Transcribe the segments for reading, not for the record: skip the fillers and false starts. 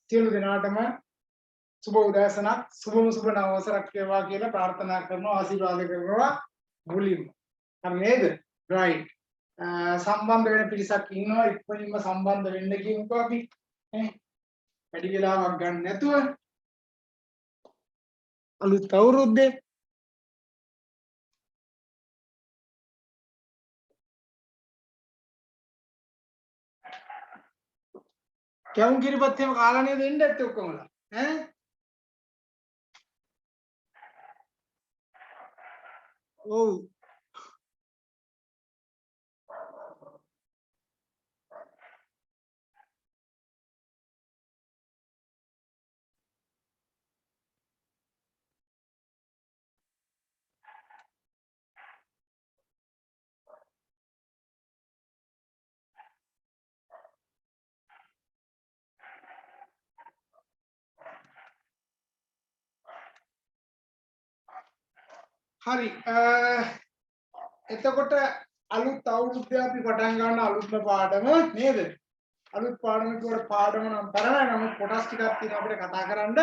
සියලු දෙනාටම සුබ උදෑසනක් සුබම සුබ නවවසරක් වේවා කියලා ප්‍රාර්ථනා කරනවා ආශිර්වාද කරනවා මුලින්ම. හරි නේද? right. සම්බන්ධ වෙන පිරිසක් ඉන්නවා ඉක්මනින්ම සම්බන්ධ වෙන්න කියමුකෝ අපි. වැඩි වෙලාවක් ගන්න නැතුව අලුත් අවුරුද්දේ කැවුම් කිරිපත් එහෙම කාලා නේද එන්න ඇත්තේ ඔක්කොමලා ඈ ඔව් හරි එතකොට අලුත් අවුරුද්දේ අපි පටන් ගන්න අලුත්ම පාඩම නේද? අලුත් පාඩම කියවට පාඩම නම් තරමයි නමුත් කොටස් ටිකක් තියෙනවා අපිට කතා කරන්න.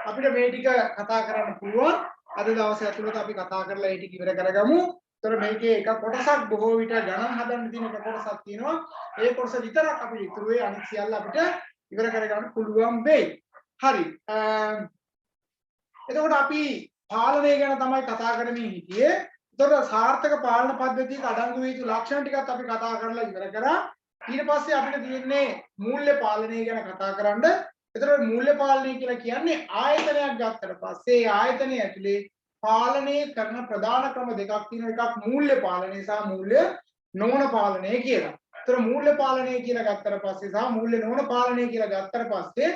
අපිට මේ ටික කතා කරන්න පුළුවන්. අද දවසේ ඇතුළත අපි කතා කරලා ඒ ටික ඉවර කරගමු. ඒතර මේකේ එක කොටසක් බොහෝ විට ගණන් හදන්න තියෙන එක කොටසක් තියෙනවා. ඒ කොටස විතරක් අපිට ඉතුරු වෙයි. අනිත් සියල්ල අපිට ඉවර කරගන්න පුළුවන් වෙයි. හරි. එතකොට අපි පාලනය ගැන තමයි කතා කරමින් හිටියේ. එතකොට සාර්ථක පාලන පද්ධතියක අඩංගු වී යුතු ලක්ෂණ ටිකත් අපි කතා කරලා ඉවර කරා. ඊට පස්සේ අපිට තියෙන්නේ මූල්‍ය පාලනය ගැන කතා කරන්න. එතකොට මූල්‍ය පාලනය කියලා කියන්නේ ආයතනයක් ගත්තට පස්සේ ආයතනය ඇතුලේ පාලනය කරන ප්‍රධාන ක්‍රම දෙකක් තියෙනවා. එකක් මූල්‍ය පාලනය සහ මූල්‍ය නොවන පාලනය කියලා. එතකොට මූල්‍ය පාලනය කියලා ගත්තට පස්සේ සහ මූල්‍ය නොවන පාලනය කියලා ගත්තට පස්සේ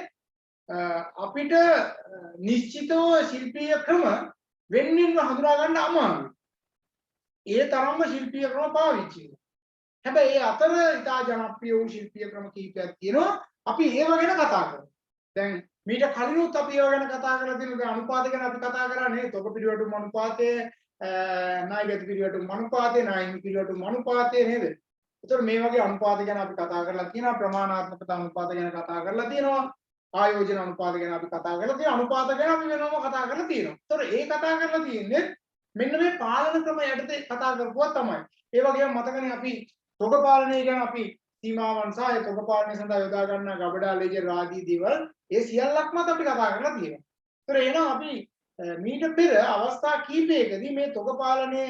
අපිට නිශ්චිතව ශිල්පීය ක්‍රම වෙන්වෙන්ව හඳුනා ගන්න අමාරුයි. ඒ තරම්ම ශිල්පීය ක්‍රම පාවිච්චි කරනවා. හැබැයි ඒ අතර ඉතා ජනප්‍රිය වූ ශිල්පීය ක්‍රම කීපයක් තියෙනවා. අපි ඒව ගැන කතා කරමු. දැන් මීට කලිනුත් අපි ඒව ගැන කතා කරලා තියෙනවා. දැන් අනුපාත ගැන අපි කතා කරන්නේ තොග පිළිවෙටුම් අනුපාතය, ණය ගති පිළිවෙටුම් අනුපාතය, ණය හිමි පිළිවෙටුම් අනුපාතය නේද? ඒතකොට මේ වගේ අනුපාත ගැන අපි කතා කරලා තියෙනවා. ප්‍රමාණාත්මක අනුපාත ගැන කතා කරලා තියෙනවා. ආයෝජන අනුපාත ගැන අපි කතා කරලා තියෙනවා. අනුපාත ගැන අපි වෙනම කතා කරලා තියෙනවා. ඒතකොට ඒ කතා කරලා තියෙන්නේ මෙන්න මේ පාලන ක්‍රම යටතේ කතා කරපුවා තමයි. ඒ වගේම මතකනේ අපි තොග පාලනය ගැන අපි සීමාවන් සහ ඒ තොග පාලනය සඳහා යොදා ගන්නා ගබඩා ලෙජර් ආදී දේවල් ඒ සියල්ලක්ම අපි කතා කරලා තියෙනවා. ඒතකොට එහෙනම් අපි මීට පෙර අවස්ථා කීපයකදී මේ තොග පාලනය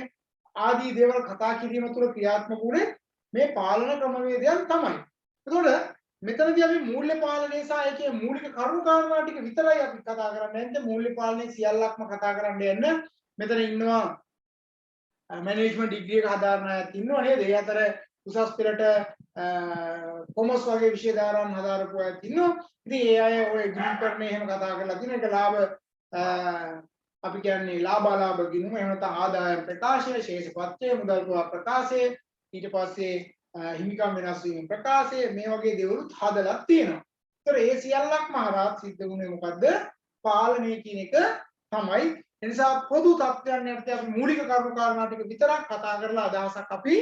ආදී දේවල් කතා කිරීම තුළ ක්‍රියාත්මක වුණේ මේ පාලන ක්‍රමවේදයන් තමයි. ඒතකොට මෙතනදී අපි මූල්‍ය පාලනය සහ ඒකේ මූලික කරුණු කාරණා ටික විතරයි අපි කතා කරන්නේ. නැත්නම් මූල්‍ය පාලනය සියල්ලක්ම කතා කරන්න යන්න. මෙතන ඉන්නවා මැනේජ්මන්ට් ඩිග්‍රී එක හදාරන අයත් ඉන්නවා නේද? ඒ අතර උසස් පෙළට කොමර්ස් වගේ විෂය දාරන් හදාරපු අයත් ඉන්නවා. ඉතින් ඒ අය ඔය ගිණුම්කරණය එහෙම කතා කරලා තියෙන එක ලාභ අපි කියන්නේ ලාභාලාභ ගිණුම එහෙම නැත්නම් ආදායම් ප්‍රකාශය, ශේෂපත්‍රය, මුදල් පුරා ප්‍රකාශය, ඊට පස්සේ හිමිකම් වෙනස් වීම ප්‍රකාශය මේ වගේ දේවලුත් හදලා තියෙනවා. ඒතර ඒ සියල්ලක්ම හරහා සිද්ධ වුණේ මොකද්ද? පාලනය කියන එක තමයි. ඒ නිසා පොදු තත්ත්වයන් යටතේ අපි මූලික කරුණු කාරණා ටික විතරක් කතා කරලා අදහසක් අපි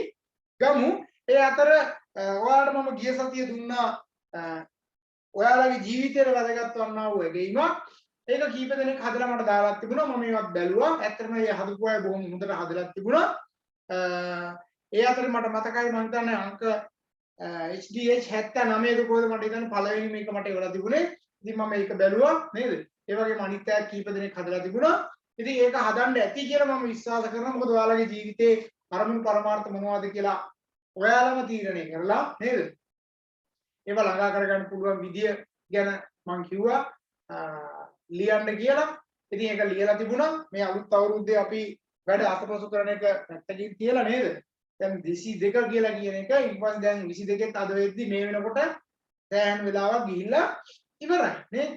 ගමු. ඒ අතර ඔයාලට මම ගිය සතියේ දුන්නා ඔයාලගේ ජීවිතේට වැදගත් වන්නා වූ එකීමක්. ඒක කීප දෙනෙක් හදලා මට දාලා තිබුණා. මම ඒවත් බැලුවා. ඇත්තටම මේ හදපු අය බොහොම හොඳට හදලා තිබුණා. ඒ අතරේ මට මතකයි මම හිතන්නේ අංක HDH 79 කොහොමද මට හිතන්නේ පළවෙනි මේක මට එවලා තිබුණේ. ඉතින් මම මේක බැලුවා නේද? ඒ වගේම අනිත් අය කීප දෙනෙක් හදලා තිබුණා. ඉතින් ඒක හදන්න ඇති කියලා මම විශ්වාස කරනවා. මොකද ඔයාලගේ ජීවිතේ අරමුණු පරමාර්ථ මොනවද කියලා ඔයාලම තීරණය කරලා නේද? ඒව ළඟා කරගන්න පුළුවන් විදිය ගැන මම කිව්වා ලියන්න කියලා. ඉතින් ඒක ලියලා තිබුණා. මේ අලුත් අවුරුද්දේ අපි වැඩ අතපසු කරන එක පැත්තකින් තියලා නේද? දැන් 22 කියලා කියන එක ඊට පස්සේ දැන් 22ත් අද වෙද්දි මේ වෙනකොට සෑහෙන වෙලාවක් ගිහිල්ලා ඉවරයි නේද?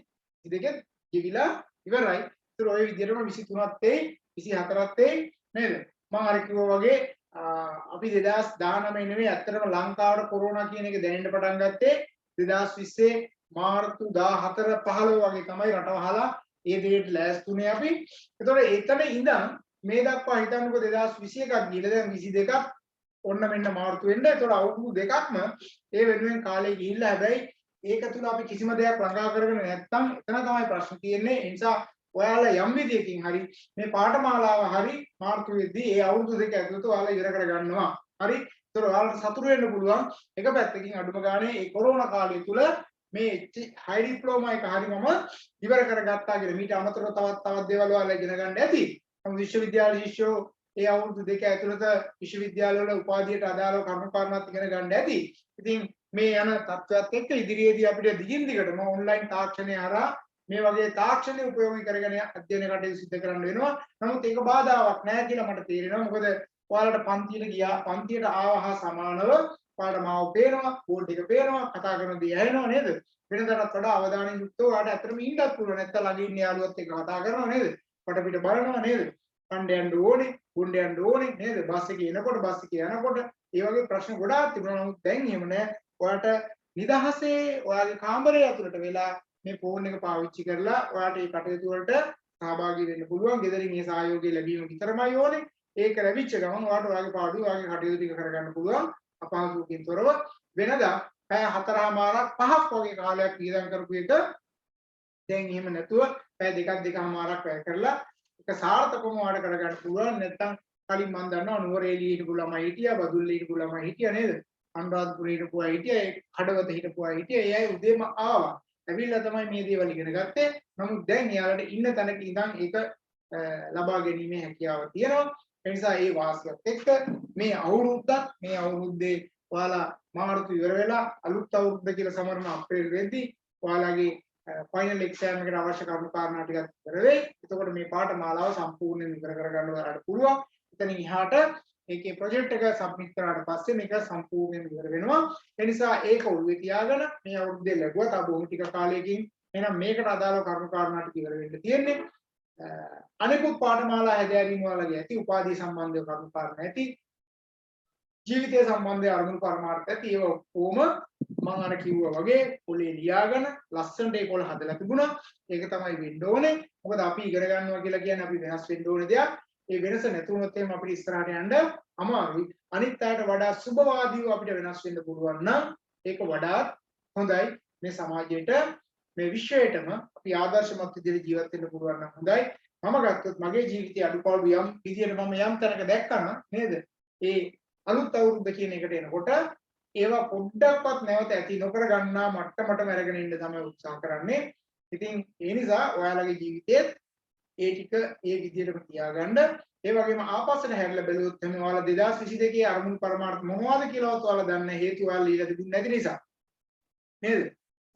22ත් ගිවිලා ඉවරයි. ඒතර ওই විදිහටම 23ත් එයි 24ත් එයි නේද? මම අර කිව්වා වගේ අපි 2019 නෙවෙයි ඇත්තටම ලංකාවට කොරෝනා කියන එක දැනෙන්න පටන් ගත්තේ 2020 මාර්තු 14 15 වගේ තමයි රට වහලා ඒ දෙයට ලෑස්තුනේ අපි. ඒතකොට එතන ඉඳන් මේ දක්වා හිතන්නකෝ 2021ක් ගිහලා දැන් 22ක් ඔන්න මෙන්න මාර්තු වෙන්න. ඒතකොට අවුරුදු දෙකක්ම ඒ වෙනුවෙන් කාලේ ගිහිල්ලා හැබැයි ඒක තුල අපි කිසිම දෙයක් ළඟා කරගෙන නැත්නම් එතන තමයි ප්‍රශ්න තියෙන්නේ. ඒ නිසා ඔයාලා යම් විදියකින් හරි මේ පාඨමාලාව හරි මාර්තු වෙද්දී ඒ අවුරුදු දෙක ඇතුළත ඔයාලා ඉවර කර ගන්නවා. හරි. ඒතකොට ඔයාලට සතුටු වෙන්න පුළුවන්. එක පැත්තකින් අඩුම ගානේ මේ කොරෝනා කාලය තුල මේ හයි ඩිප්ලෝමා එක හරි මම ඉවර කරගත්තා කියලා. මීට අමතරව තවත් දේවල් ඔයාලා ඉගෙන ගන්න ඇති. නමුත් විශ්වවිද්‍යාල ශිෂ්‍යෝ ඒ අවුරුදු දෙක ඇතුළත විශ්වවිද්‍යාලවල උපාධියට අදාළව කරුණු කාරණාත් ඉගෙන ගන්න ඇති. ඉතින් මේ යන තත්ත්වයක් එක්ක ඉදිරියේදී අපිට දිගින් දිගටම ඔන්ලයින් තාක්ෂණය හරහා මේ වගේ තාක්ෂණය උපයෝගී කරගෙන අධ්‍යයන කටයුතු සිදු කරන්න වෙනවා. නමුත් ඒක බාධාවක් නෑ කියලා මට තේරෙනවා. මොකද ඔයාලට පන්තියට ආවහා සමානව ඔයාලට මාව පේනවා, බෝඩ් එක පේනවා, කතා කරන දේ ඇහෙනවා නේද? වෙනදාටත් වඩා අවධානයෙන් යුක්තව ඔයාලට ඇත්තටම ඉන්නත් පුළුවන්. නැත්නම් ළඟ ඉන්න යාළුවත් එක්ක කතා කරනවා නේද? පිට බලනවා නේද? කණ්ඩ යන්න ඕනේ, ගුණ්ඩ යන්න ඕනේ නේද? බස් එකේ එනකොට, බස් එකේ යනකොට ඒ වගේ ප්‍රශ්න ගොඩාක් තිබුණා. නමුත් දැන් එහෙම නෑ. ඔයාලට නිදහසේ ඔයාගේ කාමරය ඇතුළට වෙලා මේ ෆෝන් එක පාවිච්චි කරලා ඔයාලට මේ කටයුතු වලට සහභාගී වෙන්න පුළුවන්. ගෙදරින් මේ සහයෝගය ලැබීම විතරමයි ඕනේ. ඒක ලැබිච්ච ගමන් ඔයාලට ඔයාගේ පාඩුව ඔයාගේ කටයුතු ටික කරගන්න පුළුවන්. අපහසුකින් තොරව වෙනදා පැය 4මාරක් 5ක් වගේ කාලයක් වියදම් කරපු එක දැන් එහෙම නැතුව පැය 2මාරක් වැය කරලා ඒක සාර්ථකවම ඔයාලට කරගන්න පුළුවන්. නැත්තම් කලින් මම දන්නවා නුවරඑළියේ හිටපු ළමයි හිටියා, බදුල්ලේ හිටපු ළමයි හිටියා නේද? අනුරාධපුරේ හිටපු අය හිටියා, ඒ කඩවත හිටපු අය හිටියා. ඒ අය උදේම ආවා. ඇවිල්ලා තමයි මේ දේවල් ඉගෙන ගත්තේ. නමුත් දැන් යාළුවට ඉන්න තැනක ඉඳන් ඒක ලබා ගැනීමේ හැකියාව තියෙනවා. ඒ නිසා මේ වාසියත් එක්ක මේ අවුරුද්දේ ඔයාලා මාර්තු ඉවර වෙලා අලුත් අවුරුද්ද කියලා සමරන අප්‍රේල් වෙද්දී ඔයාලගේ ෆයිනල් එක්සෑම් එකට අවශ්‍ය කරුණු කාරණා ටිකක් ඉවර වෙයි. එතකොට මේ පාඨමාලාව සම්පූර්ණයෙන් ඉවර කරගන්න ඔයාලට පුළුවන්. එතනින් එහාට ඒකේ ප්‍රොජෙක්ට් එක සබ්මිට් කරාට පස්සේ මේක සම්පූර්ණයෙන් ඉවර වෙනවා. ඒ නිසා ඒක ඔළුවේ තියාගෙන මේ අවුරුද්දේ ලැබුවා තා බොහොම ටික කාලයකින් එහෙනම් මේකට අදාළව කරුණු කාරණා ටික ඉවර වෙන්න තියෙන්නේ. අනිකුත් පාඨමාලා හැදෑරීම් වලගේ ඇති උපාධිය සම්බන්ධව කරුණු කාරණා ඇති. ජීවිතය සම්බන්ධව අරමුණු පරමාර්ථ ඇති. ඒව ඔක්කොම මම අර කිව්වා වගේ පොලේ ලියාගෙන ලස්සනට ඒක වල හදලා තිබුණා. ඒක තමයි වෙන්න ඕනේ. මොකද අපි ඉගෙන ගන්නවා කියලා කියන්නේ අපි වෙනස් වෙන්න ඕනේ දෙයක්. ඒ වෙනස නැතුනොත් එහෙනම් අපිට ඉස්සරහට යන්න අමාරුයි. අනිත් අයට වඩා සුබවාදීව අපිට වෙනස් වෙන්න පුළුවන් නම් ඒක වඩාත් හොඳයි. මේ සමාජයට මේ විශ්වයටම අපි ආදර්ශමත් විදිහට ජීවත් වෙන්න පුළුවන් නම් හොඳයි. මම ගත්තොත් මගේ ජීවිතයේ අඩුපාඩු යම් විදිහට මම යම් තැනක දැක්කම නේද? ඒ අලුත් අවුරුද්ද කියන එකට එනකොට ඒවා පොඩ්ඩක්වත් නැවත ඇති නොකර ගන්නා මට්ටමටම අරගෙන ඉන්න තමයි උත්සාහ කරන්නේ. ඉතින් ඒ නිසා ඔයාලගේ ජීවිතේත් ඒ ටික ඒ විදිහටම තියාගන්න. ඒ වගේම ආපස්සට හැරිලා බැලුවොත් එහෙනම් ඔයාලා 2022 අරමුණු පරමාර්ථ මොනවද කියලාවත් ඔයාලා දන්නේ හේතු ඔයාලා লীලා තිබුණ නැති නිසා. නේද?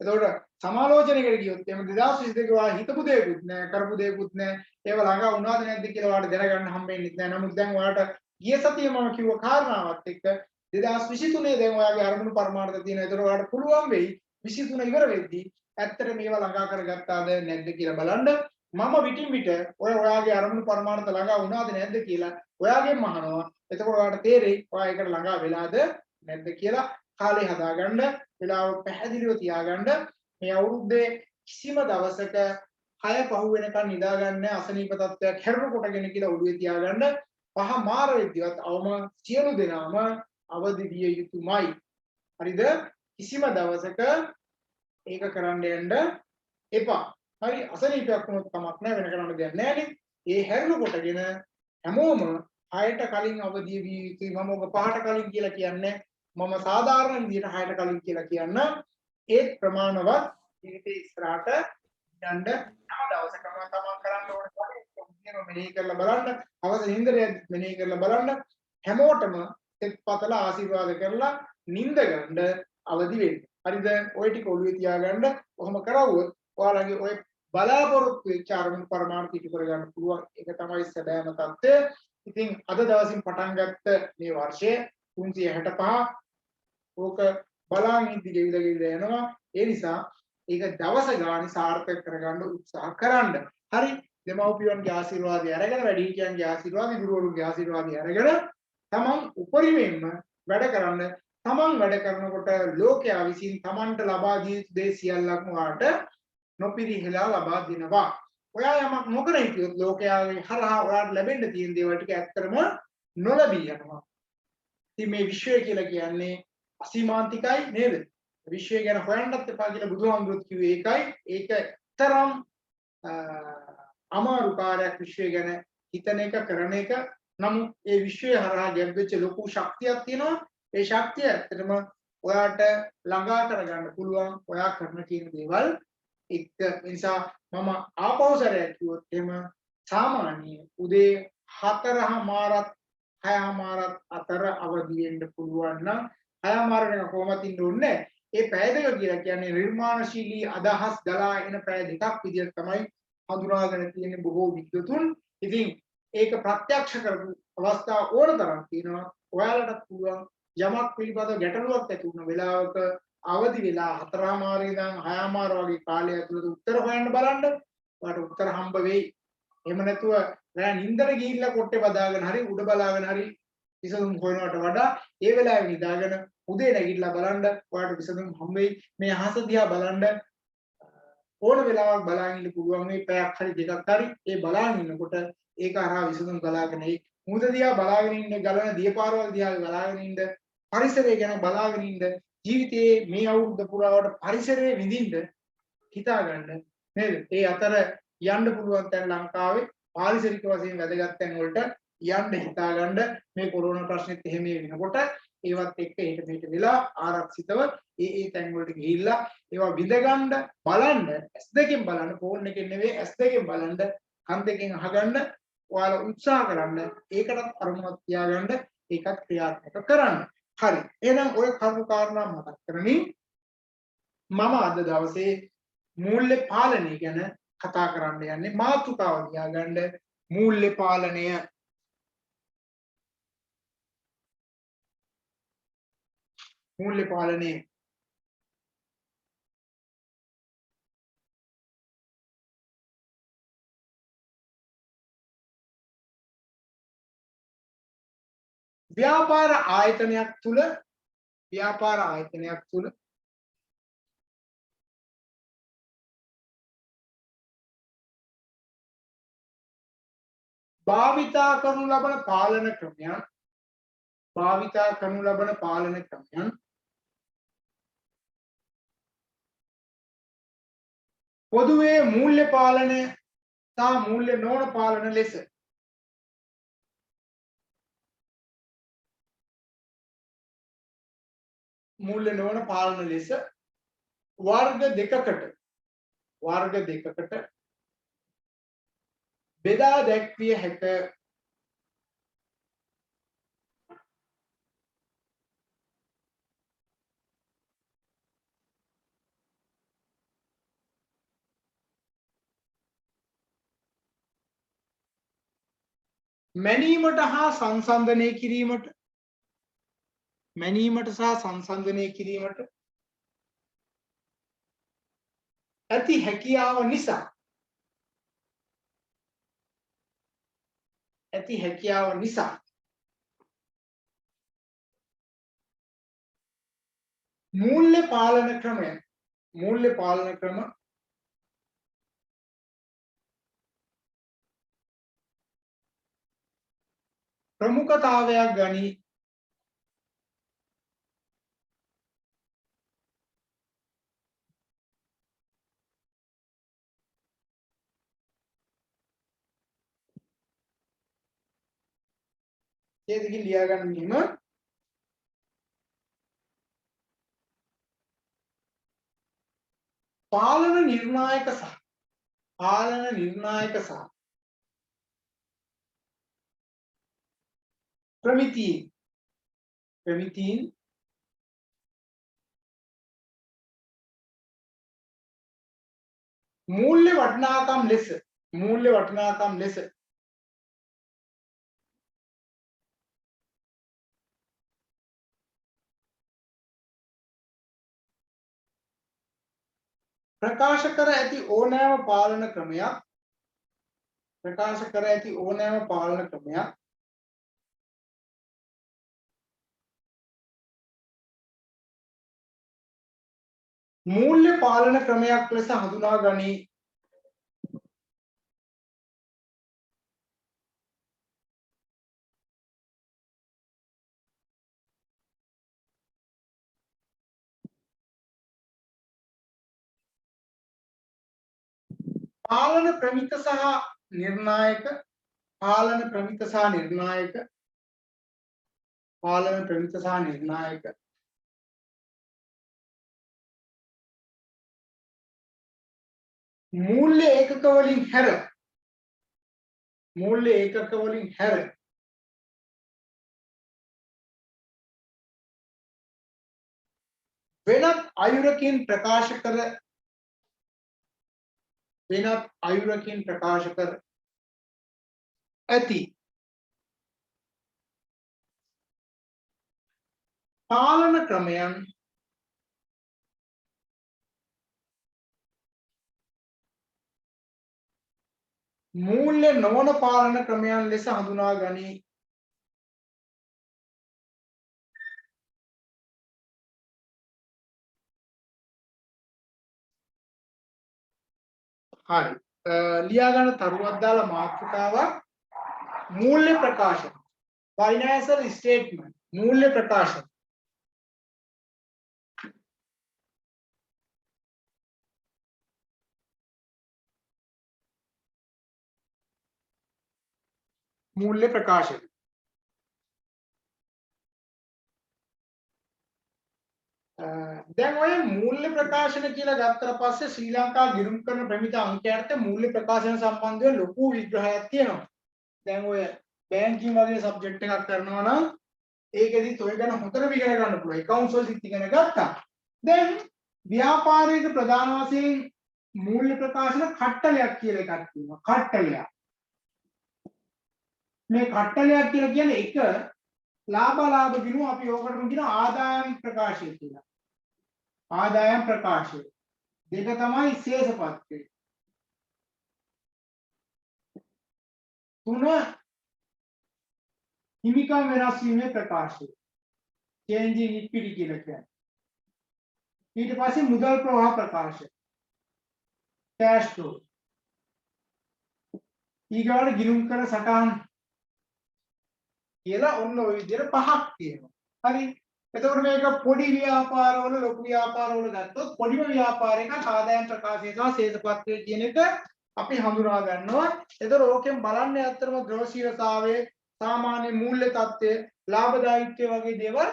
එතකොට සමාලෝචනයකට ගියොත් එහෙනම් 2022 ඔයාලා හිතපු දේකුත් නැහැ, කරපු දේකුත් නැහැ. ඒව ළඟා වුණාද නැද්ද කියලා ඔයාලට දැනගන්න හම්බෙන්නේ නැහැ. නමුත් දැන් ඔයාලට ගිය සතියේ මම කිව්ව කාරණාවත් එක්ක 2023 දැන් ඔයාගේ අරමුණු පරමාර්ථ තියෙනවා. ඒතර ඔයාලට පුළුවන් වෙයි 23 ඉවර වෙද්දී ඇත්තට මේවා ළඟා කරගත්තාද නැද්ද කියලා බලන්න. මම විටින් විට ඔයාගේ අරමුණු පරමාර්ථ ළඟා වුණාද නැද්ද කියලා ඔයාගෙන් අහනවා. එතකොට ඔයාලට තේරෙයි ඔයා ඒකට ළඟා වෙලාද නැද්ද කියලා. කාලේ හදාගන්න, වෙලාව පැහැදිලිව තියාගන්න. මේ අවුරුද්දේ කිසිම දවසක 6 පහ වෙනකන් නිදාගන්න අසනීප තත්ත්වයක් හැරෙන කොටගෙන කියලා ඔළුවේ තියාගන්න. පහ මාර වෙද්දිවත් අවම සියලු දෙනාම අවදි විය යුතුමයි. හරිද? කිසිම දවසක ඒක කරන්න යන්න එපා. හරි අසනීපයක් වුණොත් කමක් නැහැ, වෙන කරන්න දෙයක් නැහැ නේ. ඒ හැරුණු කොටගෙන හැමෝම 6ට කලින් අවදි විය යුතුයි. මම ඔබ 5ට කලින් කියලා කියන්නේ මම සාධාරණ විදිහට 6ට කලින් කියලා කියන්න. ඒත් ප්‍රමාණවත් ජීවිතේ ඉස්සරහට යන්න හැම දවසකම තමන් කරන්න ඕන කටයුතු මෙනෙහි කරලා බලන්න. අවස නින්දරය මෙනෙහි කරලා බලන්න. හැමෝටම එක්පතල ආශිර්වාද කරලා නිින්ද ගන්න අවදි වෙන්න. හරිද? ওই ටික ඔළුවේ තියාගන්න. කොහොම කරවුවොත් ඔයාලගේ ඔය බලාපොරොත්තු වෙච්ච අරමුණු පරමාර්ථ ඉටු කරගන්න පුළුවන්. ඒක තමයි සැබෑම தත්ත්වය. ඉතින් අද දවසින් පටන් ගත්ත මේ වර්ෂය 365 ඕක බලන් ඉඳි ගෙවිලා යනවා. ඒ නිසා ඒක දවස ගානේ සාර්ථක කරගන්න උත්සාහ කරන්න. හරි. දෙමව්පියන්ගේ ආශිර්වාදය අරගෙන වැඩිහිටියන්ගේ ආශිර්වාදය ගුරුවරුන්ගේ ආශිර්වාදය අරගෙන තමන් උපරිමයෙන්ම වැඩ කරන්න තමන් වැඩ කරනකොට ලෝකයා විසින් තමන්ට ලබා දී යුතු දේ සියල්ලක්ම වාට නොපිරිහෙලා ලබා දෙනවා. ඔයා යමක් නොකර හිටියොත් ලෝකයාගේ හරහා ඔයාට ලැබෙන්න තියෙන දේවල් ටික ඇත්තටම නොලැබී යනවා. ඉතින් මේ විශ්වය කියලා කියන්නේ අසීමාන්තිකයි නේද? විශ්වය ගැන හොයන්නත් එපා කියලා බුදුහාමුදුරුවෝ කිව්වේ ඒකයි. ඒක තරම් අමාරු කාර්යයක් විශ්වය ගැන හිතන එක කරන එක. නමුත් ඒ විශ්වය හරහා ගැබ්වෙච්ච ලොකු ශක්තියක් තියෙනවා. ඒ ශක්තිය ඇත්තටම ඔයාට ළඟා කරගන්න පුළුවන් ඔයා කරන කියන දේවල් එක්ක. නිසා මම ආපෞසරයක් කිව්වොත් එහෙම සාමාන්‍ය උදේ 4:00මාරත් 6:00මාරත් අතර අවදි වෙන්න පුළුවන් නම් 6:00මාරට කොහොමද ඉන්න ඕනේ? ඒ පැය දෙක කියලා කියන්නේ නිර්මාණශීලී අදහස් ගලා එන පැය දෙකක් විදිහට තමයි හඳුනාගෙන තියෙන්නේ බොහෝ විද්වතුන්. ඉතින් ඒක ප්‍රත්‍යක්ෂ කරපු අවස්ථා ඕන තරම් තියෙනවා. ඔයාලට පුළුවන් යමක් පිළිබඳ ගැටලුවක් ඇති වුණ වෙලාවක අවදි වෙලා 4:00මාරේ ඉඳන් 6:00මාර වගේ කාලය ඇතුළත උත්තර හොයන්න බලන්න. ඔයාලට උත්තර හම්බ වෙයි. එහෙම නැතුව රෑ නිින්දට ගිහිල්ලා කොට්ටේ බදාගෙන හරි උඩ බලාගෙන හරි විසඳුම් හොයනවට වඩා ඒ වෙලාවේ නිදාගෙන උදේ නැගිටලා බලන්න ඔයාලට විසඳුම් හම්බ වෙයි. මේ අහස දිහා බලන්න ඕන වෙලාවක් බලාගෙන ඉන්න පුළුවන්. මේ පැයක් හරි දෙකක් හරි ඒ බලාගෙන ඉන්නකොට ඒක හරහා විසඳුම් බලාගෙන එයි. මුහුද දිහා බලාගෙන ඉන්න, ගලන දියපාරවල් දිහා බලාගෙන ඉන්න, පරිසරය ගැන බලාගෙන ඉන්න, ජීවිතයේ මේ අවුරුද්ද පුරාවට පරිසරයේ විඳින්න හිතා ගන්න නේද? ඒ අතර යන්න පුළුවන් තැන් ලංකාවේ පාරිසරික වශයෙන් වැදගත් තැන් වලට යන්න හිතා ගන්න. මේ කොරෝනා ප්‍රශ්නෙත් එහෙම වෙනකොට ඒවත් එක්ක ඊට මෙහෙට වෙලා ආරක්ෂිතව ඒ තැන් වලට ගිහිල්ලා ඒවා විඳ ගන්න බලන්න. ඇස් දෙකෙන් බලන්න, ෆෝන් එකෙන් නෙවෙයි ඇස් දෙකෙන් බලන්න, කන් දෙකෙන් අහගන්න ඔයාලා උත්සාහ කරන්න. ඒකටත් අරමුණක් තියාගන්න, ඒකත් ක්‍රියාත්මක කරන්න. හරි. එහෙනම් ඔය කරුණු කාරණා මතක් කරමින් මම අද දවසේ මූල්‍ය පාලනය ගැන කතා කරන්න යන්නේ. මාතෘකාව ලියාගන්න. මූල්‍ය පාලනය. මූල්‍ය පාලනය ව්‍යාපාර ආයතනයක් තුල භාවිතා කරනු ලබන පාලන ක්‍රමයන් පොදුවේ මූල්‍ය පාලනය සහ මූල්‍ය නොවන පාලන ලෙස වර්ග දෙකකට බෙදා දැක්විය හැක. මැනීමට සහ සංසන්දනය කිරීමට ඇති හැකියාව නිසා මූල්‍ය පාලන ක්‍රම ප්‍රමුඛතාවයක් ගනී. ඒ දෙකින් ලියා ගන්න මෙහෙම. පාලන නිර්ණායක සහ ප්‍රමිතීන් මූල්‍ය වටිනාකම් ලෙස ප්‍රකාශ කර ඇති ඕනෑම පාලන ක්‍රමයක් ප්‍රකාශ කර ඇති ඕනෑම පාලන ක්‍රමයක් මූල්‍ය පාලන ක්‍රමයක් ලෙස හඳුනා ගනී. පාලන ප්‍රමිත සහ නිර්ණායක පාලන ප්‍රමිත සහ නිර්ණායක පාලන ප්‍රමිත සහ නිර්ණායක මූල්‍ය ඒකක වලින් හැර මූල්‍ය ඒකක වලින් හැර වෙනත් අයුරකින් ප්‍රකාශ කර ඇති පාලන ක්‍රමයන් මූල්‍ය නොවන පාලන ක්‍රමයන් ලෙස හඳුනා ගනී. හරි. ලියා ගන්න තරුවක් දාලා මාතෘකාවක් මූල්‍ය ප්‍රකාශන financial statement මූල්‍ය ප්‍රකාශන මූල්‍ය ප්‍රකාශන දැන් ඔය මූල්‍ය ප්‍රකාශන කියලා ගත්තට පස්සේ ශ්‍රී ලංකා ගිණුම් කරන ප්‍රමිත අංකයට මූල්‍ය ප්‍රකාශන සම්බන්ධව ලොකු විග්‍රහයක් තියෙනවා. දැන් ඔය බැංකින් වගේ සබ්ජෙක්ට් එකක් කරනවා නම් ඒකෙදිත් ඔය ගැන හොඳට ඉගෙන ගන්න පුළුවන්. accounts වලත් ඉගෙන ගත්තා. දැන් ව්‍යාපාරයේ ප්‍රධාන වශයෙන් මූල්‍ය ප්‍රකාශන කට්ටලයක් කියලා එකක් තියෙනවා. කට්ටලයක්. මේ කට්ටලයක් කියලා කියන්නේ එක ලාභ ගිණුම අපි ඕකටම කියන ආදායම් ප්‍රකාශය කියලා. ආදායම් ප්‍රකාශය. දෙක තමයි ශේෂ පත්‍රය. තුන හිමිකම් වෙනස් වීමේ ප්‍රකාශය. changing equity කියලා කියන්නේ. ඊට පස්සේ මුදල් ප්‍රවාහ ප්‍රකාශය. cash flow. ඊගාට ගිණුම් කර සටහන් කියලා ඔන්න ඔය විදිහට පහක් තියෙනවා. හරි. එතකොට මේක පොඩි ව්‍යාපාරවල ලොකු ව්‍යාපාරවල ගත්තොත් පොඩිම ව්‍යාපාරයක ආදායම් ප්‍රකාශය සහ ශේෂ පත්‍රය කියන එක අපි හඳුනා ගන්නවා. එතකොට ඕකෙන් බලන්නේ අත්‍තරම ද්‍රවශීලතාවයේ සාමාන්‍ය මූල්‍ය තත්ත්වය, ලාභදායීත්වය වගේ දේවල්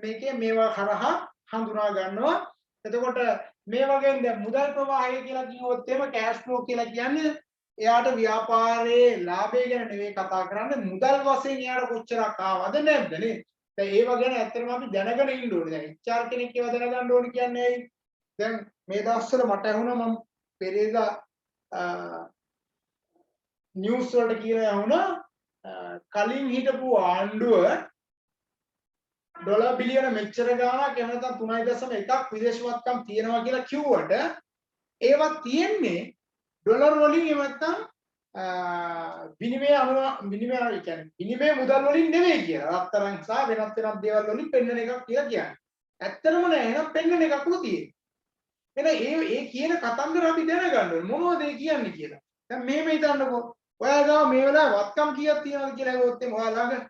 මේකේ මේවා කරහා හඳුනා ගන්නවා. එතකොට මේ වගේ දැන් මුදල් ප්‍රවාහය කියලා කිව්වොත් එහෙම කෑෂ් ෆ්ලෝ කියලා කියන්නේ එයාට ව්‍යාපාරයේ ලාභය ගැන නෙවෙයි කතා කරන්නේ මුදල් වශයෙන් එයාට කොච්චරක් ආවද නැද්ද නේ. දැන් ඒව ගැන ඇත්තටම අපි දැනගෙන ඉන්න ඕනේ. දැන් HR කෙනෙක් ඒව දැනගන්න ඕනේ කියන්නේ ඇයි? දැන් මේ දවස්වල මට ඇහුණා මම පෙරේදා නිවුස් වලට කියලා ඇහුණා කලින් හිටපු ආණ්ඩුව ඩොලර් බිලියන මෙච්චර ගාණක් එහෙම නැත්නම් 3.1ක් විදේශ වත්කම් තියෙනවා කියලා කිව්වට ඒවත් තියෙන්නේ ඩොලර් වලින් එහෙම නැත්නම් විනිමය කියන්නේ විනිමය මුදල් වලින් නෙවෙයි කියලා. රත්තරන් සහ වෙනත් දේවල් වලින් පෙන්වන එකක් කියලා කියන්නේ. ඇත්තටම නෑ එහෙනම් පෙන්වන එකක් උන තියෙන්නේ. එහෙනම් ඒ කියන කතන්දර අපි දැනගන්න ඕනේ මොනවද ඒ කියන්නේ කියලා. දැන් මෙහෙම හිතන්නකෝ. ඔයා ගාව මේ වෙලාවේ වත්කම් කීයක් තියෙනවද කියලා ඇහුවොත් එහම ඔයා ළඟ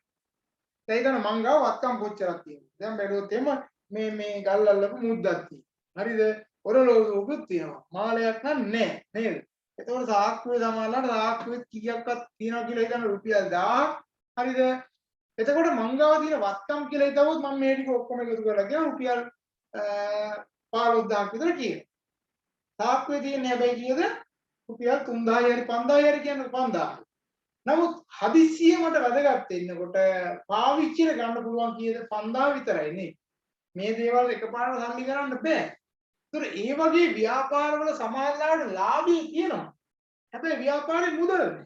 දැන් හිතන්න මං ගාව වත්කම් කොච්චරක් තියෙනවද? දැන් බැලුවොත් එහම මේ ගල් අල්ලපු මුද්දක් තියෙනවා. හරිද? ඔරලෝසුකුත් තියෙනවා. මාලයක් නම් නෑ නේද? එතකොට සාක්කුවේ සමානලට සාක්කුවේ කීයක්වත් තියනවා කියලා හිතන්න රුපියල් 1000ක් හරිද? එතකොට මං ගාව තියෙන වත්කම් කියලා හිතවොත් මම මේ ටික ඔක්කොම එකතු කරලා කියන රුපියල් 15000ක් විතර කියනවා. සාක්කුවේ තියෙන හැබැයි කීයද? රුපියල් 3000 හරි 5000 හරි කියන්නේ 5000. නමුත් හදිස්සියෙ මට වැදගත් වෙන්නකොට පාවිච්චියට ගන්න පුළුවන් කීයද 5000 විතරයි නේ. මේ දේවල් එකපාරට සල්ලි කරන්න බෑ. ඒතර ඒ වගේ ව්‍යාපාරවල සමාජලාට ලාභය තියෙනවා. හැබැයි ව්‍යාපාරේ මුදල් නෑ.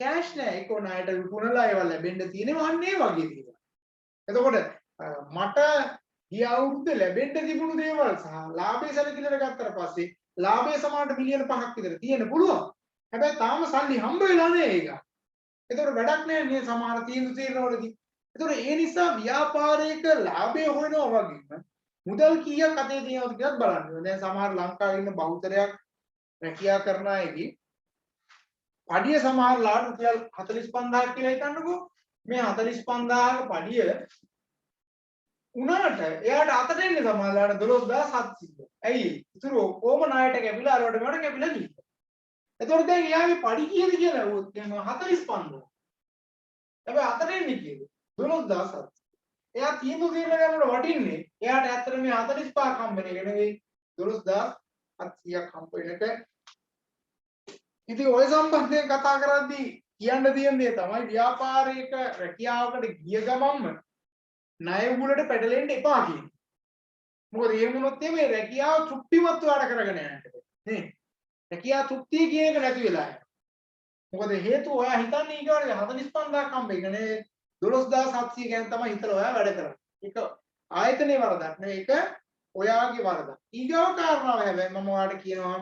කෑෂ් නෑ. ඒක ණයට විකුණලා ඒවා ලැබෙන්න තියෙනවා අන්න ඒ වගේ දේවල්. එතකොට මට ගිය අවුරුද්දේ ලැබෙන්න තිබුණු දේවල් සහ ලාභය සැලකිලිට ගත්තට පස්සේ ලාභය සමානට මිලියන 5ක් විතර තියෙන්න පුළුවන්. හැබැයි තාම සල්ලි හම්බ වෙලා නෑ ඒක. ඒතකොට වැඩක් නෑ මේ සමහර තීරණවලදී. ඒතකොට ඒ නිසා ව්‍යාපාරයක ලාභය හොයනවා වගේම මුදල් කීයක් අතේ තියෙනවද කියලාත් බලන්න. දැන් සමහර ලංකාවේ ඉන්න බහුතරයක් රැකියා කරන අයගේ පඩිය සමහර ලාට රුපියල් 45000ක් කියලා හිතන්නකෝ. මේ 45000ක පඩිය උනාට එයාට අතට එන්නේ සමහරලාට 12700. ඇයි? ඉතුරු ඔක්කොම ණයට කැපිලා අරවට මට කැපිලා ගිහින්. එතකොට දැන් එයාගේ පඩි කීයද කියලා ඇහුවොත් කියනවා 45000. හැබැයි අතට එන්නේ කීයද? 12700. එයා තීන්දුව తీරන ගන්නකොට වටින්නේ එයාට ඇත්තට මේ 45ක් හම්බ වෙන එක නෙවෙයි 12700ක් හම්බ වෙන එක. ඉතින් ඔය සම්බන්ධයෙන් කතා කරද්දී කියන්න තියෙන දේ තමයි ව්‍යාපාරයක රැකියාවකට ගිය ගමන්ම ණය උගුලට පැටලෙන්න එපා කියන්නේ. මොකද ඒ වුණොත් මේ රැකියාව තෘප්තිමත් වැඩ කරගෙන යන්නට නේ. රැකියාව තෘප්තිය කියන එක නැති වෙලා යනවා. මොකද හේතුව ඔයා හිතන්නේ ඊගානේ 45000ක් හම්බෙන්නේ 12700 ගැන තමයි හිතලා ඔයා වැඩ කරන්නේ. ඒක ආයතනයේ වරදක් නෙවෙයි ඒක ඔයාගේ වරදක්. ඊගාව කාරණාව හැබැයි මම ඔයාලට කියනවා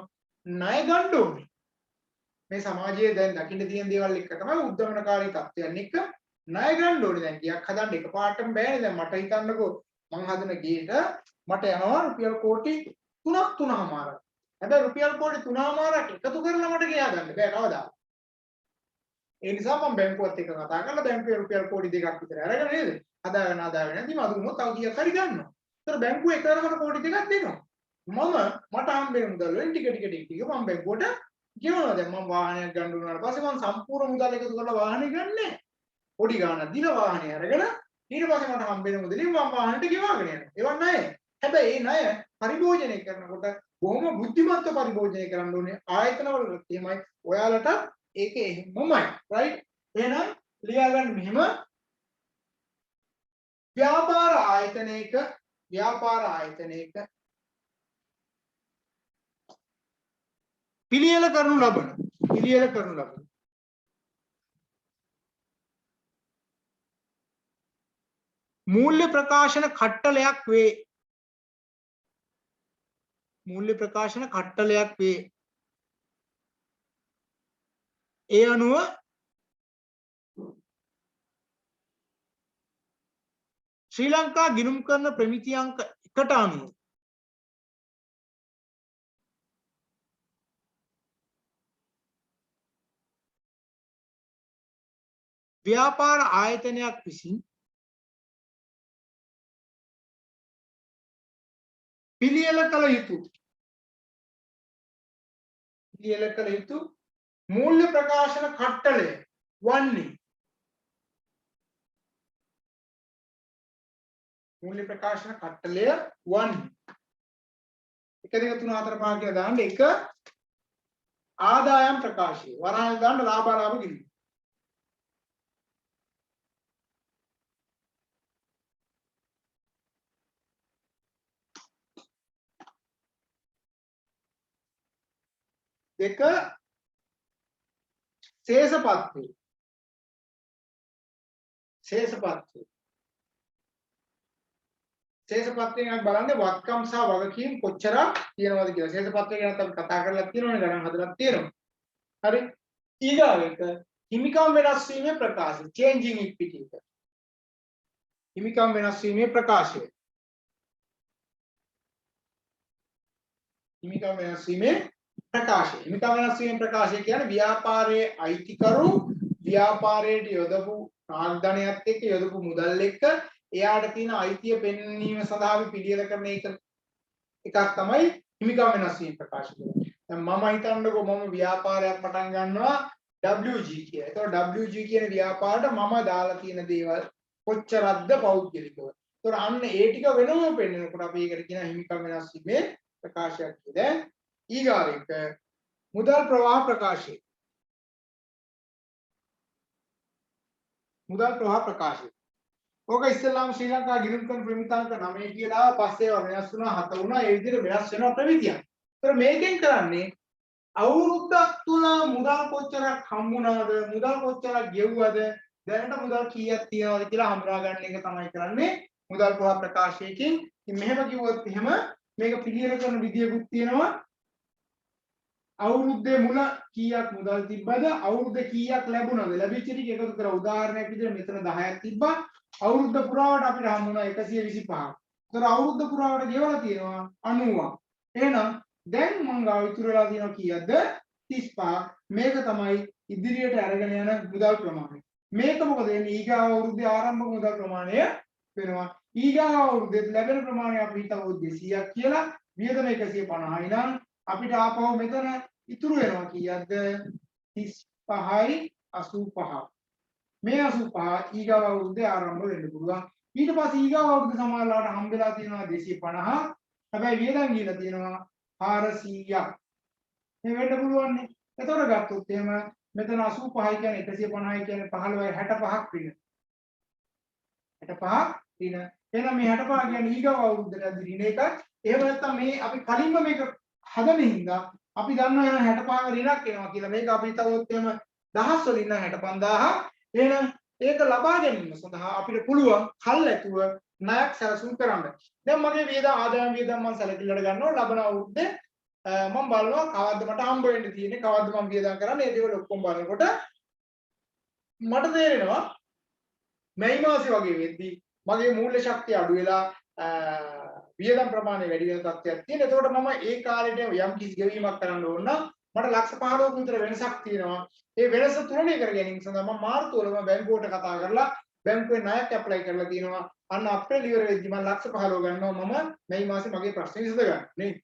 ණය ගන්න ඕනේ. මේ සමාජයේ දැන් දකින්න තියෙන දේවල් එක තමයි උද්දමනකාරී තත්ත්වයන් එක්ක ණය ගන්න ඕනේ. දැන් ගියක් හදන්න එකපාරටම බෑනේ. දැන් මට හිතන්නකෝ මං හදන ගේට මට යනවා රුපියල් කෝටි 3.5මාරක්. හැබැයි රුපියල් කෝටි 3.5මාරක් එකතු කරලා මට ගෙයා ගන්න බෑ කවදාවත්. ඒ නිසා මම බැංකුවත් එක්ක කතා කරලා බැංකුවේ රුපියල් කෝටි 2ක් විතර අරගෙන නේද? හදාගෙන නැතිම අදුනොත් තව කීයක් හරි ගන්නවා. ඒතර බැංකුවේ එකවරකට කෝටි 2ක් දෙනවා. මට හම්බෙන මුදල් වලින් ටික මම බැංකුවට ගෙවනවා. දැන් මම වාහනයක් ගන්න උනාට පස්සේ මම සම්පූර්ණ මුදල් එකතු කරලා වාහනේ ගන්නෑ. පොඩි ගාණක් දින වාහනේ අරගෙන ඊට පස්සේ මට හම්බෙන මුදලින් මම වාහනට ගෙවාගෙන යනවා. ඒවත් ණය. හැබැයි මේ ණය පරිභෝජනය කරනකොට බොහොම බුද්ධිමත්ව පරිභෝජනය කරන්න ඕනේ. ආයතනවල එහෙමයි. ඔයාලට ඒක එහෙමමයි. රයිට්? එහෙනම් ලියා ගන්න මෙහෙම ව්‍යාපාර ආයතනයක පිළියෙල කරනු ලබන මූල්‍ය ප්‍රකාශන කට්ටලයක් වේ. ඒ අනුව ශ්‍රී ලංකා ගිණුම් කරන ප්‍රමිති අංක 1ට අනුව ව්‍යාපාර ආයතනයක් විසින් පිළියෙල කළ යුතු මූල්‍ය ප්‍රකාශන කට්ටලය වන්නේ මූල්‍ය ප්‍රකාශන කට්ටලය වන්නේ 1 2 3 4 5 කියලා දාන්න. 1 ආදායම් ප්‍රකාශය වරහන් දාන්න ලාභ ගිණුම. 2 ශේෂපත්‍රය ශේෂපත්‍රයෙන් අපි බලන්නේ වත්කම් සහ වගකීම් කොච්චරක් තියෙනවද කියලා. ශේෂපත්‍රය ගැන අපි කතා කරලා තියෙනවනේ, ගණන් හදලා තියෙනවා. හරි. ඊගාවට හිමිකම් වෙනස් වීමේ ප්‍රකාශය, changing equity එක. හිමිකම් වෙනස් වීමේ ප්‍රකාශය. හිමිකම් වෙනස් වීමේ ප්‍රකාශය කියන්නේ ව්‍යාපාරයේ අයිතිකරු ව්‍යාපාරයට යොදපු ප්‍රාග්ධනයත් එක්ක යොදපු මුදල් එක්ක එයාට තියෙන අයිතිය පෙන්වීම සඳහා අපි පිළියෙල කරන එකක් තමයි හිමිකම් වෙනස් වීම ප්‍රකාශ කියන්නේ. දැන් මම හිතන්නකෝ මම ව්‍යාපාරයක් පටන් ගන්නවා WG කියලා. ඒතකොට WG කියන ව්‍යාපාරයට මම දාලා තියෙන දේවල් කොච්චරක්ද පෞද්ගලිකව. ඒතකොට අන්න ඒ ටික වෙනම පෙන්වනකොට අපි ඒකට කියන හිමිකම් වෙනස් වීමේ ප්‍රකාශයක් කියලා. ඊගාව එක මුදල් ප්‍රවාහ ප්‍රකාශය. ඕක ඉස්සෙල්ලාම ශ්‍රී ලංකා ගිණුම් කරන ප්‍රමිතාංක 9 කියලා පස්සේ වෙනස් වුණා 7 වුණා. ඒ විදිහට වෙනස් වෙනවා ප්‍රමිතියක්. ඒතර මේකෙන් කරන්නේ අවුරුද්දක් තුල මුදල් කොච්චරක් හම්බුණාද, මුදල් කොච්චරක් ගෙව්වද, දැනට මුදල් කීයක් තියනවද කියලා හඳුනා ගන්න එක තමයි කරන්නේ මුදල් ප්‍රවාහ ප්‍රකාශයකින්. ඉතින් මෙහෙම කිව්වොත් එහෙම මේක පිළියෙල කරන විදියකුත් තියෙනවා. අවුරුද්දේ මුල කීයක් මුදල් තිබ්බද? අවුරුද්දේ කීයක් ලැබුණාද? ලැබිච්ච ටික එකතු කරලා උදාහරණයක් විදිහට මෙතන 10ක් තිබ්බා. අවුරුද්ද පුරාවට අපිට හම්බ වුණා 125ක්. ඒතර අවුරුද්ද පුරාවට ගෙවලා තියෙනවා 90ක්. එහෙනම් දැන් මං ගාව ඉතුරු වෙලා තියෙනවා කීයක්ද? 35ක්. මේක තමයි ඉදිරියට අරගෙන යන මුදල් ප්‍රමාණය. මේක මොකද වෙන්නේ? ඊගාව අවුරුද්දේ ආරම්භක මුදල් ප්‍රමාණය වෙනවා. ඊගාව අවුරුද්දේ ලැබෙන ප්‍රමාණය අපි හිතමු 200ක් කියලා. වියදම 150යි නම් අපිට ආපහු මෙතන ඉතුරු වෙනවා කීයක්ද? 35යි 85. මේ 85 ඊගාව අවුරුද්දේ ආරම්භ වෙන්න පුළුවන්. ඊට පස්සේ ඊගාව අවුරුද්දේ සමානලාට හම්බෙලා තියෙනවා 250. හැබැයි වියදම් කියලා තියෙනවා 400ක්. මේ වෙන්න පුළුවන් නේ. එතකොට ගත්තොත් එහෙම මෙතන 85යි කියන්නේ 150යි කියන්නේ 15යි 65ක් රින. 65ක් රින. එහෙනම් මේ 65 කියන්නේ ඊගාව අවුරුද්දට රින එකක්. එහෙම නැත්නම් මේ අපි කලින්ම මේක හදන හින්දා අපි දන්නවා එහෙනම් 65ක රිනක් එනවා කියලා. මේක අපි හිතුවොත් එහෙම දහස් වලින් නම් 65000. එහෙනම් ඒක ලබා ගැනීම සඳහා අපිට පුළුවන් කල්ැතුව ණයක් සැලසුම් කරන්න. දැන් මගේ වියදම් ආදායම් වියදම් මම සැලකිල්ලට ගන්නවා ලබන අවුරුද්දේ මම බලනවා කවද්ද මට හම්බ වෙන්න තියෙන්නේ කවද්ද මම වියදම් කරන්නේ ඒ දේවල් ඔක්කොම බලනකොට මට තේරෙනවා මේ මාසෙ වගේ වෙද්දී මගේ මූල්‍ය ශක්තිය අඩු වෙලා වියදම් ප්‍රමාණය වැඩි වෙන තත්ත්වයක් තියෙන. එතකොට මම ඒ කාලේට යම් කිසි ගෙවීමක් කරන්න ඕන නම් මට ලක්ෂ 15ක විතර වෙනසක් තියෙනවා. ඒ වෙනස තුලණය කර ගැනීම සඳහා මම මාර්තු වලම බැංකුවට කතා කරලා බැංකුවේ ණයක් ඇප්ලයි කරලා තියෙනවා. අන්න අප්‍රේල් ඉවර වෙද්දි මම ලක්ෂ 15 ගන්නවා මම මේ මාසේ මගේ ප්‍රශ්නේ විසඳ ගන්න. නේ.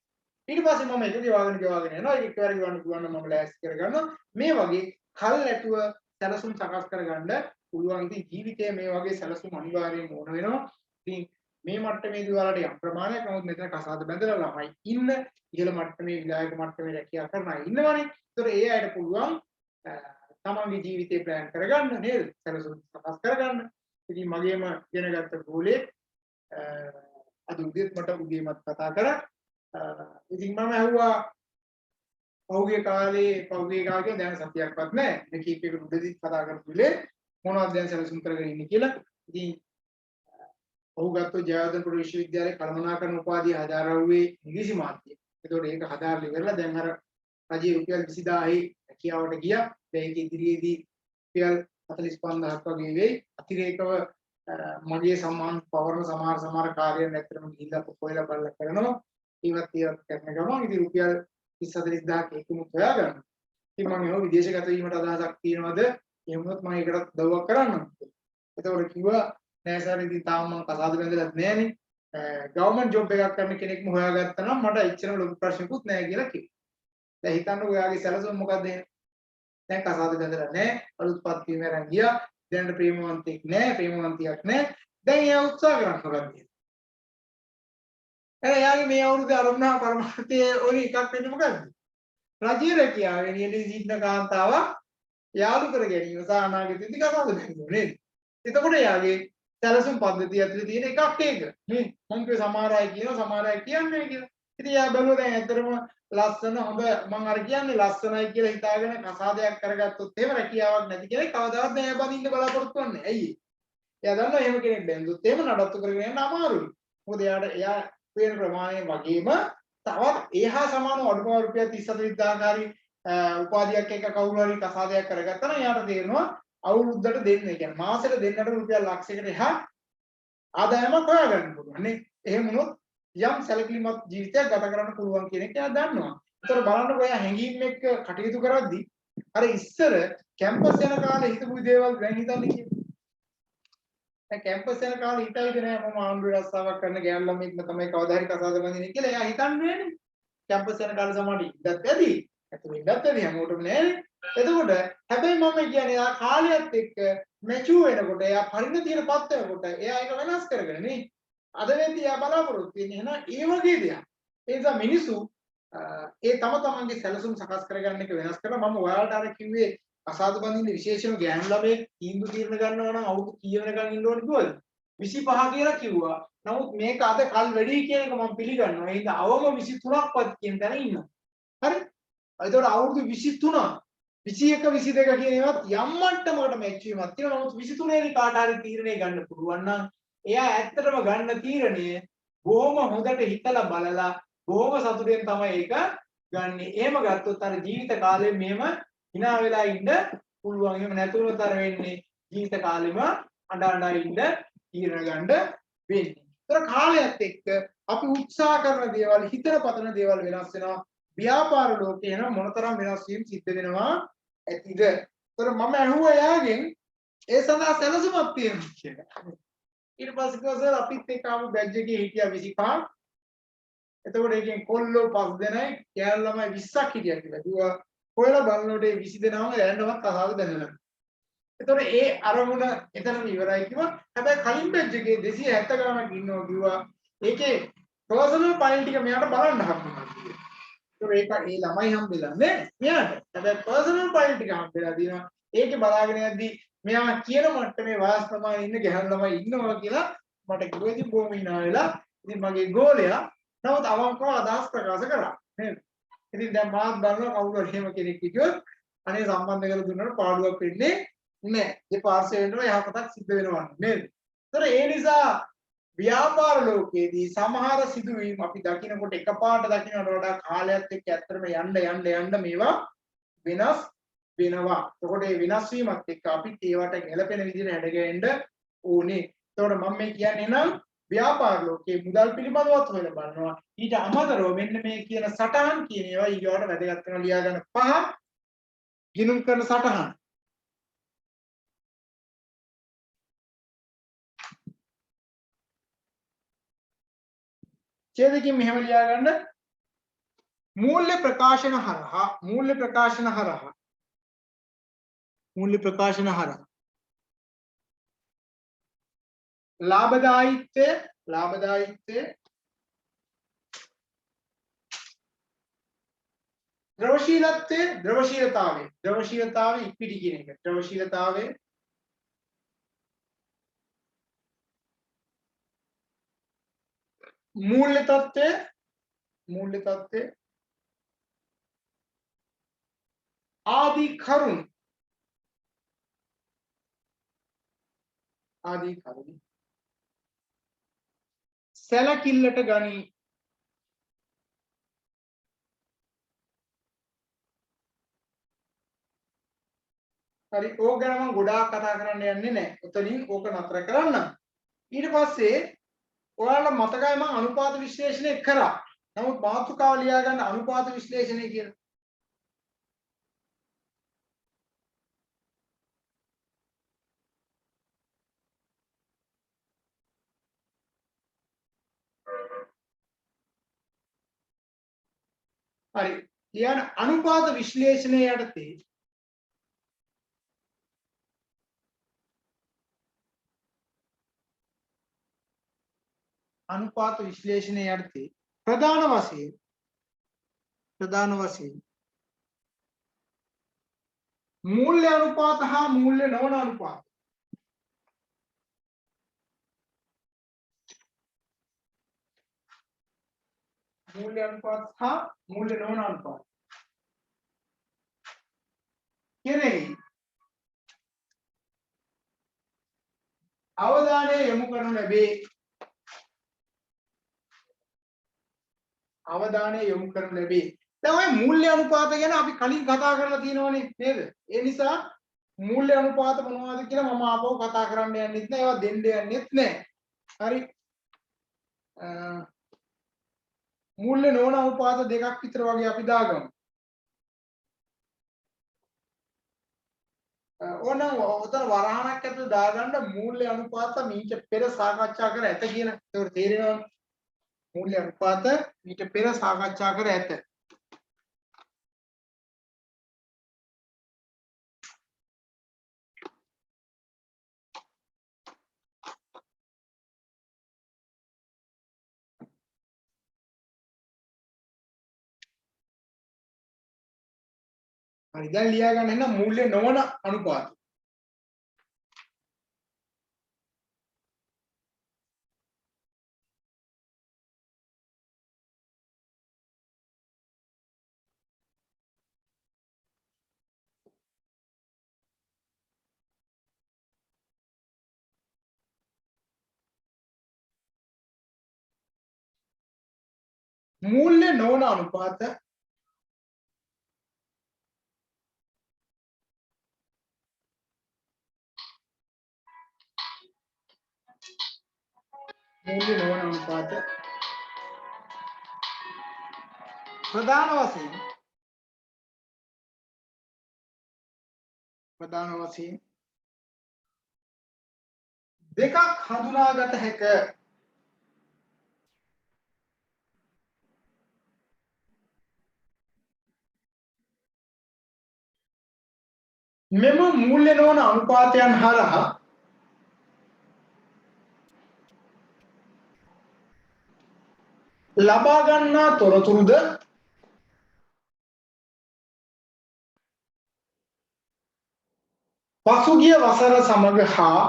ඊට පස්සේ මම ඒක ගෙවාගෙන යනවා. ඒක එකවර ගෙවන්න පුළුවන් නම් මම ලෑස්ති කරගන්නවා. මේ වගේ කල් ඇතුව සැලසුම් සකස් කරගන්න පුළුවන්. ඉතින් ජීවිතයේ මේ වගේ සැලසුම් අනිවාර්යයෙන්ම ඕන වෙනවා. ඉතින් මේ මට්ටමේදී ඔයාලට යම් ප්‍රමාණයක් නමුත් මෙතන කසාද බැඳලා ළමයි ඉන්න ඉහළ මට්ටමේ විලායක මට්ටමේ රැකියාව කරන අය ඉන්නවනේ. ඒතර ඒ අයට පුළුවන් තමන්ගේ ජීවිතේ ප්ලෑන් කරගන්න නේද? සැලසුම් සකස් කරගන්න. ඉතින් මගේම ඉගෙනගත්ත ගෝලේ අද උදේත් මට උදේමත් කතා කරා. ඉතින් මම ඇහුවා පහුගිය කාලේ දැන් සතියක්වත් නැහැ. මේ කීපයකට උදේදී කතා කරපුලේ මොනවද දැන් සැලසුම් කරගෙන ඉන්නේ කියලා. ඉතින් ඔහු ගත්ත ජයවර්ධනපුර විශ්වවිද්‍යාලයේ කළමනාකරණ උපාධිය හදාරවුවේ ඉංග්‍රීසි මාධ්‍යය. ඒතකොට ඒක හදාරලා ඉවරලා දැන් අර රජයේ රුපියල් 20000 රැකියාවට ගියා. දැන් ඒක ඉදිරියේදී රුපියල් 45000ක් වගේ වෙයි. අතිරේකව මගේ සම්මාන පවරන සමහර කාර්යයන් ඇත්තටම ගිහිල්ලා කොහෙලා බලලා කරනවා. ඒවත් කරන ගමන් ඉතින් රුපියල් 34000ක් එකමුත් හොයාගන්න. ඉතින් මම ඒව විදේශගත වීමට අදහසක් තියනවාද? එහෙම වුණොත් මම ඒකට උදව්වක් කරන්නම්. ඒතකොට කිව්වා නෑ සර් ඉතින් තාම මම කසාද බැඳලත් නෑනේ. ගවර්න්මන්ට් ජොබ් එකක් කරන කෙනෙක්ම හොයාගත්තා නම් මට එච්චරම ලොකු ප්‍රශ්නකුත් නෑ කියලා කිව්වා. දැන් හිතන්න ඔයාගේ සැලසුම මොකක්ද එහෙනම්? දැන් කසාද බැඳලා නෑ. අලුත්පත් වීම අරන් ගියා. දැන් ප්‍රේමවන්තෙක් නෑ, ප්‍රේමවන්තියක් නෑ. දැන් එයා උත්සාහ කරන්න මොකක්ද? එයාගේ මේ අවුරුද්දේ අරමුණ පරමාර්ථයේ ඔය එකක් වෙන්නේ මොකද්ද? රජයේ රැකියාවේ නියමිත සිටින කාන්තාවක් යාළු කර ගැනීම සහ අනාගතයේදී කසාද බැඳීම නේද? එතකොට යාගේ සැලසුම් පද්ධතිය ඇතුලේ තියෙන එකක් ඒක නේ. මම කිය සමහර අය කියනවා සමහර අය කියන්නේ කියලා. ඉතින් යා බැලුවා දැන් ඇත්තටම ලස්සන හොඳ මම අර කියන්නේ ලස්සනයි කියලා හිතාගෙන කසාදයක් කරගත්තොත් එහෙම රැකියාවක් නැති කෙනෙක් කවදාවත් නෑ බඳින්න බලාපොරොත්තු වෙන්නේ. ඇයි? එයා දන්නවා එහෙම කෙනෙක් බැඳුත් එහෙම නඩත්තු කරගෙන යන්න අමාරුයි. මොකද එයා වෙන ප්‍රමාණය වගේම තවත් එහා සමාන අඩුම රුපියල් 34000 හරි උපාධියක් එක කවුරු හරි කසාදයක් කරගත්තා නම් එයාට තේරෙනවා අවුරුද්දට දෙන්න. ඒ කියන්නේ මාසෙට දෙන්නට රුපියල් ලක්ෂයකට එහා ආදායමක් හොයාගන්න පුළුවන් නේ. එහෙම වුණොත් යම් සැලකිලිමත් ජීවිතයක් ගත කරන්න පුළුවන් කියන එක එයා දන්නවා. ඒතර බලන්නකො එයා හැංගීම් එක්ක කටයුතු කරද්දී අර ඉස්සර කැම්පස් යන කාලේ හිතපු දේවල් දැන් හිතන්නේ කියලා. දැන් කැම්පස් යන කාලේ හිතයිද නෑ මම ආණ්ඩුවේ රස්සාවක් කරන ගෑනු ළමෙක්ම තමයි කවදා හරි කසාද බඳින්නේ කියලා එයා හිතන්නේ නෑනේ. කැම්පස් යන කාලේ සමහරවිට ඉඳත් ඇති. ඇතුළේ ඉඳත් ඇති හැමෝටම නෑනේ. එතකොට හැබැයි මම කියන්නේ එයා කාලයත් එක්ක මැචුර් වෙනකොට එයා පරිණතියටපත් වෙනකොට එයා ඒක වෙනස් කරගෙන නේ. අද වෙද්දී එයා බලාපොරොත්තු වෙන්නේ එහෙනම් ඒ වගේ දෙයක්. ඒ නිසා මිනිස්සු ඒ තම තමන්ගේ සැලසුම් සකස් කරගන්න එක වෙනස් කරලා මම ඔයාලට අර කිව්වේ කසාද බඳින්න විශේෂම ගෑනු ළමයෙක් තීන්දුව తీරන ගන්නවා නම් අවුරුදු කීය වෙනකන් ඉන්න ඕනේ කිව්වද? 25 කියලා කිව්වා. නමුත් මේක අද කල් වැඩි කියන එක මම පිළිගන්නවා. ඒ හින්දා අවම 23ක්වත් කියන තැන ඉන්නවා. හරි? ඒතකොට අවුරුදු 23 21 22 කියන ඒවාත් යම් මට්ටමකට මැච් වීමක් තියෙනවා. නමුත් 23 ේදී කාට හරි තීරණය ගන්න පුළුවන් නම් එයා ඇත්තටම ගන්න තීරණය බොහොම හොඳට හිතලා බලලා බොහොම සතුටෙන් තමයි ඒක ගන්න. එහෙම ගත්තොත් අර ජීවිත කාලෙම මෙහෙම hina වෙලා ඉන්න පුළුවන්. එහෙම නැතුනොත් අර වෙන්නේ ජීවිත කාලෙම අඬ අඬ ඉන්න තීරණ ගන්න වෙන්නේ. ඒතර කාලයත් එක්ක අපි උත්සාහ කරන දේවල්, හිතන පතන දේවල් වෙනස් වෙනවා. ව්‍යාපාර ලෝකේ එන මොනතරම් වෙනස් වීම සිද්ධ වෙනවා ඇතිද? ඒතර මම අහුවා යාගෙන් ඒ සඳහා සැලසුමක් තියෙනවා කියලා. ඊට පස්සේ කිව්වා සර් අපිත් එක්ක ආපු බැච් එකේ හිටියා 25. එතකොට ඒකෙන් කොල්ලෝ 5 දෙනයි, කෑල් ළමයි 20ක් හිටියා කියලා. කිව්වා කොහෙලා බලනකොට ඒ 20 දෙනාම රැන්ඩමක් අහලා දැනලා. එතකොට ඒ අරමුණ එතනම ඉවරයි කිව්වා. හැබැයි කලින් බැච් එකේ 270 ගණනක් ඉන්නවා කිව්වා. ඒකේ පර්සනල් ෆයිල් ටික මෙයාට බලන්න හම්බුනා කිව්වා. ඒක ඒ ළමයි හම්බෙලා නේ මෙයාට. හැබැයි පර්සනල් ෆයිල් ටික හම්බෙලා දිනවා. ඒකේ බලාගෙන යද්දි මෙයා කියන මට්ටමේ වයස් ප්‍රමාණය ඉන්න ගැහණු ළමයි ඉන්නවා කියලා මට කිව්වා. ඉතින් බොහොම hina වෙලා ඉතින් මගේ ගෝලයා නමුත් අවංකව අදහස් ප්‍රකාශ කරා නේද? ඉතින් දැන් මාත් බලනවා කවුරු හරි එහෙම කෙනෙක් හිටියොත් අනේ සම්බන්ධ කරලා දුන්නාට පාඩුවක් වෙන්නේ නැහැ. ඒ පාර්ශවයෙන්ම යහපතක් සිද්ධ වෙනවා නේද? ඒතර ඒ නිසා ව්‍යාපාර ලෝකයේදී සමහර සිදුවීම් අපි දකිනකොට එකපාරට දකින්නට වඩා කාලයත් එක්ක ඇත්තටම යන්න මේවා වෙනස් වෙනවා. එතකොට මේ වෙනස් වීමත් එක්ක අපිත් ඒවට ගැළපෙන විදිහට හැඩගැහෙන්න ඕනේ. එතකොට මම මේ කියන්නේ නම් ව්‍යාපාර ලෝකයේ මුදල් පිළිබඳවත් හොයලා බලනවා. ඊට අමතරව මෙන්න මේ කියන සටහන් කියන ඒවා ඊගොඩ වැදගත් වෙනවා ලියා ගන්න. 5 ගිනුම් කරන සටහන්. ඡේදකින් මෙහෙම ලියා ගන්න. මූල්‍ය ප්‍රකාශන හරහා ලාභදායීත්වය ද්‍රවශීලතාවය ඉක්පිටි කියන එක. ද්‍රවශීලතාවය මූල්‍ය තත්ත්වය ආදී කරුණු සැලකිල්ලට ගනී. හරි ඕක ගැන මම ගොඩාක් කතා කරන්න යන්නේ නැහැ. උතනින් ඕක නතර කරන්න. ඊට පස්සේ ඔයාලට මතකයි මම අනුපාත විශ්ලේෂණය කරා. නමුත් මාතෘකාව ලියා ගන්න අනුපාත විශ්ලේෂණය කියලා. හරි. ලියන අනුපාත විශ්ලේෂණය යටතේ ප්‍රධාන වශයෙන් මූල්‍ය අනුපාත හා මූල්‍ය නොවන අනුපාත කෙරෙහි අවධානය යොමු කරනු ලැබේ. දැන් ඔය මූල්‍ය අනුපාත ගැන අපි කලින් කතා කරලා තියෙනවනේ නේද? ඒ නිසා මූල්‍ය අනුපාත මොනවද කියලා මම ආපහු කතා කරන්න යන්නෙත් නෑ. ඒවා දෙන්න යන්නෙත් නෑ. හරි. මූල්‍ය නොවන අනුපාත දෙකක් විතර වගේ අපි දාගමු. ඕනනම් උතන වරහණක් ඇතුළේ දාගන්න මූල්‍ය අනුපාත මීට පෙර සාකච්ඡා කර ඇත කියලා. ඒක තේරෙනවද? මූල්‍ය අනුපාත මීට පෙර සාකච්ඡා කර ඇත. හරි දැන් ලියා ගන්න එන්න මූල්‍ය නොවන අනුපාත. මූල්‍ය නොවන අනුපාත මූල්‍ය නොවන අනුපාත ප්‍රධාන වශයෙන් දෙකක් හඳුනාගත හැක. මෙම මූල්‍ය නොවන අනුපාතයන් හරහා ලබා ගන්නා තොරතුරුද පසුගිය වසර සමග හා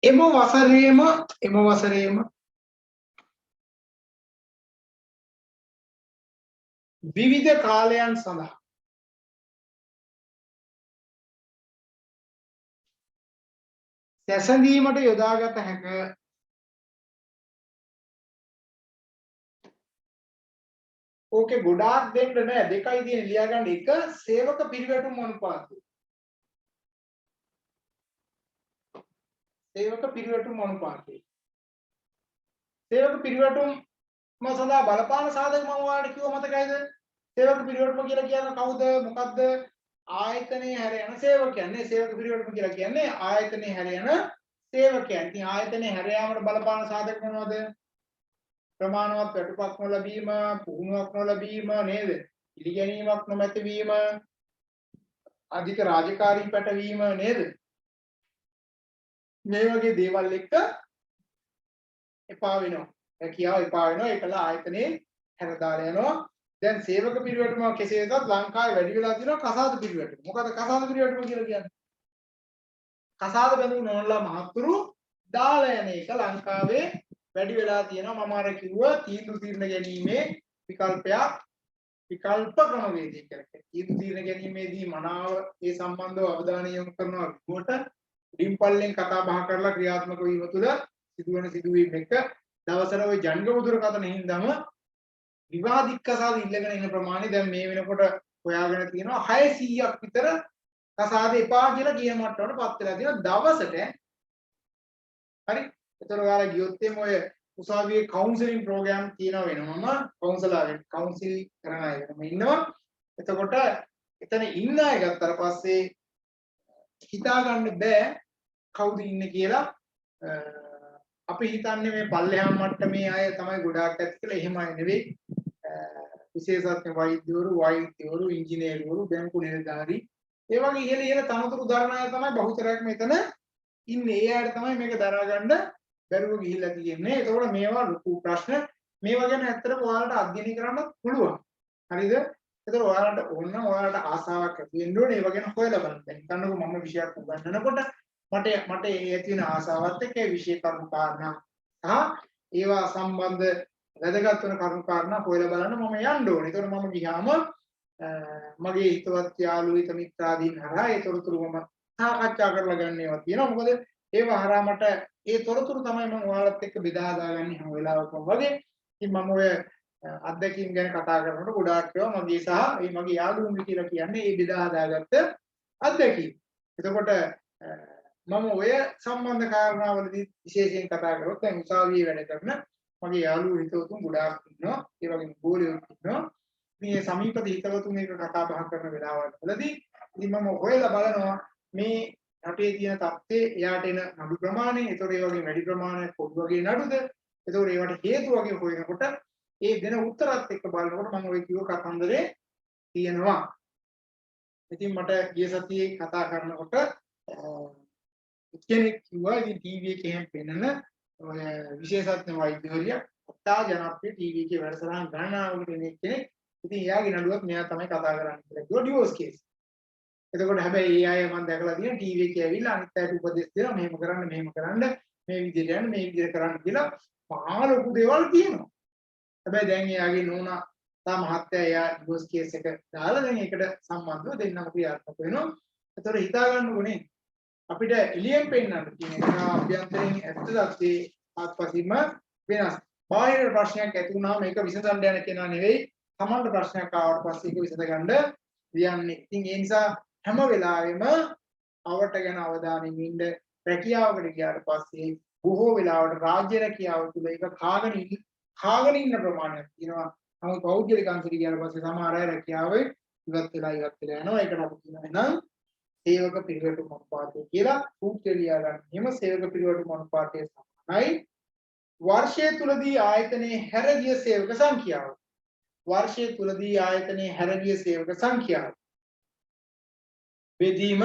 එම වසරේම විවිධ කාලයන් සඳහා සැසඳීමට යොදාගත හැක. ඕකේ ගොඩාක් දෙන්න නෑ, දෙකයි තියෙන ලියා ගන්න. එක සේවක පිරිවැටුම් අනුපාතය. සේවක පිරිවැටුම් අනුපාතය. සේවක පිරිවැටුම් සඳහා බලපාන සාධක මම ඔයාලට කිව්ව මතකයිද? සේවක පිරිවැටුම කියලා කියන්නේ කවුද? මොකද්ද? ආයතනයේ හැර යන සේවකයන්. නේ සේවක පිරිවැටුම කියලා කියන්නේ ආයතනයේ හැර යන සේවකයන්. ඉතින් ආයතනයේ හැර යාමට බලපාන සාධක මොනවද? ප්‍රමාණවත් වැටුපක් නොලැබීම, පුහුණුවක් නොලැබීම නේද? පිළිගැනීමක් නොමැති වීම, අධික රාජකාරී පැටවීම නේද? මේ වගේ දේවල් එක්ක එපා වෙනවා. කියාව එපා වෙනවා. ඒකල ආයතනයේ හැර දාලා යනවා. දැන් සේවක පිරිවැටුම කෙසේ වෙතත් ලංකාවේ වැඩි වෙලා තියෙනවා කසාද පිරිවැටුම. මොකද කසාද පිරිවැටුම කියලා කියන්නේ? කසාද බැඳුණු නොනලා මහත්තුරු දාලා යන එක ලංකාවේ වැඩි වෙලා තියෙනවා. මම අර කිව්වා තීන්දුව ගැනීමේ විකල්ප ක්‍රමවේදය කියලා. තීන්දුව ගැනීමේදී මනාව ඒ සම්බන්ධව අවධානය යොමු කරනවා. කොට ඩිම්පල්ලෙන් කතා බහ කරලා ක්‍රියාත්මක වීම තුළ සිදුවන සිදුවීම් එක දවසට ওই ජංගම දුරකථන හින්දාම විවාදික කසාද ඉල්ලගෙන ඉන්න ප්‍රමාණය දැන් මේ වෙනකොට හොයාගෙන තියෙනවා 600ක් විතර කසාද එපා කියලා කියන මට්ටමටපත් වෙලා තියෙනවා දවසට. හරි. ඒතර ඔයාලා ගියොත් එimhe ඔය උසාවියේ කවුන්සලින් ප්‍රෝග්‍රෑම් තියෙනවා වෙනමම කවුන්සිල් කරන අය වෙනම ඉන්නවා. එතකොට එතන ඉන්න අය ගත්තාට පස්සේ හිතා ගන්න බෑ කවුද ඉන්නේ කියලා. අපි හිතන්නේ මේ පල්ලෙහා මට්ටමේ අය තමයි ගොඩාක් ඇති කියලා. එහෙම අය නෙවෙයි. විශේෂඥ වෛද්‍යවරු, ඉංජිනේරුවරු, බැංකු නිලධාරී, ඒ වගේ ඉහළ තනතුරු දරන අය තමයි බහුතරයක් මෙතන ඉන්නේ. ඒ අයට තමයි මේක දරා ගන්න බැරුව ගිහිල්ලා තියෙන්නේ. ඒතකොට මේවා ලොකු ප්‍රශ්න. මේවා ගැන ඇත්තටම ඔයාලට අධ්‍යයනය කරන්න පුළුවන්. හරිද? ඒතකොට ඔයාලට ආසාවක් ඇති වෙන්න ඕනේ ඒවා ගැන හොයලා බලන්න. දැන් හිතන්නකෝ මම විෂයක් උගන්වනකොට මට ඒ ඇති වෙන ආසාවත් එක්ක ඒ විෂය කරුණු කාරණා සහ ඒවා සම්බන්ධ වැදගත් වෙන කරුණු කාරණා හොයලා බලන්න මම යන්න ඕනේ. ඒතකොට මම ගියාම මගේ හිතවත් යාළුවෝ මිත්‍රාදීන් හරහා ඒ තොරතුරු මම සාකච්ඡා කරලා ගන්න ඒවා තියෙනවා. මොකද ඒවා හරහා මට ඒ තොරතුරු තමයි මම ඔයාලත් එක්ක බෙදා හදාගන්නේ හැම වෙලාවකම වගේ. ඉතින් මම ඔය අත්දැකීම් ගැන කතා කරනකොට ගොඩාක් ඒවා මගේ සහ ඒ මගේ යාළුවෝ කියලා කියන්නේ ඒ බෙදා හදාගත්ත අත්දැකීම්. එතකොට මම ඔය සම්බන්ධ කාරණාවලදී විශේෂයෙන් කතා කරොත් දැන් උසාවියේ වැඩ කරන මගේ යාළුවෝ හිතවතුන් ගොඩාක් ඉන්නවා. ඒ වගේම ගෝලියෝ ඉන්නවා. මේ සමීප හිතවතුන් එක කතා බහ කරන වෙලාවවලදී ඉතින් මම හොයලා බලනවා මේ රටේ තියෙන තත්ත්වයේ එයාට එන නඩු ප්‍රමාණය, ඒතකොට ඒ වගේ වැඩි ප්‍රමාණයක් පොඩි වගේ නඩුද, ඒතකොට ඒවට හේතු වගේ හොයනකොට ඒ දෙන උත්තරත් එක්ක බලනකොට මම ඔය කිව්ව කතන්දරේ තියෙනවා. ඉතින් මට ගිය සතියේ කතා කරනකොට කෙනෙක් කිව්වා ඉතින් ටීවී එකේ හැම පෙන්නන ඔය විශේෂඥ වෛද්‍යවරියක් අත්තා ජනප්‍රිය ටීවී එකේ වැඩසටහන් ගණනාවකට එන කෙනෙක්. ඉතින් එයාගේ නඩුවත් මෙයා තමයි කතා කරන්නේ කියලා කිව්වා ඩිවෝස් කේස්. එතකොට හැබැයි ඒ අය මම දැකලා තියෙන ටීවී එකේ ඇවිල්ලා අනිත් අයට උපදෙස් දෙනවා මෙහෙම කරන්න මේ විදිහට යන්න මේ විදිහට කරන්න කියලා මහා ලොකු දේවල් කියනවා. හැබැයි දැන් එයාගේ නෝනා තා මහත්තයා එයා ඩිවෝස් කේස් එක දාලා දැන් ඒකට සම්බන්ධව දෙන්නම ක්‍රියාත්මක වෙනවා. ඒතකොට හිතා ගන්නකොනේ අපිට එළියෙන් පෙන්වන්න කියන එක අභ්‍යන්තරයෙන් ඇත්ත දත්තේ ආත්පසීම වෙනස්. බාහිර ප්‍රශ්නයක් ඇති වුණාම මේක විසඳන්න යන කෙනා නෙවෙයි. තමන්ට ප්‍රශ්නයක් ආවට පස්සේ ඒක විසඳගන්න කියන්නේ. ඉතින් ඒ නිසා හැම වෙලාවෙම අවට ගැන අවධානයෙන් ඉන්න. රැකියාවකට ගියාට පස්සේ බොහෝ වෙලාවට රාජ්‍ය රැකියාව තුළ ඒක කාගෙන ඉන්න ප්‍රමාණයක් තියෙනවා. නමුත් පෞද්ගලික අංශයට ගියාට පස්සේ සමහර අය රැකියාවේ ඉවත් වෙලා යනවා. ඒකට අපි කියනවා නම් සේවක පිරිවැටුම් අනුපාතය කියලා සූත්‍රය ලියා ගන්න. එහෙම සේවක පිරිවැටුම් අනුපාතය සමානයි වර්ෂය තුලදී ආයතනයේ හැරගිය සේවක සංඛ්‍යාව. වර්ෂය තුලදී ආයතනයේ හැරගිය සේවක සංඛ්‍යාව. බෙදීම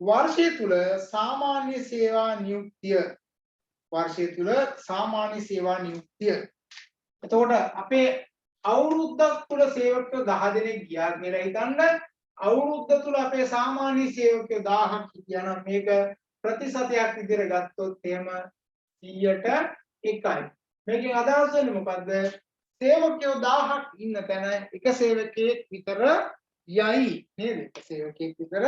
වර්ෂය තුල සාමාන්‍ය සේවා නියුක්තිය. වර්ෂය තුල සාමාන්‍ය සේවා නියුක්තිය. එතකොට අපේ අවුරුද්දක් තුල සේවකයෝ 10 දෙනෙක් ගියා කියලා හිතන්න. අවුරුද්ද තුල අපේ සාමාන්‍ය සේවකයෝ 1000ක් කියනවා. මේක ප්‍රතිශතයක් විදිහට ගත්තොත් එහෙම 100ට 1යි. මේකෙන් අදහස් වෙන්නේ මොකද්ද? සේවකයෝ 1000ක් ඉන්න තැන එක සේවකයෙක් විතර යයි නේද? එක සේවකයෙක් විතර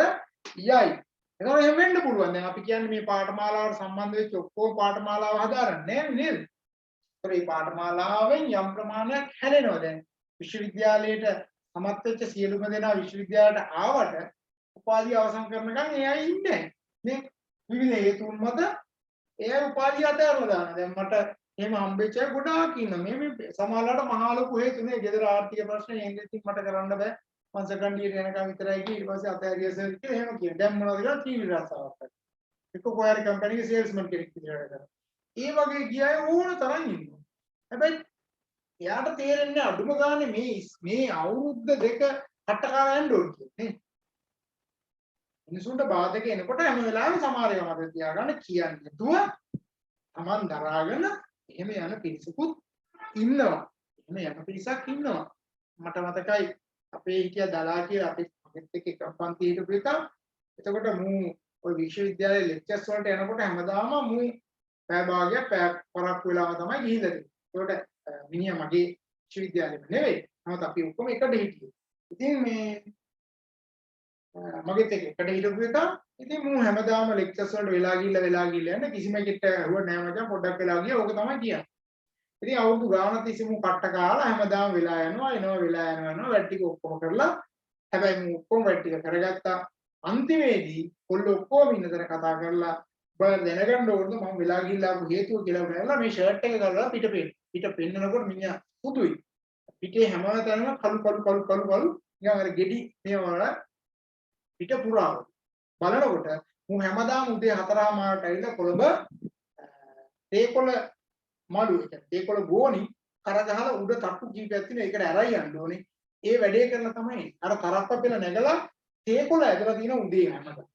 යයි. එතකොට එහෙම වෙන්න පුළුවන්. දැන් අපි කියන්නේ මේ පාඨමාලාවට සම්බන්ධ වෙච්ච ඔක්කොම පාඨමාලාව හදාරන්නේ නේද? ඒතර මේ පාඨමාලාවෙන් යම් ප්‍රමාණයක් හැලෙනවා. දැන් විශ්වවිද්‍යාලයට සමත් වෙච්ච සියලුම දෙනා විශ්වවිද්‍යාලයට ආවට උපාධිය අවසන් කරනකන් ඒ අය ඉන්නේ නේ. විවිධ හේතුන් මත ඒ අය උපාධිය අතහැරලා දානවා. දැන් මට එහෙම හම්බෙච්ච අය ගොඩාක් ඉන්නවා. මේ සමහරවිට මහා ලොකු හේතුනේ ගෙදර ආර්ථික ප්‍රශ්න එන්නේ මට කරන්න බෑ. මං සෙකන්ඩ් ඉයර් යනකම් විතරයි ගියේ. ඊට පස්සේ අතහැරිය සර් කියලා එහෙම කියන. දැන් මොනවද කියලා ටීවී රස්සාවක් කරනවා. එක්ක කොහරි කම්පැනි එකේ සේල්ස්මන් කෙනෙක් විදිහට කරනවා. ඒ වගේ ගිය අය ඕන තරම් ඉන්නවා. හැබැයි එයාට තේරෙන්නේ අඩුම ගානේ මේ අවුරුද්ද දෙක හටකාර යන්න ඕනේ කියන්නේ. මිනිසුන්ට බාධක එනකොට හැම වෙලාවෙම සමහර ඒවා මතක තියාගන්න කියන්නේ දුව Taman දරාගෙන එහෙම යන පිරිසකුත් ඉන්නවා. එහෙම යන පිරිසක් ඉන්නවා. මට මතකයි අපේ හිටිය දලා කියලා අපේ එක්ක එකක් පන්ති හිටපු එක. එතකොට මූ ওই විශ්වවිද්‍යාලයේ ලෙක්චර්ස් වලට යනකොට හැමදාම මූ පැය භාගයක් පරක් වෙලාම තමයි ගිහිල්ලා තියෙන්නේ. ඒකට මිනිහා මගේ විශ්වවිද්‍යාලෙම නෙවෙයි. නමුත් අපි ඔක්කොම එකට හිටියේ. ඉතින් මේ මගෙත් එකට හිටපු එක. ඉතින් මූ හැමදාම ලෙක්චර්ස් වලට වෙලා ගිහිල්ලා යන්නේ කිසිම කෙනෙක් ඇහුව නෑ මචං පොඩ්ඩක් වෙලා ගියා. ඕක තමයි කියන්නේ. ඉතින් අවුරුදු ගානක් තිස්සේ මූ කට්ට කාලා හැමදාම වෙලා යනවා වැඩ ටික ඔක්කොම කරලා හැබැයි මූ ඔක්කොම වැඩ ටික කරගත්තා. අන්තිමේදී කොල්ල ඔක්කොම ඉන්න තැන කතා කරලා බය දැනගන්න ඕනද මම වෙලා ගිහිල්ලා ආපු හේතුව කියලා බලලා මේ ෂර්ට් එක ගලලා පිට පෙන්නනකොට මිනිහා සුදුයි. පිටේ හැමතැනම කළු නිකන් අර ගෙඩි මේවල පිට පුරාව. බලනකොට මූ හැමදාම උදේ 4:00 ඇවිල්ලා කොළඹ තේකොළ මඩු එක තේකොළ ගෝණි කරගහලා උඩ තට්ටු කීපයක් තියෙන ඒකට ඇරයි යන්න ඕනේ. ඒ වැඩේ කරලා තමයි අර තරප්ප පෙළ නැගලා තේකොළ ඇදලා තියෙන උදේ හැමදාම.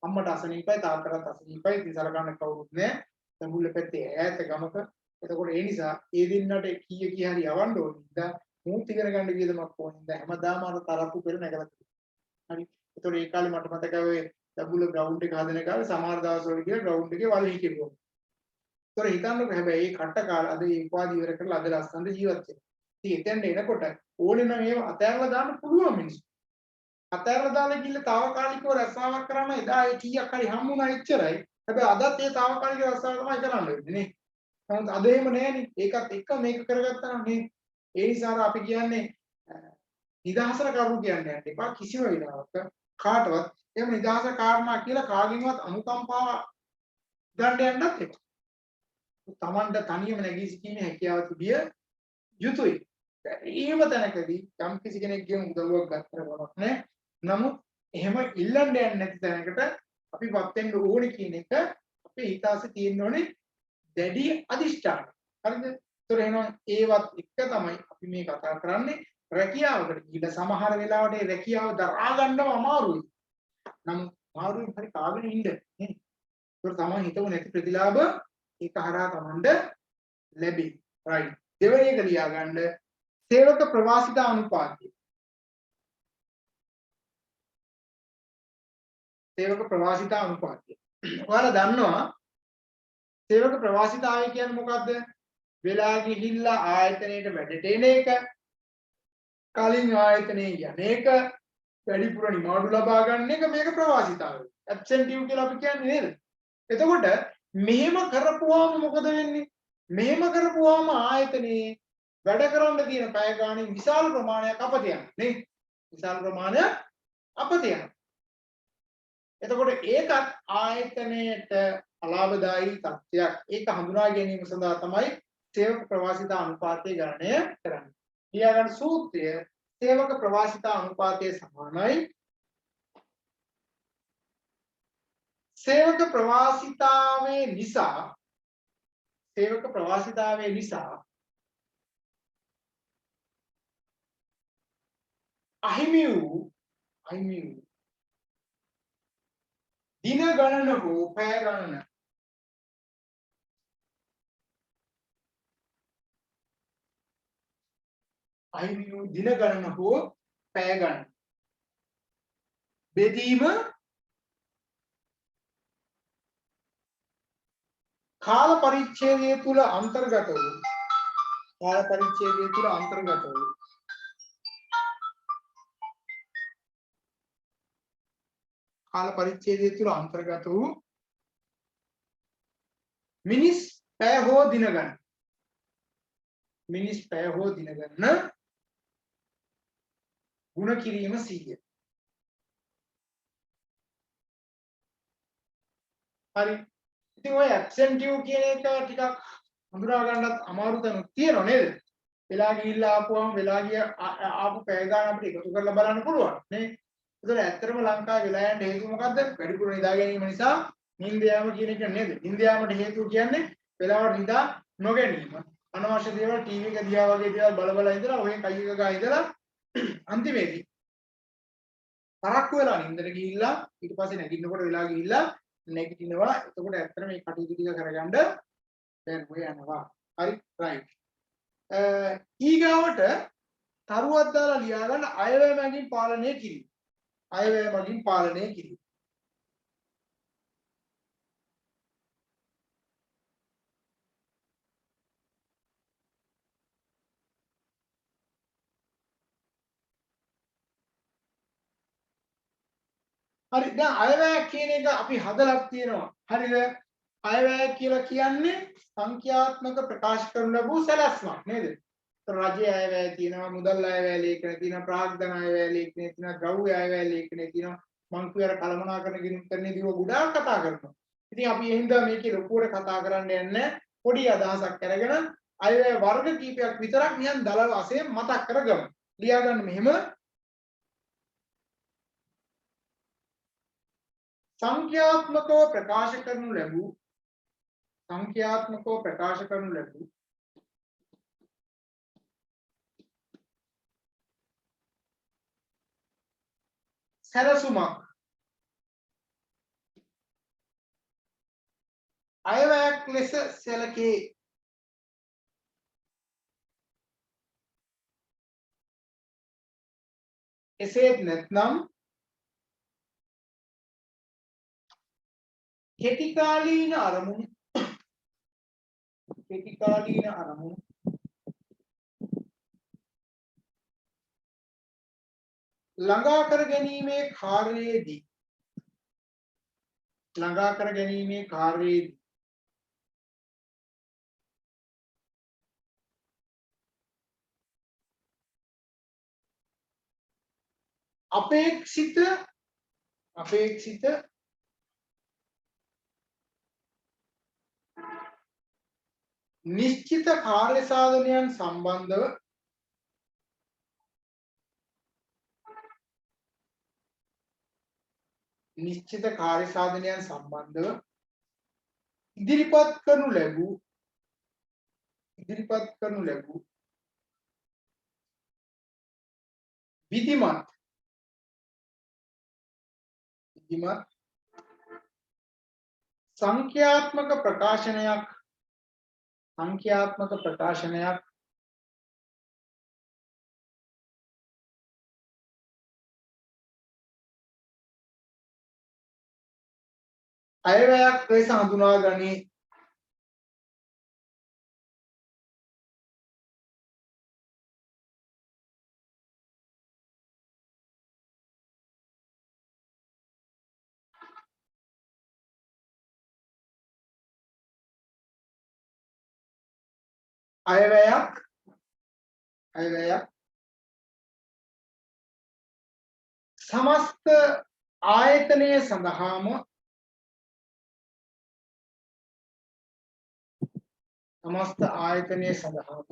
අම්මට අසනීපයි තාත්තට අසනීපයි ඉතින් සලකන්න කවුරුත් නැහැ. තඹුල්ල පැත්තේ ඈත ගමක. එතකොට ඒ නිසා ඒ දින්නට කීය කිය හරි යවන්න ඕනේ. ඉතින් මූත් ඉගෙන ගන්න වියදමක් ඕනේ. දැන් හැමදාම අර තරප්පු පෙළ නැගලා තියෙනවා. හරි. එතකොට ඒ කාලේ මට මතකයි ඔය තඹුල්ල ග්‍රවුන්ඩ් එක හදන කාලේ සමහර දවස්වල ගියා ග්‍රවුන්ඩ් එකේ වල් හිටියෝ. ඒතකොට හිතන්නකෝ හැබැයි මේ කට්ට කාලා අද මේ උපාධි ඉවර කරලා අද ලස්සනට ජීවත් වෙනවා. ඉතින් එතෙන්ට එනකොට ඕනේ නම් ඒව අතහැරලා දාන්න පුළුවන් මිනිස්සු. අතහැරලා දාලා ගිහලා తాවකාලිකව රස්සාවක් කරන්න එදා ඒ කීයක් හරි හම්බුණා එච්චරයි. හැබැයි අදත් ඒ తాවකාලික රස්සාව තමයි කරන්න වෙන්නේ නේ. නමුත් අද එහෙම නෑනේ. ඒකත් එක්ක මේක කරගත්තා නම් මේ ඒ නිසා අපි කියන්නේ නිදහසට කරුණු කියන්නේ නැත්නම් එපා කිසිම වෙලාවක කාටවත් එහෙම නිදහස කාරණා කියලා කාගෙන්වත් අනුකම්පාව ගන්න යන්නත් එපා. තමන්ට තනියම නැගී සිටීමේ හැකියාව තිබිය යුතුයි. ඒව තැනකදී යම් කිසි කෙනෙක්ගෙන් උදව්වක් ගන්නට බලක් නැහැ. නමුත් එහෙම ඉල්ලන්න යන්නේ නැති තැනකට අපිපත් වෙන්න ඕනේ කියන එක අපේ හිතාසේ තියෙන්න ඕනේ දැඩි අදිෂ්ඨාන. හරිද? ඒතර එහෙනම් ඒවත් එක තමයි අපි මේ කතා කරන්නේ. රැකියාවකට ගිහින් සමහර වෙලාවට ඒ රැකියාව දරා ගන්නව අමාරුයි. නමුත් අමාරුයි හරි කාගෙන ඉන්න නේ. ඒතර තමයි හිතව නැති ප්‍රතිලාභ ඒක හරහා තමන්ට ලැබෙයි. right. දෙවෙනි එක ලියා ගන්න සේවක ප්‍රවාසිතා අනුපාතය. සේවක ප්‍රවාසිතා අනුපාතය. ඔයාලා දන්නවා සේවක ප්‍රවාසිතාවය කියන්නේ මොකද්ද? වෙලා ගිහිල්ලා ආයතනයේට වැඩට එන එක, කලින් ආයතනයේ යන එක, වැඩිපුර නිමාඩු ලබා ගන්න එක මේක ප්‍රවාසිතාවය. ඇබ්සෙන්ටිව් කියලා අපි කියන්නේ නේද? එතකොට මෙහෙම කරපුවාම මොකද වෙන්නේ? මෙහෙම කරපුවාම ආයතනයේ වැඩ කරන්න තියෙන පැය ගාණින් විශාල ප්‍රමාණයක් අපත යනවා නේ. විශාල ප්‍රමාණයක් අපත යනවා. එතකොට ඒකත් ආයතනයේට අලාභදායී තත්ත්වයක්. ඒක හඳුනා ගැනීම සඳහා තමයි සේවක ප්‍රවාසිතා අනුපාතය ගණනය කරන්නේ. ඊළඟ සූත්‍රය සේවක ප්‍රවාසිතා අනුපාතයේ සමානයි සේවක ප්‍රවාසිතාවේ නිසා අහිමි වූ දින ගණන හෝ පැය ගණන අහිමි වූ දින ගණන හෝ පැය ගණන බෙදීම කාල පරිච්ඡේදය තුල අන්තර්ගත වූ මිනිස් පැය හෝ දින ගණන ගුණ කිරීම 100. හරි. ඉතින් ඔය ඇබ්සෙන්ටිව් කියන එක ටිකක් හඳුනා ගන්නත් අමාරු තැනක් තියෙනව නේද? වෙලා ගිහිල්ලා ආපුවම වෙලා ගිය ආපු පැය ගාන අපිට එකතු කරලා බලන්න පුළුවන් නේ. ඒතර ඇත්තටම ලංකාවේ වෙලා යන්න හේතුව මොකද්ද? වැඩිපුර නිදා ගැනීම නිසා නිින්ද යාම කියන එක නේද? නිින්ද යාමට හේතුව කියන්නේ වෙලාවට නිදා නොගැනීම. අනවශ්‍ය දේවල් ටීවී එක දිහා වගේ දේවල් බල බල ඉඳලා ඔය කයි එක ගා ඉඳලා අන්තිමේදී තරක්කු වෙලා නින්දට ගිහිල්ලා ඊට පස්සේ නැගිටිනකොට වෙලා ගිහිල්ලා නැගිටිනවා. එතකොට ඇත්තට මේ කටයුතු ටික කරගන්න දැන් ඔය යනවා. හරි රයිට්. ඊගාවට තරුවක් දාලා ලියා ගන්න අයවැය මගින් පාලනය කිරීම. හරි දැන් අයවැය කියන එක අපි හදලා තියෙනවා. හරිද? අයවැය කියලා කියන්නේ සංඛ්‍යාත්මක ප්‍රකාශ කරන ලැබූ සැලැස්මක් නේද? රජයේ අයවැය තියෙනවා, මුදල් අයවැය ලේඛන තියෙනවා, ප්‍රාග්ධන අයවැය ලේඛන තියෙනවා, ද්‍රව්‍ය අයවැය ලේඛන තියෙනවා. මං කියවර කලමනාකරන ගිණුම් කරන්නේ දිව ගොඩාක් කතා කරනවා. ඉතින් අපි එහෙනම් මේකේ ලොකුවට කතා කරන්න යන්නේ පොඩි අදහසක් අරගෙන අයවැය වර්ග කීපයක් විතරක් නිකන් දල වශයෙන් මතක් කරගමු. ලියා ගන්න මෙහෙම සංඛ්‍යාත්මකව ප්‍රකාශ කරනු ලැබූ සැලසුමක් අයවැයක් ලෙස සැලකේ. එසේත් නැත්නම් කෙටිකාලීන අරමුණු ළඟා කර ගැනීමේ කාර්යයේදී අපේක්ෂිත නිශ්චිත කාර්ය සාධනයන් සම්බන්ධව ඉදිරිපත් කරනු ලැබූ විධිමත් සංඛ්‍යාත්මක ප්‍රකාශනයක් අයවැයක් ලෙස හඳුනා ගනී. අයවැයක් समस्त ආයතනයේ සඳහාම समस्त ආයතනයේ සඳහාම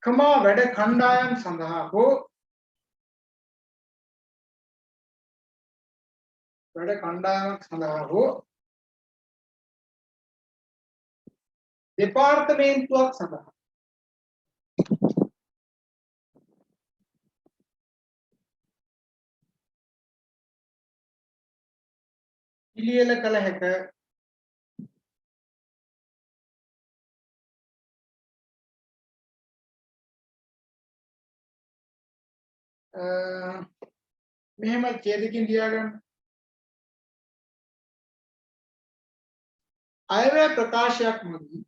කමා වැඩ කණ්ඩායම් සඳහා හෝ වැඩ කණ්ඩායමක් සඳහා හෝ දෙපාර්තමේන්තුවක් සඳහා පිළියෙල කළ හැක මෙහෙම ඡේදකින් තියාගන්න අයවැය ප්‍රකාශයක් මගින්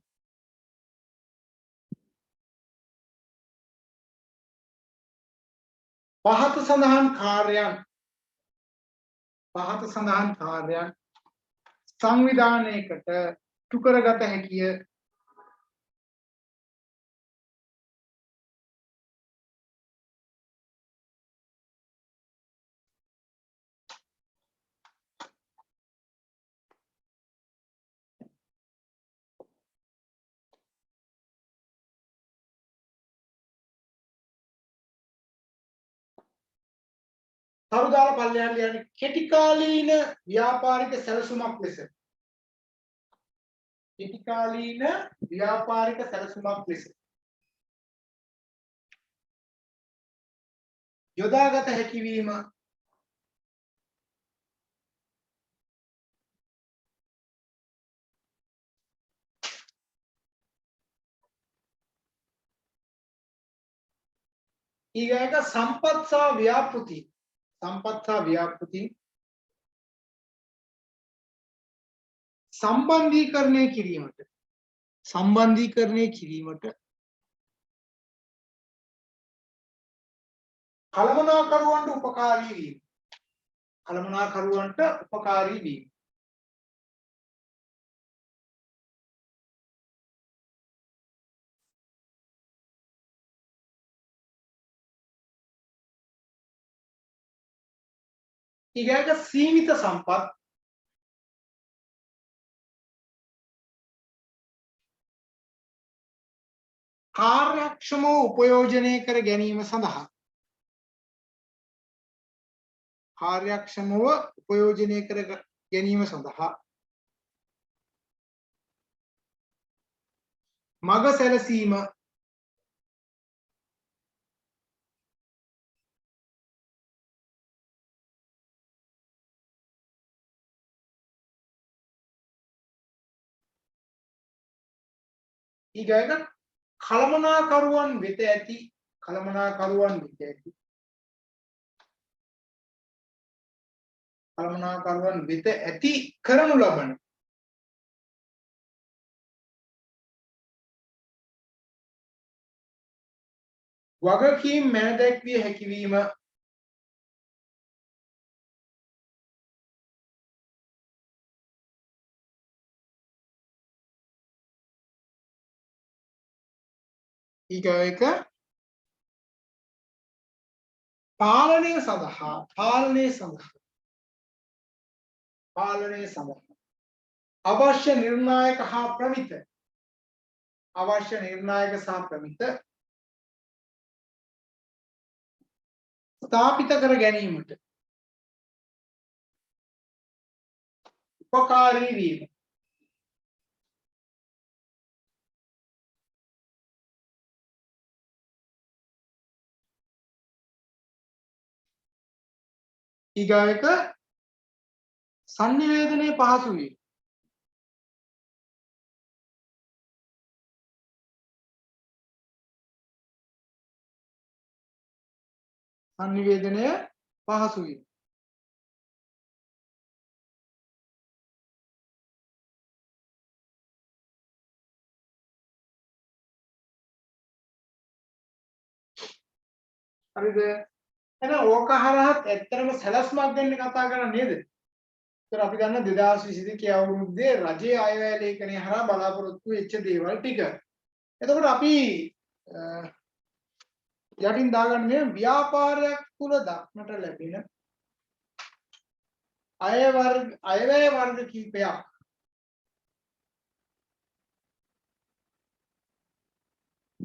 පහත සඳහන් කාර්යයන් සංවිධානයකට තුකරගත හැකිය තරුදාල පල්ලෙහාට යන්නේ කෙටිකාලීන ව්‍යාපාරික සැලසුමක් ලෙස යොදාගත හැකි වීම ඊගාක සම්පත් සහ ව්‍යාපෘති සම්බන්ධීකරණය කිරීමට කළමනාකරුවන්ට උපකාරී වීම ඊගාක සීමිත සම්පත් කාර්යක්ෂමව උපයෝජනය කර ගැනීම සඳහා මඟ සැලසීම ඊගාක කළමනාකරුවන් වෙත ඇති කරනු ලබන වගකීම් මැනදැක්විය හැකි වීම ඊගාක පාලනය සඳහා අවශ්‍ය නිර්ණායක සහ ප්‍රමිත ස්ථාපිත කර ගැනීමට උපකාරී වීම ඊගාක සංනිවේදනයේ පහසු වීම හරිද එහෙනම් ඕක හරහත් ඇත්තටම සැලැස්මක් දෙන්න කතා කරන්නේ නේද? ඒතර අපි ගන්න 2022 අවුරුද්දේ රජයේ අයවැය ලේඛනය හරහා බලාපොරොත්තු වෙච්ච දේවල් ටික. එතකොට අපි යටින් දාගන්න මේ ව්‍යාපාරයක් තුල දක්නට ලැබෙන අයවැය වර්ග කීපයක්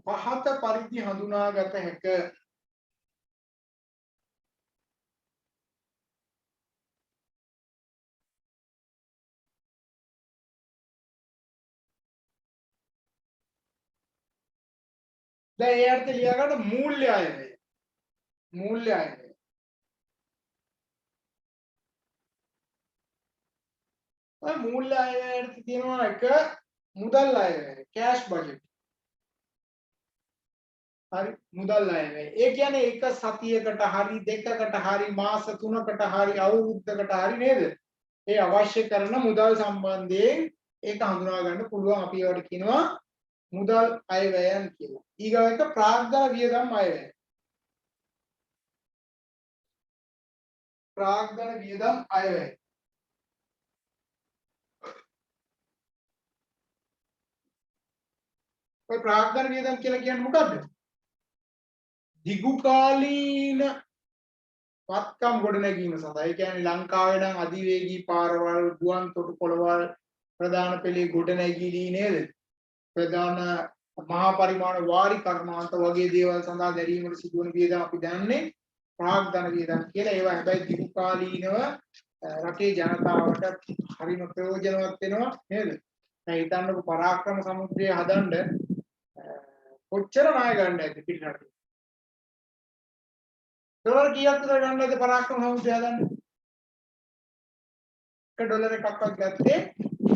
පහත පරිදි හඳුනාගත හැක. දැන් ඒ අර්ථය ලියා ගන්න මූල්‍ය අයවැය. මූල්‍ය අයවැය. ඔය මූල්‍ය අයවැයට තියෙනවා එක මුදල් අයවැය, කෑෂ් බජට්. හරි මුදල් අයවැය. ඒ කියන්නේ එක සතියකට හරි දෙකකට හරි මාස 3කට හරි අවුරුද්දකට හරි නේද? ඒ අවශ්‍ය කරන මුදල් සම්බන්ධයෙන් ඒක හඳුනා ගන්න පුළුවන්. අපි ඒවට කියනවා මුදල් අයවැයන් කියලා. ඊගාව එක ප්‍රාග්ධන වියදම් අයවැය. ප්‍රාග්ධන වියදම් අයවැය. ඔය ප්‍රාග්ධන වියදම් කියලා කියන්නේ මොකද්ද? දිගුකාලීන වත්කම් ගොඩනැගීම සඳහා. ඒ කියන්නේ ලංකාවේ නම් අධිවේගී පාරවල්, ගුවන් තොටුපළවල්, ප්‍රධාන පෙළේ ගොඩනැගිලි නේද? ප්‍රධාන මහා පරිමාණ වාරි කර්මාන්ත වගේ දේවල් සඳහා දැරීමට සිදුවන වියදම් අපි දන්නේ ප්‍රාග්ධන වියදම් කියලා. ඒවා හැබැයි දිගුකාලීනව රටේ ජනතාවට හරිම ප්‍රයෝජනවත් වෙනවා නේද? දැන් හිතන්නකො පරාක්‍රම සමුද්‍රය හදන්න කොච්චර ණය ගන්න ඇද්ද පිටරට? ඩොලර් කීයක් විතර ගන්න ඇද්ද පරාක්‍රම සමුද්‍රය හදන්න? $1 එකක්වත් ගත්තේ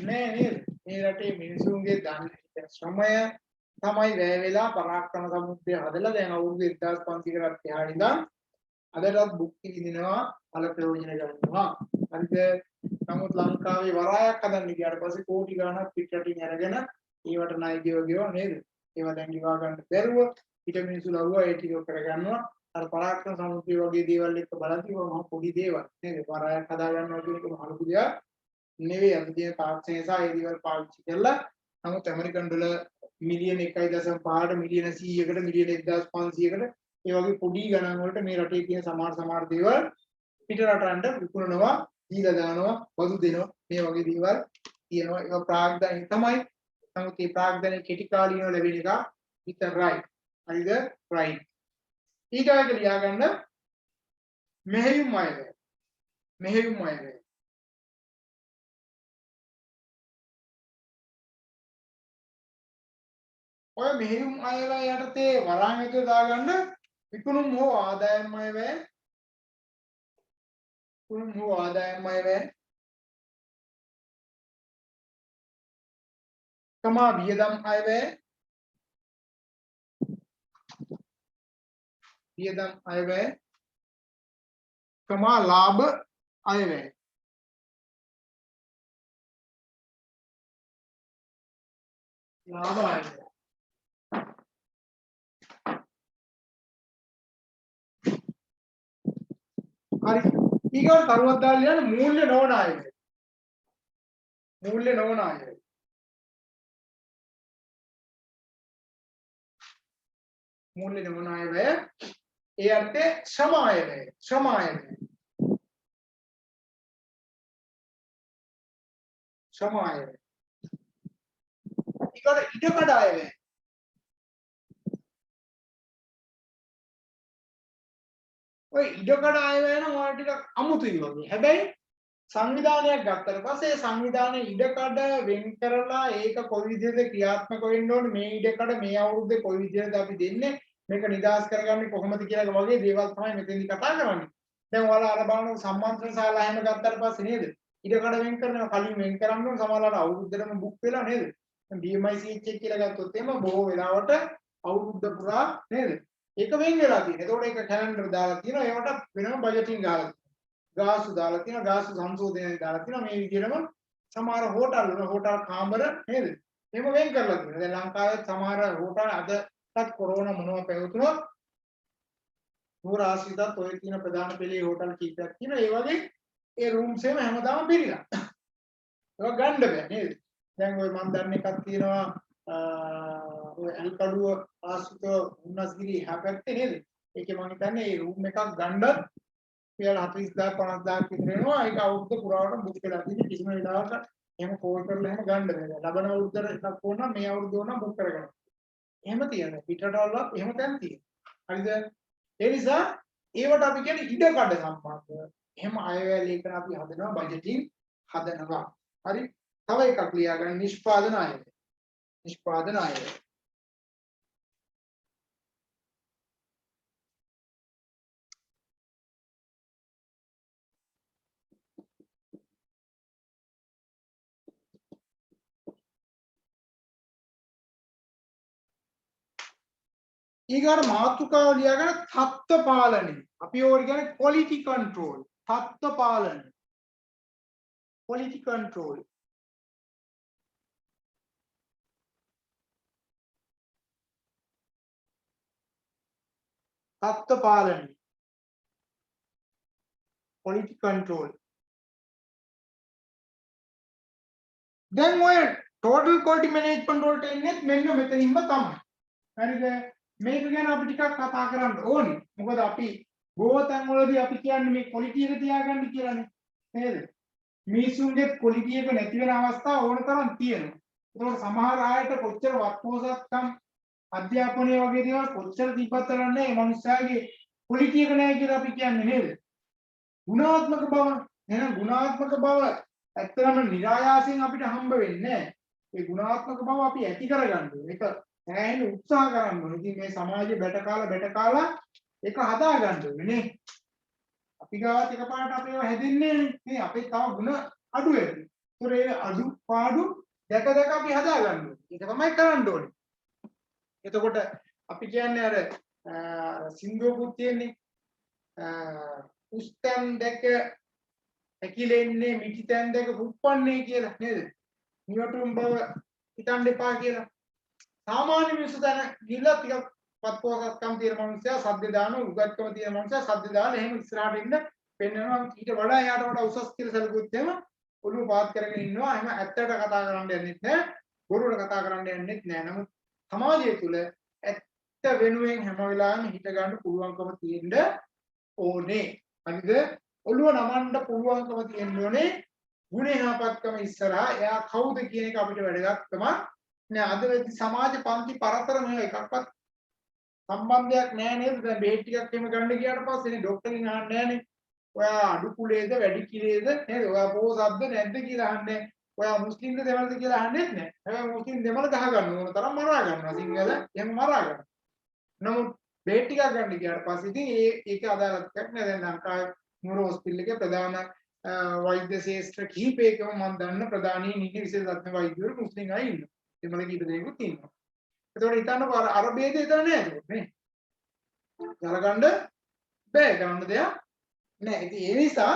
නෑ නේද? මේ රටේ මිනිසුන්ගේ ධන ශ්‍රමය තමයි වැය වෙලා පරාක්‍රම සමුද්‍රය හදලා දැන් අවුරුදු 1500කට එහා ඉඳන් අදටත් භුක්ති විඳිනවා අල ප්‍රයෝජන ගන්නවා. හරිද? නමුත් ලංකාවේ වරායක් හදන්න ගියාට පස්සේ කෝටි ගණනක් පිටරටින් අරගෙන ඒවට ණය ගෙවගෙව නේද? ඒවා දැන් ගෙවා ගන්න බැරුව පිට මිනිස්සු ලව්වා ඒ ටික කරගන්නවා. අර පරාක්‍රම සමුද්‍රය වගේ දේවල් එක්ක බලද්දී මම පොඩි දේවල් නේද? වරායක් හදා ගන්නවා කියන එක මහ ලොකු දෙයක් නෙවෙයි. අද තියෙන තාක්ෂණය සහ ඒ දේවල් පාවිච්චි කරලා නමුත් ඇමරිකන් ඩොලර් මිලියන 1.5ට මිලියන 100කට මිලියන 1500කට ඒ වගේ පොඩි ගණන් වලට මේ රටේ තියෙන සමහර දේවල් පිට රටවන්ට විකුණනවා, දීලා දානවා, බදු දෙනවා. මේ වගේ දේවල් තියෙනවා. ඒක ප්‍රාග්ධනය තමයි. නමුත් මේ ප්‍රාග්ධනය කෙටි කාලීනව ලැබෙන එක විතරයි. හරිද? රයිට්. ඊගාක ලියා ගන්න මෙහෙයුම් අයවැය. මෙහෙයුම් අයවැය. ඔය මෙහෙයුම් අයවැය යටතේ වරාන් එක දාගන්න විකුණුම් හෝ ආදායම් අයවැය. විකුණුම් හෝ ආදායම් අයවැය. තමා වියදම් අයවැය. වියදම් අයවැය. තමා ලාභ අයවැය. ලාභ අයවැය. හරි. ඊගොල්ලෝ කරුවක් දාලා යන මූල්‍ය නොවන අයවැය. මූල්‍ය නොවන අයවැය. මූල්‍ය නොවන අයවැය. ඒ අර්ථේ ශ්‍රම අයවැය. ශ්‍රම අයවැය. ශ්‍රම අයවැය. ඊගොල්ලෝ ඉඩකඩ අයවැය. ඔය ඉඩකඩ අයවැය නම් ඔයාලා ටිකක් අමුතුයි වගේ. හැබැයි සංවිධානයක් ගත්තට පස්සේ සංවිධානයේ ඉඩකඩ වෙන් කරලා ඒක කොයි විදිහද ක්‍රියාත්මක වෙන්න ඕනේ, මේ ඉඩකඩ මේ අවුරුද්දේ කොයි විදිහද අපි දෙන්නේ, මේක නිදාස් කරගන්නේ කොහොමද කියලා වගේ දේවල් තමයි මෙතෙන්දි කතා කරන්නේ. දැන් ඔයාලා අර බලන සම්මන්ත්‍රණ ශාලා හැම ගත්තට පස්සේ නේද? ඉඩකඩ වෙන් කරනවා කලින් වෙන් කරන්න ඕන සමහරවල් අවුරුද්දටම බුක් වෙලා නේද? BMICH කියලා ගත්තොත් එහෙම බොහෝ වෙලාවට අවුරුද්ද පුරා නේද? ඒක වෙන් වෙලා තියෙනවා. ඒතකොට ඒක කැලෙන්ඩර් දාලා තියෙනවා. ඒවට වෙනම බජටින් ගාලා ගාසු දාලා තියෙනවා. ගාසු සංශෝධනය දාලා තියෙනවා. මේ විදිහටම සමහර හෝටල් වල හෝටල් කාමර නේද? එහෙම වෙන් කරලා තියෙනවා. දැන් ලංකාවේ සමහර හෝටල් අදටත් කොරෝනා මොනවා පැවතුනොත් නුවර ආශ්‍රිතත් ඔය තියෙන ප්‍රධාන පෙළේ හෝටල් කීපයක් තියෙනවා. ඒ වගේ ඒ රූම්ස් එහෙම හැමදාම පිළිලා. ඒක ගන්න බෑ නේද? දැන් ওই මම දන්න එකක් තියෙනවා අල්කඩුව ආශ්‍රිත උන්නස්ගිරි හැපැත්තේ නේද? ඒකේ මම හිතන්නේ මේ රූම් එකක් ගන්න කියලා 40000 50000 විතර වෙනවා. ඒක අවුරුද්ද පුරාවට බුක් වෙලා තියෙන කිසිම වෙලාවක එහෙම කෝල් කරලා එහෙම ගන්න බෑ. ලබන අවුරුද්දට එකක් ඕන නම් මේ අවුරුද්ද ඕන නම් බුක් කරගන්න. එහෙම තියෙනවා. පිටරටවලත් එහෙම තැන් තියෙනවා. හරිද? ඒ නිසා ඒවට අපි කියන්නේ ඉඩකඩ සම්බන්ධ. එහෙම අයවැය ලේඛන අපි හදනවා බජටින් හදනවා. හරි? තව එකක් ලියා ගන්න නිෂ්පාදන අයවැය. නිෂ්පාදන අයවැය. ඊගාට මාතෘකාව ලියා ගන්න තත්ත්ව පාලනය. අපි ඕකට කියන්නේ quality control. තත්ත්ව පාලනය. quality control. තත්ත්ව පාලනය. quality control. දැන් ඔය total quality management වලට එන්නේ මෙන්න මෙතනින්ම තමයි. හරිද? මේක ගැන අපි ටිකක් කතා කරන්න ඕනේ. මොකද අපි බොහෝ තැන්වලදී අපි කියන්නේ මේ quality එක තියාගන්න කියලානේ. නේද? මිනිසුන්ගේ quality එක නැති වෙන අවස්ථා ඕන තරම් තියෙනවා. ඒකෝට සමහර අයට කොච්චර වත්පොසත්කම් අධ්‍යාපනය වගේ දේවල් කොච්චර තිබ්බත් කරන්නේ මේ මිනිස්සාගේ quality එක නැහැ කියලා අපි කියන්නේ නේද? ගුණාත්මක බව. එහෙනම් ගුණාත්මක බව ඇත්තටම નિરાයාසයෙන් අපිට හම්බ වෙන්නේ නැහැ. ඒ ගුණාත්මක බව අපි ඇති කරගන්න ඕනේ. ඒක සෑහෙන උත්සාහ කරන්න ඕනේ. ඉතින් මේ සමාජයේ බැට කාලා ඒක හදා ගන්න ඕනේ නේ. අපි ගාවත් එකපාරට අපේව හැදෙන්නේ නේ. අපේ තව ಗುಣ අඩු වෙනවා. ඒතොර ඒ අඩුපාඩු දැක අපි හදා ගන්න ඕනේ. ඒක තමයි කරන්න ඕනේ. එතකොට අපි කියන්නේ අර සින්දුවකුත් තියෙන්නේ උස්තන් දැක ඇකිලෙන්නේ මිටිතන් දැක රුප්පන්නේ කියලා නේද? නියොටුම් බව හිතන්න එපා කියලා. සාමාන්‍ය මිනිස්සු දැන ගිහිල්ලා ටිකක් පත්පොසත්කම් තියෙන මනුස්සයා සද්ද දාන උගත්කම තියෙන මනුස්සයා සද්ද දාන එහෙම ඉස්සරහට ඉන්න පෙන්නනවා ඊට වඩා එයාට වඩා උසස් කියලා සැලකුවොත් එහෙම ඔළුව පාත් කරගෙන ඉන්නවා එහෙම ඇත්තට කතා කරන්න යන්නෙත් නැහැ බොරුවට කතා කරන්න යන්නෙත් නැහැ නමුත් සමාජය තුළ ඇත්ත වෙනුවෙන් හැම වෙලාවෙම හිත ගන්න පුළුවන්කම තියෙන්න ඕනේ හරිද ඔළුව නමන්න පුළුවන්කම තියෙන්න ඕනේ ගුණේහපත්කම ඉස්සරහා එයා කවුද කියන එක අපිට වැදගත්කම නෑ අද වෙද්දි සමාජ පන්ති පරතර මේ එකක්වත් සම්බන්ධයක් නෑ නේද දැන් බෙහෙත් ටිකක් එහෙම ගන්න ගියාට පස්සේ නේ ડોක්ටර්ගෙන් අහන්නේ නෑනේ ඔයා අඩු කුලේද වැඩි කිලේද නේද ඔයා පොසත්ද නැද්ද කියලා අහන්නේ ඔයා මුස්ලිම්ද දෙමළද කියලා අහන්නේත් නෑ හැබැයි මුස්ලිම් දෙමළ ගහ ගන්න ඕන තරම් මරා ගන්නවා සිංහල එහෙම මරා ගන්නවා නමුත් බෙහෙත් ටිකක් ගන්න ගියාට පස්සේ ඉතින් ඒක අදාළත්වයක් නෑ දැන් ලංකාවේ නුවර හොස්පිටල් එකේ ප්‍රධාන වෛද්‍ය ශාස්ත්‍ර කිහිපයකම මම දන්න ප්‍රධානීන් ඉන්නේ විශේෂඥ වෛද්‍යවරු මුස්ලිම් අය ඉන්නවා දෙමළ කීප දෙනෙකුත් ඉන්නවා එතකොට හිතන්නකො අර බේද එතන නෑ ඒක නේ ගලගන්න බෑ ගන්න දෙයක් නෑ ඉතින් ඒ නිසා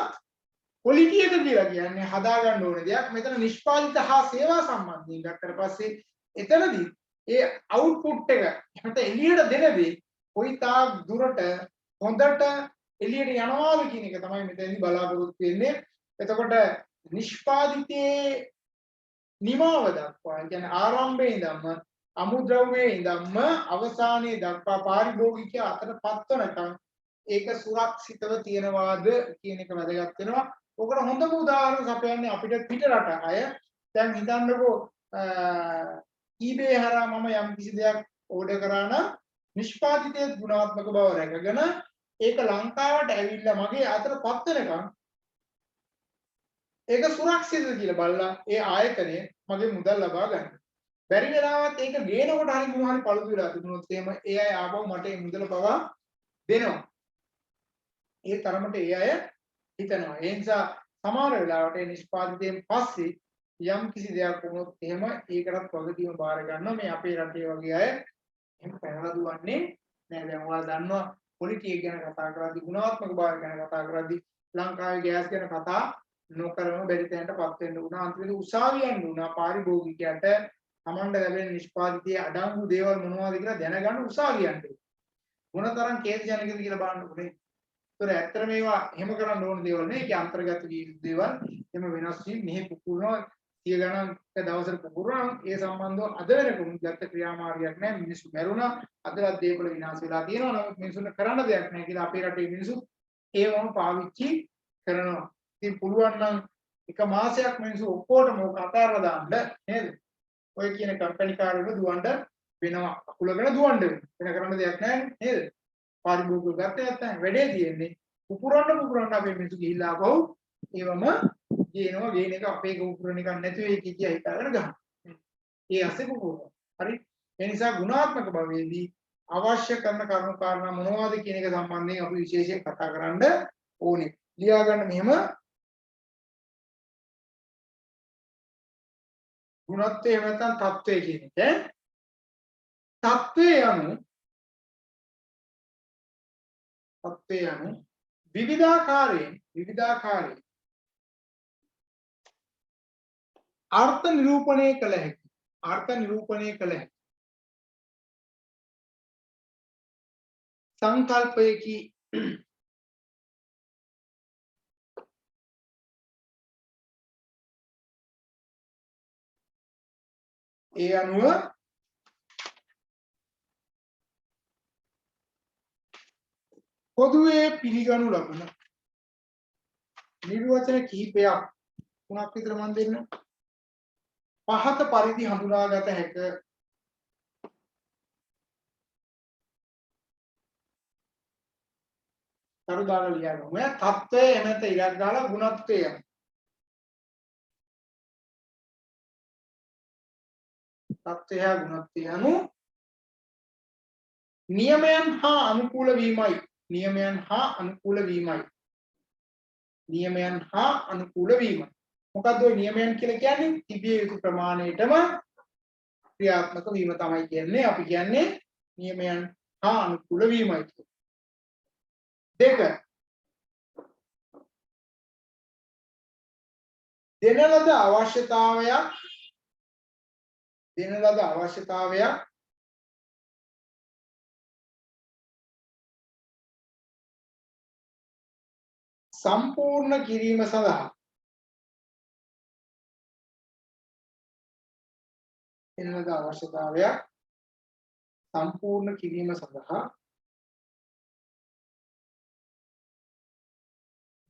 quality එක කියලා කියන්නේ හදා ගන්න ඕන දෙයක් මෙතන නිෂ්පාදිත හා සේවා සම්බන්ධයෙන් ගත්තට පස්සේ එතනදී ඒ අවුට්පුට් එක හිත එළියට දෙන දේ කොයි තාක් දුරට හොඳට එළියට යනවාද කියන එක තමයි මෙතනදී බලාපොරොත්තු වෙන්නේ එතකොට නිෂ්පාදිතයේ නිමාව දක්වා කියන්නේ ආරම්භයේ ඉඳන්ම අමුද්‍රව්‍යයේ ඉඳන්ම අවසානයේ දක්වා පාරිභෝගික අතර පත්වනකම් ඒක සුරක්ෂිතව තියනවාද කියන එක වැදගත් වෙනවා. ඔකට හොඳම උදාහරණ සපයන්නේ අපිට පිට රට අය. දැන් හිතන්නකෝ eBay හරහා මම යම් කිසි දෙයක් ඕඩර් කරා නම් නිෂ්පාදිතයේ ගුණාත්මක බව රැකගෙන ඒක ලංකාවට ඇවිල්ලා මගේ අතට පත්වනකම් ඒක සුරක්ෂිතද කියලා බලලා ඒ ආයතනය මගේ මුදල් ලබා ගන්න. බැරි වෙලාවත් ඒක ගේනකොට හරි මොනවා හරි පළුදු වෙලා තිබුණොත් එහෙම ඒ අය ආපහු මට ඒ මුදල පවා දෙනවා. ඒ තරමට ඒ අය හිතනවා. ඒ නිසා සමහර වෙලාවට ඒ නිෂ්පාදිතයෙන් පස්සේ යම් කිසි දෙයක් වුණොත් එහෙම ඒකටත් වගකීම බාර ගන්නවා. මේ අපේ රටේ වගේ අය එහෙම පැනලා දුවන්නේ නෑ. දැන් ඔයාලා දන්නවා පොලිටික් ගැන කතා කරද්දී ගුණාත්මක භාවය ගැන කතා කරද්දී ලංකාවේ ගෑස් ගැන කතා නොකරම බැරි තැනටපත් වෙන්න උනා අන්තිමට උසාවියෙන් උනා පාරිභෝගිකයට තමන්ට ලැබෙන නිෂ්පාදිතයේ අඩංගු දේවල් මොනවද කියලා දැනගන්න උසාවියෙන් මොනතරම් කේන්ද්‍රජනකද කියලා බලන්නකො නේ. ඒතර ඇත්තට මේවා එහෙම කරන්න ඕන දේවල් නේ. ඒකේ අන්තර්ගත විරුද්ධ දේවල් එහෙම වෙනස් වීම මෙහි පුපුරනවා සිය ගණන් දවසට පුපුරනවා ඒ සම්බන්ධව අද වෙනකම් ගත ක්‍රියාමාර්ගයක් නැහැ මිනිස්සු මැරුණා අදවත් දේපල විනාශ වෙලා තියෙනවා නමුත් මිනිස්සුන්ට කරන්න දෙයක් නැහැ කියලා අපේ රටේ මිනිස්සු ඒවම පාවිච්චි කරනවා ඉතින් පුළුවන් නම් එක මාසයක් මිනිස්සු ඔක්කොටම ඕක අතාරලා දාන්න නේද ඔය කියන කම්පැනි කාර්යවල දුවන්න වෙනවා අකුලගෙන දුවන්න වෙන කරන්න දෙයක් නැහැ නේද පාරිභෝගික ගත්තේ නැත්නම් වැඩේ තියෙන්නේ පුපුරන්න අපේ මිනිස්සු ගිහිල්ලා ආපහු ඒවම ගේනවා ගේන එක අපේ පුපුරන එකක් නැති වෙයි කිය හිතාගෙන ගන්න. ඒ ඇස්සේ පුපුරන. හරි. ඒ නිසා ගුණාත්මක භවයේදී අවශ්‍ය කරන කරුණු කාරණා මොනවද කියන එක සම්බන්ධයෙන් අපි විශේෂයෙන් කතා කරන්න ඕනේ. ලියා ගන්න මෙහෙම ගුණත්වය එහෙම නැත්නම් තත්වය කියන එක. තත්වය යනු විවිධාකාරයෙන් අර්ථ නිරූපණය කළ හැකි සංකල්පයකි ඒ අනුව පොදුවේ පිළිගනු ලබන නිර්වචන කිහිපයක් තුනක් විතර මම දෙන්න. පහත පරිදි හඳුනාගත හැක කරුදාන ලියනවා. මේ තත්ත්වය එමෙත ඉලක්ක දාලා ගුණත්වය. තත්ත්වය හා ගුණත්වය anu නියමයන් හා අනුකූල වීමයි. මොකද්ද ඔය නියමයන් කියලා කියන්නේ? තිබිය යුතු ප්‍රමාණයටම ක්‍රියාත්මක වීම තමයි කියන්නේ. අපි කියන්නේ නියමයන් හා අනුකූල වීමයි කියලා. දෙක දෙන ලද අවශ්‍යතාවයක් සම්පූර්ණ කිරීම සඳහා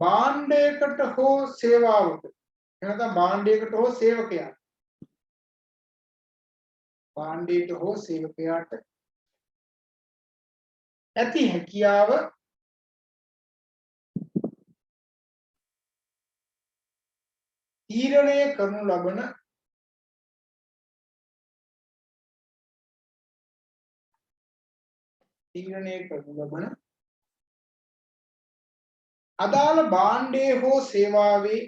භාණ්ඩයකට හෝ සේවාවකට එනකම් භාණ්ඩයකට හෝ සේවකයාට ඇති හැකියාව තීරණය කරනු ලබන අදාළ භාණ්ඩයේ හෝ සේවාවේ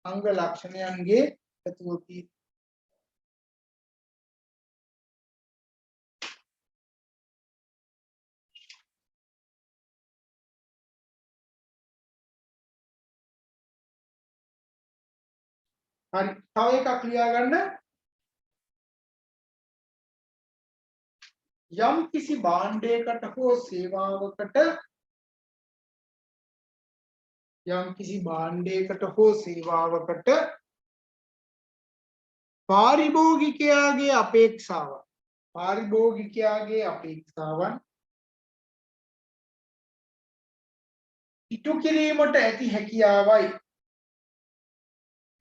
අංග ලක්ෂණයන්ගේ එකතුවකි. හරි. තව එකක් ලියා ගන්න. යම් කිසි භාණ්ඩයකට හෝ සේවාවකට පාරිභෝගිකයාගේ අපේක්ෂාවන්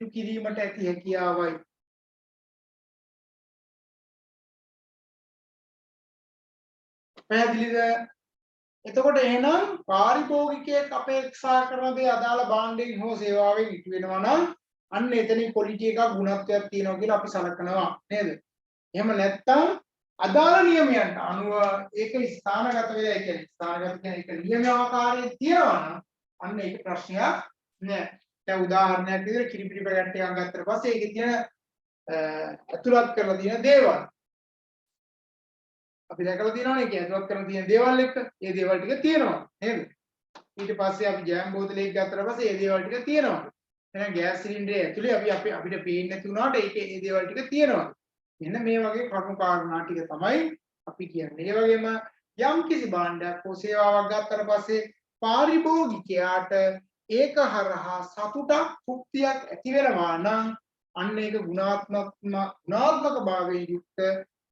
ඉටු කිරීමට ඇති හැකියාවයි. පැහැදිලිද? එතකොට එහෙනම් පාරිභෝගිකයෙක් අපේක්ෂා කරන දේ අදාළ භාණ්ඩයෙන් හෝ සේවාවෙන් ඉටු වෙනවා නම් අන්න එතනින් ක්වොලිටි එකක් ගුණත්වයක් තියෙනවා කියලා අපි සලකනවා නේද? එහෙම නැත්නම් අදාළ නියමයන්ට අනුව ඒක ස්ථානගත වෙලා ඒ කියන්නේ ඒක නියම ආකාරයේ තියෙනවා නම් අන්න ඒක ප්‍රශ්නයක් නෑ. දැන් උදාහරණයක් විදිහට කිරිපිටි පැකට් එකක් ගත්තට පස්සේ ඒකේ තියෙන අතුලත් කරලා තියෙන දේවල් අපි දැකලා තියෙනවනේ ඒක ඇතුළත් කරන තියෙන දේවල් එක්ක ඒ දේවල් ටික තියෙනවා නේද ඊට පස්සේ අපි ජෑම් බෝතලයක් ගත්තට පස්සේ ඒ දේවල් ටික තියෙනවා එහෙනම් ගෑස් සිලින්ඩරේ ඇතුලේ අපිට පේන්නේ නැති වුණාට ඒකේ ඒ දේවල් ටික තියෙනවා. මෙන්න මේ වගේ කරුණු කාරණා ටික තමයි අපි කියන්නේ. ඒ වගේම යම් කිසි භාණ්ඩයක් හෝ සේවාවක් ගත්තට පස්සේ පාරිභෝගිකයාට ඒක හරහා සතුටක් තෘප්තියක් ඇති වෙනවා නම් අන්න ඒක ගුණාත්මක භාවයෙන් යුක්ත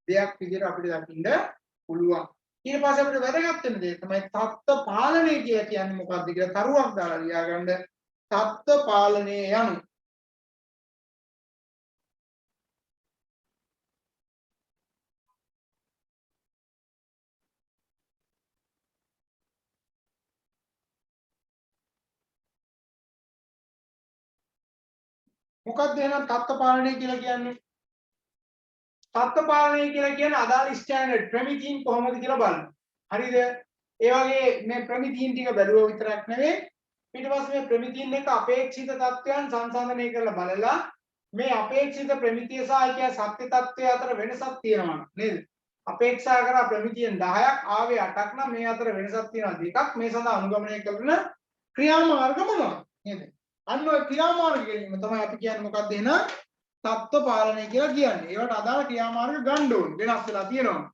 දෙයක් විදිහට අපිට දකින්න පුළුවන්. ඊට පස්සේ අපිට වැදගත් වෙන දේ තමයි තත්ත්ව පාලනය කියන්නේ මොකක්ද කියලා තරුවක් දාලා ලියාගන්න. තත්ත්ව පාලනය යනු මොකක්ද එහෙනම් තත්ත්ව පාලනය කියලා කියන්නේ? තත්ත්ව පාලනය කියලා කියන්නේ අදාළ ස්ටෑන්ඩඩ් ප්‍රමිතීන් කොහොමද කියලා බලන්න. හරිද? ඒ වගේ මේ ප්‍රමිතීන් ටික බැලුවා විතරක් නෙවෙයි ඊට පස්සේ මේ ප්‍රමිතීන් එක අපේක්ෂිත තත්ත්වයන් සංසන්දනය කරලා බලලා මේ අපේක්ෂිත ප්‍රමිතිය සහ ඒකේ සත්‍ය තත්ත්වය අතර වෙනසක් තියෙනවා නේද? අපේක්ෂා කරා ප්‍රමිතියෙන් 10ක් ආවේ 8ක් නම් මේ අතර වෙනසක් තියෙනවා දෙකක්. මේ සඳහා අනුගමනය කරන ක්‍රියාමාර්ග මොනවද? නේද? අන්න ඔය ක්‍රියාමාර්ග ගැනීම තමයි අපි කියන්නේ මොකක්ද එහෙනම් තත්ත්ව පාලනය කියලා කියන්නේ. ඒවට අදාළ ක්‍රියාමාර්ග ගන්න ඕනේ. වෙනස් වෙලා තියෙනවා.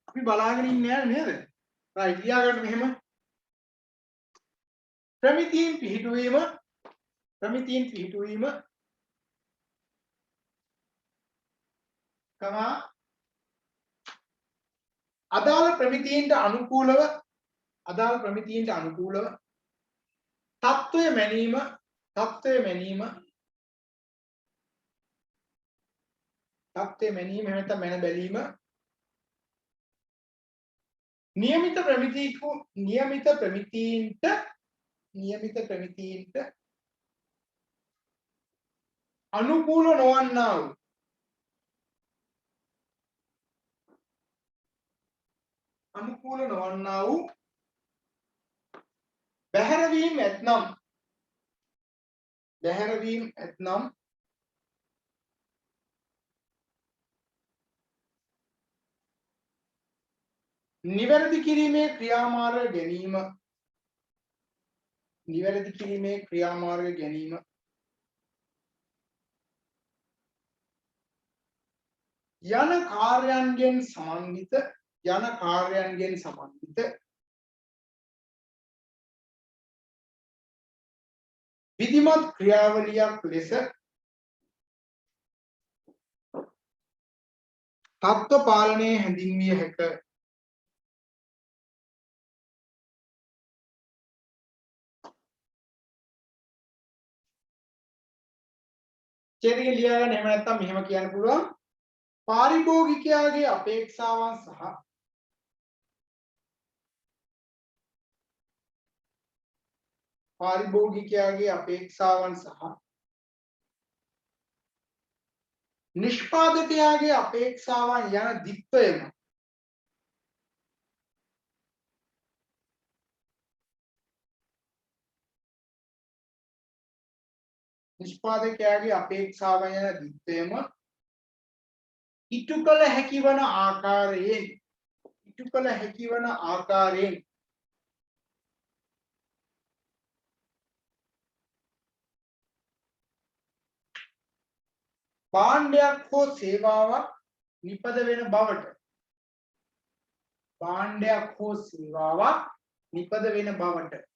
අපි බලාගෙන ඉන්නේ නේද? right ලියාගන්න මෙහෙම. ප්‍රමිතීන් පිහිටුවීම කමා අදාළ ප්‍රමිතීන්ට අනුකූලව තත්ත්වය මැනීම නැත්නම් මැන බැලීම නියමිත ප්‍රමිතීන්ට අනුකූල නොවන්නා වූ බැහැරවීම ඇතනම් නිවැරදි කිරීමේ ක්‍රියාමාර්ග ගැනීම යන කාර්යයන්ගෙන් සමන්විත විධිමත් ක්‍රියාවලියක් ලෙස තත්ත්ව පාලනයේ හැඳින්විය හැක. චේතික ලියාගන්න. එහෙම නැත්නම් මෙහෙම කියන්න පුළුවන්. පාරිභෝගිකයාගේ අපේක්ෂාවන් සහ නිෂ්පාදකයාගේ අපේක්ෂාවන් යන දිත්වයම ඉටු කළ හැකි වන ආකාරයෙන් භාණ්ඩයක් හෝ සේවාවක් නිපද වෙන බවට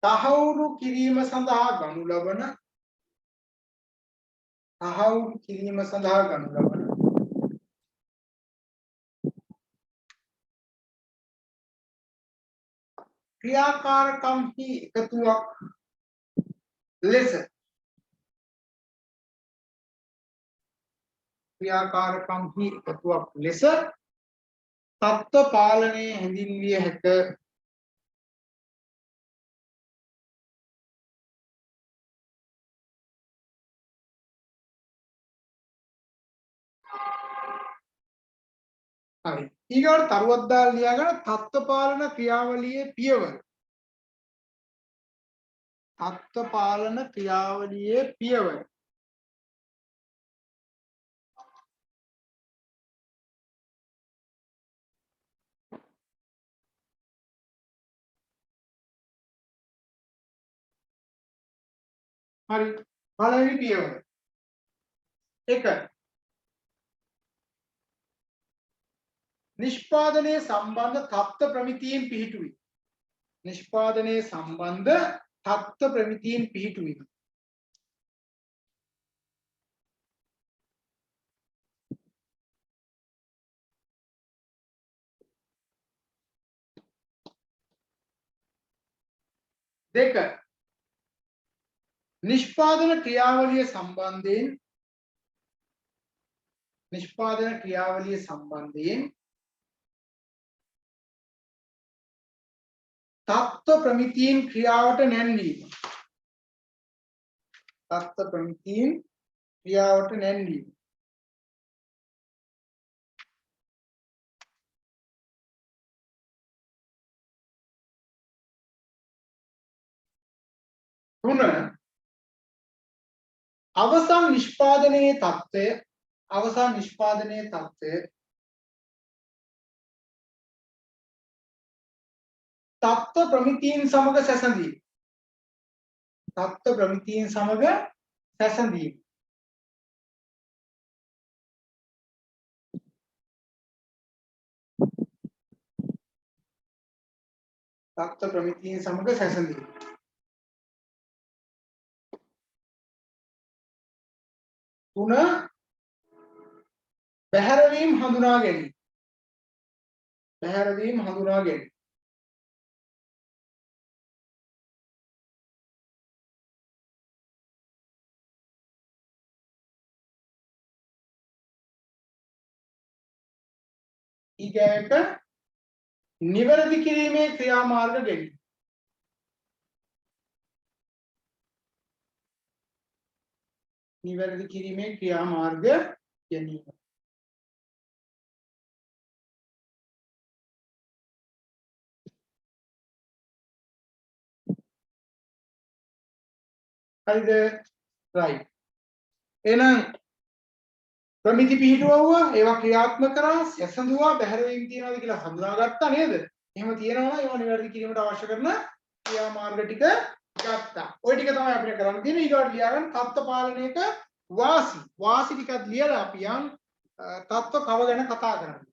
තහවුරු කිරීම සඳහා ගනු ලබන ක්‍රියාකාරකම්හි එකතුවක් ලෙස තත්ත්ව පාලනයේ හැඳින්විය හැක. හරි. ඊගොල්ලෝ තරුවක් දාලා ලියාගන්න තත්ත්ව පාලන ක්‍රියාවලියේ පියවර. හරි. පළවෙනි පියවර. 1. නිෂ්පාදනයේ සම්බන්ධ තත්ත්ව ප්‍රමිතීන් පිහිටුවීම. නිෂ්පාදනයේ සම්බන්ධ තත්ත්ව ප්‍රමිතීන් පිහිටුවීම. දෙක. නිෂ්පාදන ක්‍රියාවලිය සම්බන්ධයෙන් තත්ත්ව ප්‍රමිතීන් ක්‍රියාවට නැන්වීම. තත්ත්ව ප්‍රමිතීන් ක්‍රියාවට නැන්වීම. තුන. අවසන් නිෂ්පාදනයේ තත්ත්වය තත්ත්ව ප්‍රමිතීන් සමග සැසඳීම. තත්ත්ව ප්‍රමිතීන් සමග සැසඳීම. තත්ත්ව ප්‍රමිතීන් සමග සැසඳීම. තුන. බැහැරවීම හඳුනා ගැනීම. ඊගාවට නිවැරදි කිරීමේ ක්‍රියාමාර්ග ගැනීම. හරිද? right. එහෙනම් ප්‍රමිති පිහිටුවුවා, ඒවා ක්‍රියාත්මක කරා, සැසඳුවා, බැහැරවීම තියනවාද කියලා හඳුනාගත්තා නේද? එහෙම තියෙනවා නම් ඒවා නිවැරදි කිරීමට අවශ්‍ය කරන ක්‍රියාමාර්ග ටික ගත්තා. ওই ටික තමයි අපිට කරන්න තියෙන්නේ. ඊළඟට ලියාගන්න තත්ත්ව පාලනයක වාසි ටිකක් ලියලා අපි යන් තත්ත්ව කව ගැන කතා කරන්නේ.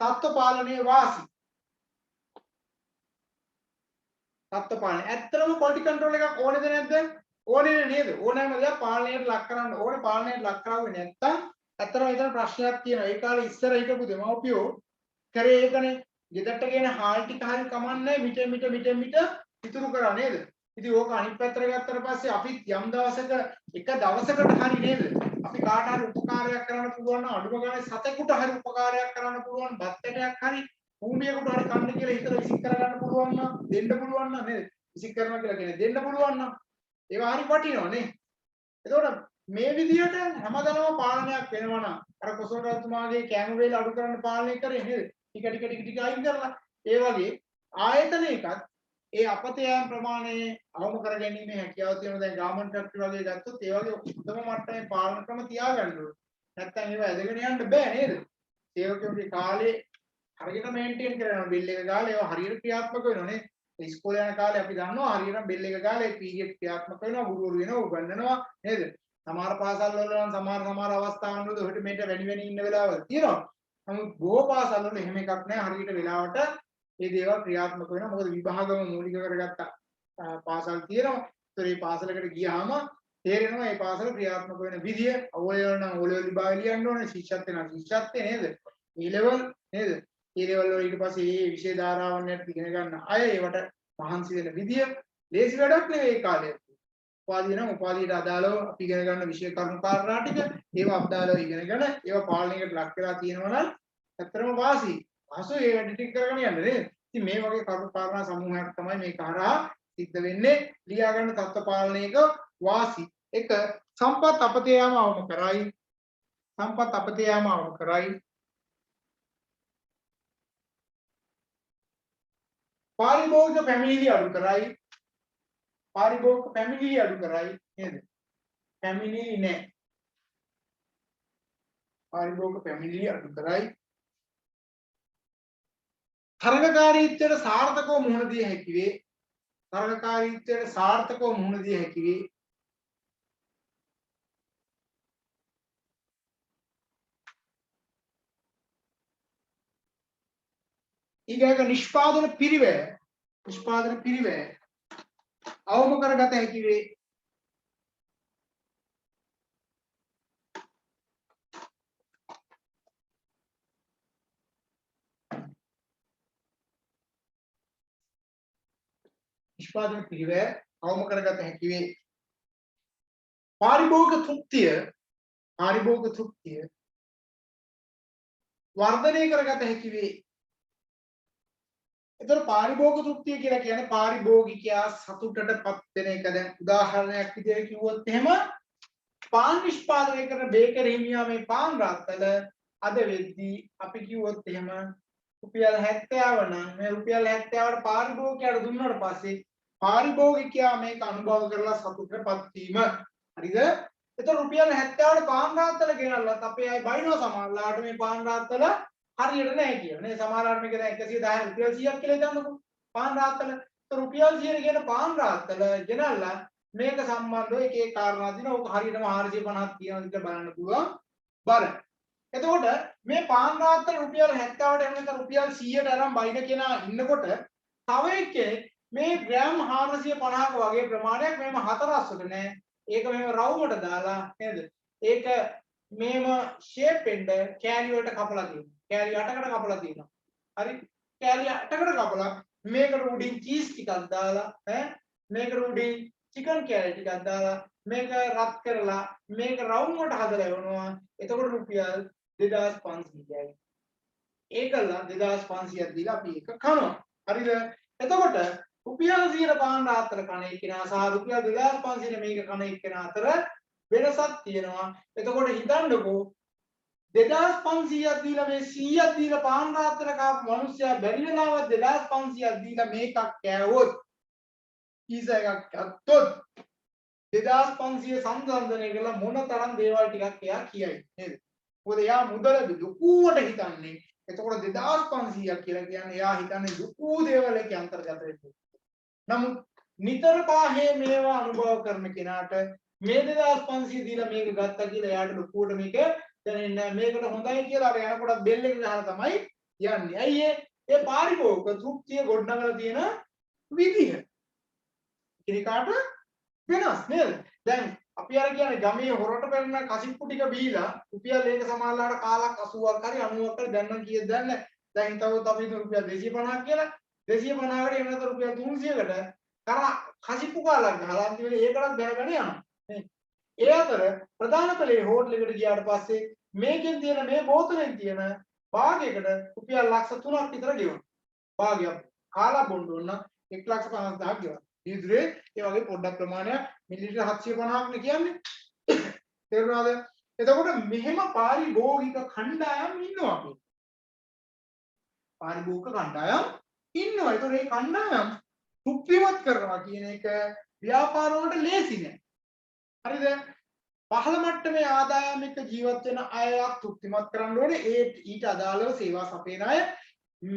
තත්ත්ව පාලනයේ වාසි. තත්ත්ව පාලනය. ඇත්තටම ක්වොලිටි කන්ට්‍රෝල් එකක් ඕනේද නැද්ද? ඕනේ නේද? ඕනෑම දෙයක් පාලනයට ලක් කරන්න ඕනේ. පාලනයට ලක් කරාවේ නැත්තම් ඇත්තටම එතන ප්‍රශ්නයක් තියෙනවා. ඒ කාලේ ඉස්සර හිටපු දෙමව්පියෝ කරේ ඒකනේ. ගෙදරට ගෙන හාල් ටික හරි කමන්නේ මිට ඉතුරු කරා නේද? ඉතින් ඕක අනිත් පැත්තට ගත්තට පස්සේ අපි යම් දවසක එක දවසකට හරි නේද? අපි කාට හරි උපකාරයක් කරන්න පුළුවන් නම් අඩුම ගානේ සතෙකුට හරි උපකාරයක් කරන්න පුළුවන් බත්තටයක් හරි භූමියකට හරි කන්න කියලා හිතලා විසික් කරගන්න පුළුවන් නම් දෙන්න පුළුවන් නම් නේද? විසික් කරනවා කියලා කියන්නේ දෙන්න පුළුවන් නම් ඒවා හරි වටිනවා නේ. එතකොට මේ විදිහට හැමදැනම පාලනයක් වෙනවා නම් අර කොසල් රජතුමාගේ කැම වේල අඩු කරන්න පාලනය කරේ නේද? ටික අයින් කරලා ඒ වගේ ආයතනයකත් ඒ අපතයන් ප්‍රමාණය අවම කර ගැනීමේ හැකියාව තියෙනවා. දැන් ගාමන් ෆැක්ටරි වගේ ගත්තොත් ඒ වගේ උත්තම මට්ටමේ පාලන ක්‍රම තියාගන්න ඕනේ. නැත්නම් ඒවා ඇදගෙන යන්න බෑ නේද? සේවකයන්ගේ කාලේ හරියට මේන්ටේන් කරනවා බිල් එක ගාලා ඒවා හරියට ක්‍රියාත්මක වෙනවා නේ. ඉස්කෝලේ යන කාලේ අපි දන්නවා හරියට බිල් එක ගාලා ඒ පීරියඩ් ක්‍රියාත්මක වෙනවා ගුරුවරු වෙනවා උගන්වනවා නේද? සමහර පාසල් වල නම් සමහර අවස්ථාවන් වල ඔහෙට මේට වැඩි ඉන්න වෙලාවල් තියෙනවා. නමුත් බොහෝ පාසල් වල එහෙම එකක් නැහැ. හරියට වෙලාවට මේ දේවල් ක්‍රියාත්මක වෙනවා. මොකද විභාගම මූලික කරගත්ත පාසල් තියෙනවා. ඒතර මේ පාසලකට ගියාම තේරෙනවා මේ පාසල ක්‍රියාත්මක වෙන විදිය. ඕලෙවල් නම් ඕලෙවල් විභාග ලියන්න ඕනේ. ශිෂ්‍යත්වේ නම් ශිෂ්‍යත්වේ නේද? ඒ ලෙවල් නේද? ඒ ලෙවල් වල ඊට පස්සේ මේ විෂය ධාරාවන් යන ඉගෙන ගන්න අය ඒවට මහන්සි වෙන විදිය ලේසි වැඩක් නෙවෙයි ඒ කාලේ. උපාධිය නම් උපාධියට අදාළව අපි ඉගෙන ගන්න විෂය කරුණු කාරණා ටික ඒවා අදාළව ඉගෙනගෙන ඒවා පාලනයකට ලක් වෙලා තියෙනවා නම් ඇත්තටම වාසි. අසු ඒ වැඩ ටික කරගෙන යන්න නේද? ඉතින් මේ වගේ කරුණු කාරණා සමූහයක් තමයි මේක හරහා සිද්ධ වෙන්නේ. ලියා ගන්න තත්ත්ව පාලනයක වාසි. එක සම්පත් අපතේ යාම අවම කරයි. පාරිභෝගික පැමිණිලි අඩු කරයි. නේද? පැමිණිලි නැහැ. පාරිභෝගික පැමිණිලි අඩු කරයි. තරගකාරීත්වයට සාර්ථකව මුහුණ දිය හැකි වේ. ඊගාක නිෂ්පාදන පිරිවැය අවම කරගත හැකි වේ. නිෂ්පාදන පිරිවැය අවම කරගත හැකි වේ. පාරිභෝගික තෘප්තිය වර්ධනය කරගත හැකි වේ. එතකොට පාරිභෝගික තෘප්තිය කියලා කියන්නේ පාරිභෝගිකයා සතුටටපත් වෙන එක. දැන් උදාහරණයක් විදිහට කිව්වොත් එහෙම පාන් නිෂ්පාදනය කරන බේකරි හිමියා මේ පාන් රාත්තල අද වෙද්දී අපි කිව්වොත් එහෙම රුපියල් 70 නම් මේ රුපියල් 70ට පාරිභෝගිකයාට දුන්නාට පස්සේ පාරිභෝගිකයා මේක අනුභව කරලා සතුටටපත් වීම. හරිද? එතකොට රුපියල් 70ට පාන් රාත්තල ගෙනල්ලත් අපේ අය බයිනවා සමහරලාට මේ පාන් රාත්තල හරියට නැහැ කියලා. නේ සමහරලාට මේක දැන් 110 රුපියල් 100ක් කියලා හිතන්නකෝ. පාන් රාත්තල. તો රුපියල් 100 කියන පාන් රාත්තල ගෙනල්ලා මේක සම්බන්ධව එක එක කාරණා දිනවා. ඔක හරියටම 450ක් තියෙනවද කියලා බලන්න පුළුවන්. බලන්න. එතකොට මේ පාන් රාත්තල රුපියල් 70ට එහෙම නැත්නම් රුපියල් 100ට අරන් බයින කෙනා ඉන්නකොට තව එක්කෙනෙක් මේ ග්‍රෑම් 450ක වගේ ප්‍රමාණයක් මෙහෙම හතරස්සට නෑ. ඒක මෙහෙම රවුමට දාලා නේද? ඒක මෙහෙම ෂේප් එන්න කෑලි වලට කපලා තියෙනවා. කෑලි 8කට කපලා තියෙනවා. හරි? කෑලි 8කට කපලා මේකට උඩින් චීස් ටිකක් දාලා මේකට උඩින් චිකන් කෑලි ටිකක් දාලා මේක රත් කරලා මේක රවුම් වලට හදලා එවනවා. එතකොට රුපියල් 2500යි. ඒකල 2500ක් දීලා අපි එක කනවා. හරිද? එතකොට රුපියල් 100 පාන් රාත්තල කණ එක්කෙනා සහ රුපියල් 2500 මේක කණ එක්කෙනා අතර වෙනසක් තියෙනවා. එතකොට හිතන්නකෝ 2500ක් දීලා මේ 100ක් දීලා පාන් රාත්තල කාපු මිනිස්සයා බැරි වෙලාවත් 2500ක් දීලා මේකක් කෑවොත් කීස එකක් අත්තොත් 2500 සංසන්දනය කළා මොන තරම් දේවල් ටිකක් එයා කියයි නේද? මොකද එයා මුදල දුකුවට හිතන්නේ. එතකොට 2500ක් කියලා කියන්නේ එයා හිතන්නේ දුකු දේවල් එකේ අන්තර්ගත වෙන්නේ. නමුත් නිතර පාහේ මේවා අනුභව කරන කෙනාට මේ 2500 දීලා මේක ගත්තා කියලා එයාට ලොකුවට මේක දැනෙන්නේ නැහැ. මේකට හොඳයි කියලා අර යනකොට බෙල් එක ගහලා තමයි යන්නේ. ඇයි ඒ පාරිභෝගික තෘප්තිය ගොඩනගලා තියෙන විදිහ. කිරිකාට වෙනස් නේද? දැන් අපි අර කියන්නේ ගමේ හොරට පෙරන කසිප්පු ටික බීලා රුපියල් ඒක සමානලාට කාලක් 80ක් හරි 90ක් හරි දැන් නම් කීයද දන්නේ නැහැ. දැන් හිතවොත් අපි රුපියල් 250ක් කියලා 250කට එහෙම නැත්නම් රුපියල් 300කට කර කසිප්පු කාලක් ගහලා අන්තිමට ඒකටත් බැනගෙන යනවා. ඒ අතර ප්‍රධාන පෙළේ හෝටලෙකට ගියාට පස්සේ මේකෙන් තියෙන මේ බෝතලෙන් තියෙන භාගයකට රුපියල් ලක්ෂ 3ක් විතර ගෙවනවා. භාගයක් කාලා බොන්න ඕන 1,50,000ක් ගෙවනවා. ඉදිරියේ ඒ වගේ පොඩ්ඩක් ප්‍රමාණයක් මිලිලිටර 750ක් නේ කියන්නේ. තේරුණාද? එතකොට මෙහෙම පාරිභෝගික කණ්ඩායම් ඉන්නවා අපි. පාරිභෝගික කණ්ඩායම් ඉන්නවා. ඒතකොට මේ කණ්ඩායම් තෘප්තිමත් කරනවා කියන එක ව්‍යාපාර වලට ලේසි නෑ. හරිද? පහළ මට්ටමේ ආදායමික ජීවත් වෙන අයවත් තෘප්තිමත් කරන්න ඕනේ. ඒ ඊට අදාළව සේවා සපයන අය,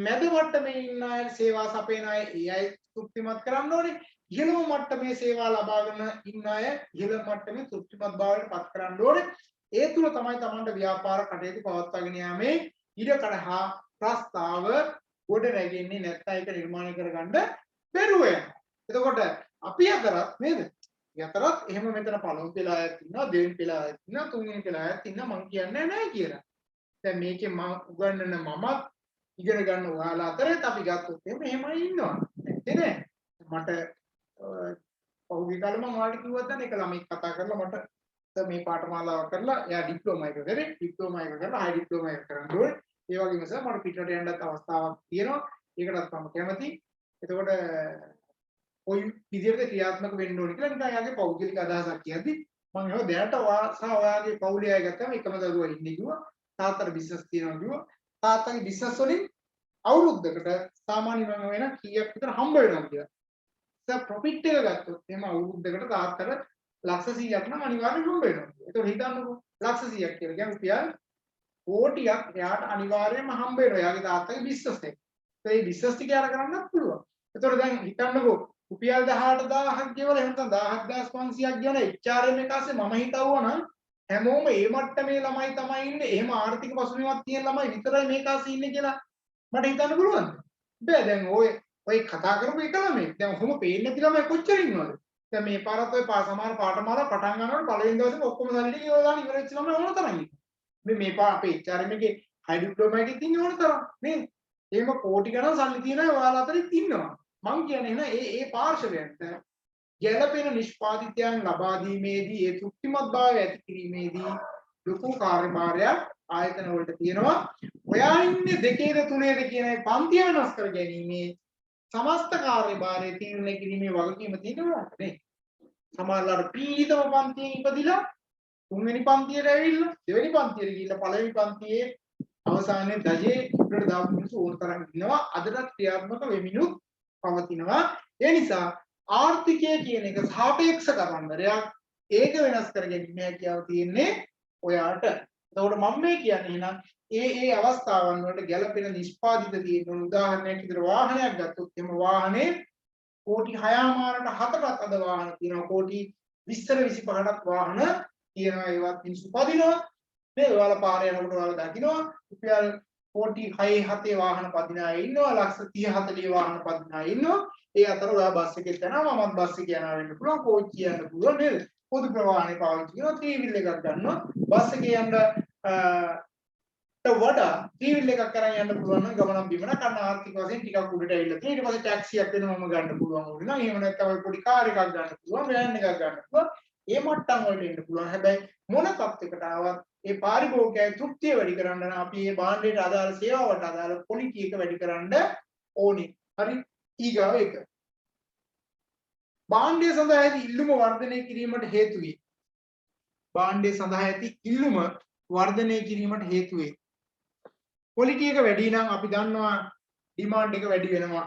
මැද මට්ටමේ ඉන්න අය සේවා සපයන අය ඒ අය තෘප්තිමත් කරන්න ඕනේ. ඉහළම මට්ටමේ සේවා ලබාගෙන ඉන්න අය ඉහළ මට්ටමේ තෘප්තිමත් භාවයට පත් කරන්න ඕනේ. ඒ තුල තමයි Tamanට ව්‍යාපාර කටයුතු පවත්වාගෙන යාමේ ඉඩකඩ හා ප්‍රස්තාව ගොඩ නැගෙන්නේ නැත්නම් ඒක නිර්මාණය කරගන්න බැරුව යනවා. එතකොට අපි අතරත් නේද? යතරත් එහෙම මෙතන පළමු පෙළායක් ඉන්නවා, දෙවෙනි පෙළායක් ඉන්නවා, තුන්වෙනි පෙළායක් ඉන්නවා. මම කියන්නේ නැහැ කියලා. දැන් මේකේ මම උගන්වන මමත් ඉගෙන ගන්න ඔයාලා අතරත් අපි ගත්තොත් එහෙමයි ඉන්නවා. නැත්තේ නෑ. මට පහුගිය කාලේ මම ඔයාලට කිව්වත් දැන් එක ළමෙක් කතා කරලා මට මේ පාඨමාලාව කරලා එයා ඩිප්ලෝමා එක කරේ. ඩිප්ලෝමා එක කරලා හයි ඩිප්ලෝමා එක කරන්න ඕනේ. ඒ වගේම සර් මට පිටරට යන්නත් අවස්ථාවක් තියෙනවා. ඒකටත් මම කැමතියි. එතකොට කොයි විදිහට ක්‍රියාත්මක වෙන්න ඕනේ කියලා නිකන් යාගේ පෞද්ගලික අදහසක් කියද්දි මම එහෙම දැනට ඔයා සහ ඔයාගේ පවුලේ අය ගත්තම එකම දරුවා ඉන්නේ කිව්වා. තාත්තට බිස්නස් තියෙනවා කිව්වා. තාත්තගේ බිස්නස් වලින් අවුරුද්දකට සාමාන්‍යම වෙන කීයක් විතර හම්බ වෙනවා කියලා. සර් ප්‍රොෆිට් එක ගත්තොත් එහෙම අවුරුද්දකට තාත්තට ලක්ෂ 100ක් නම් අනිවාර්යෙන් හම්බ වෙනවා. ඒතකොට හිතන්නකෝ ලක්ෂ 100ක් කියලා කියන්නේ රුපියල් කෝටියක් එයාට අනිවාර්යයෙන්ම හම්බ වෙනවා. එයාගේ තාත්තගේ බිස්නස් එක. ඒ බිස්නස් ටික යාර කරන්නත් පුළුවන්. ඒතකොට දැන් හිතන්නකෝ රුපියල් 18000ක් ගෙවලා එහෙම නැත්නම් 17500ක් ගෙවන HRM එක ASCII මම හිතුවා නම් හැමෝම මේ මට්ටමේ ළමයි තමයි ඉන්නේ. එහෙම ආර්ථික පසුබිමක් තියෙන ළමයි විතරයි මේක ASCII ඉන්නේ කියලා මට හිතන්න පුළුවන්ද? බෑ දැන් ඔය කතා කරපු එක ළමයි. දැන් ඔහොම පේන්නේ නැති ළමයි කොච්චර ඉන්නවද? දැන් මේ පාරත් ඔය සමාන පාඨමාලා පටන් ගන්නකොට පළවෙනි දවසේම ඔක්කොම සල්ලි ටික ඒවා දාලා ඉවර වෙච්ච ළමයි ඕන තරම් ඉන්නවා. මේ අපේ HRM එකේ හයි ඩිප්ලෝමා එකේ තියෙන ඕන තරම් නේද? එහෙම කෝටි ගණන් සල්ලි තියෙන අය ඔයාලා අතරින් ඉන්නවා. මං කියන්නේ එහෙනම් ඒ පාර්ශවයන්ට ගැළපෙන නිෂ්පාදිතයන් ලබා දීමේදී ඒ තෘප්තිමත් භාවය ඇති කිරීමේදී ලොකු කාර්යභාරයක් ආයතන වලට තියෙනවා. ඔයා ඉන්නේ දෙකේද තුනේද කියන පන්තිය වෙනස් කර ගැනීමේ සමස්ත කාර්යභාරය තීරණය කිරීමේ වගකීම තියෙනවා නේ. සමහරවල්ලාට පීඩිතම පන්තියෙන් ඉපදිලා තුන්වෙනි පන්තියට ඇවිල්ලා දෙවෙනි පන්තියට ගිහිල්ලා පළවෙනි පන්තියේ අවසානයේ දජේ උඩට දාපු මිනිස්සු ඕන තරම් ඉන්නවා. අදටත් ක්‍රියාත්මක වෙමිනුත් පවතිනවා. ඒ නිසා ආර්ථිකය කියන එක සාපේක්ෂ කරන්නරයක් ඒක වෙනස් කර ගැනීම හැකියාව තියෙන්නේ ඔයාට. එතකොට මම මේ කියන්නේ එහෙනම් ඒ අවස්ථාවන් වලට ගැළපෙන නිෂ්පාදිත තියෙන උදාහරණයක් විදිහට වාහනයක් ගත්තොත් එහෙම වාහනේ කෝටි 6මාරට 7කට අද වාහන තියෙනවා. කෝටි 20 25ක් වාහන තියෙනවා. ඒවත් මිනිස්සු පදිනවා. මේ ඔයාලා පාරේ යනකොට ඔයාලා දකින්නවා රුපියල් කෝටි 6 7 වාහන පදින අය ඉන්නවා. ලක්ෂ 30 40 වාහන පදින අය ඉන්නවා. ඒ අතර ඔයා බස් එකේ යනවා මමත් බස් එකේ යනවා වෙන්න පුළුවන්. කෝච්චිය යන්න පුළුවන් නේද? පොදු ප්‍රවාහනේ පාවිච්චි කරනවා. ත්‍රිවිල් එකක් ගන්නවා. බස් එකේ යන්න වඩා ත්‍රිවිල් එකක් කරන් යන්න පුළුවන් නම් ගමනක් බිමන කන්න ආර්ථික වශයෙන් ටිකක් උඩට ඇවිල්ලා තියෙනවා. ඊට පස්සේ ටැක්සියක් වෙනවම ගන්න පුළුවන් වුණා නම් එහෙම නැත්නම් ඔය පොඩි කාර් එකක් ගන්න පුළුවන්, වෑන් එකක් ගන්න පුළුවන්. ඒ මට්ටම් වලට එන්න පුළුවන්. හැබැයි මොන තත්යකට ආවත් ඒ පාරිභෝගිකයන් තෘප්තිය වැඩි කරන්න නම් අපි මේ භාණ්ඩයට අදාළ සේවාවට අදාළ ක්වොලිටි එක වැඩි කරන්න ඕනේ. හරි? ඊගාව එක. භාණ්ඩය සඳහා ඇති ඉල්ලුම වර්ධනය කිරීමට හේතු වේ. භාණ්ඩය සඳහා ඇති ඉල්ලුම වර්ධනය කිරීමට හේතු වේ. ක්වොලිටි එක වැඩි නම් අපි දන්නවා ඩිමාන්ඩ් එක වැඩි වෙනවා.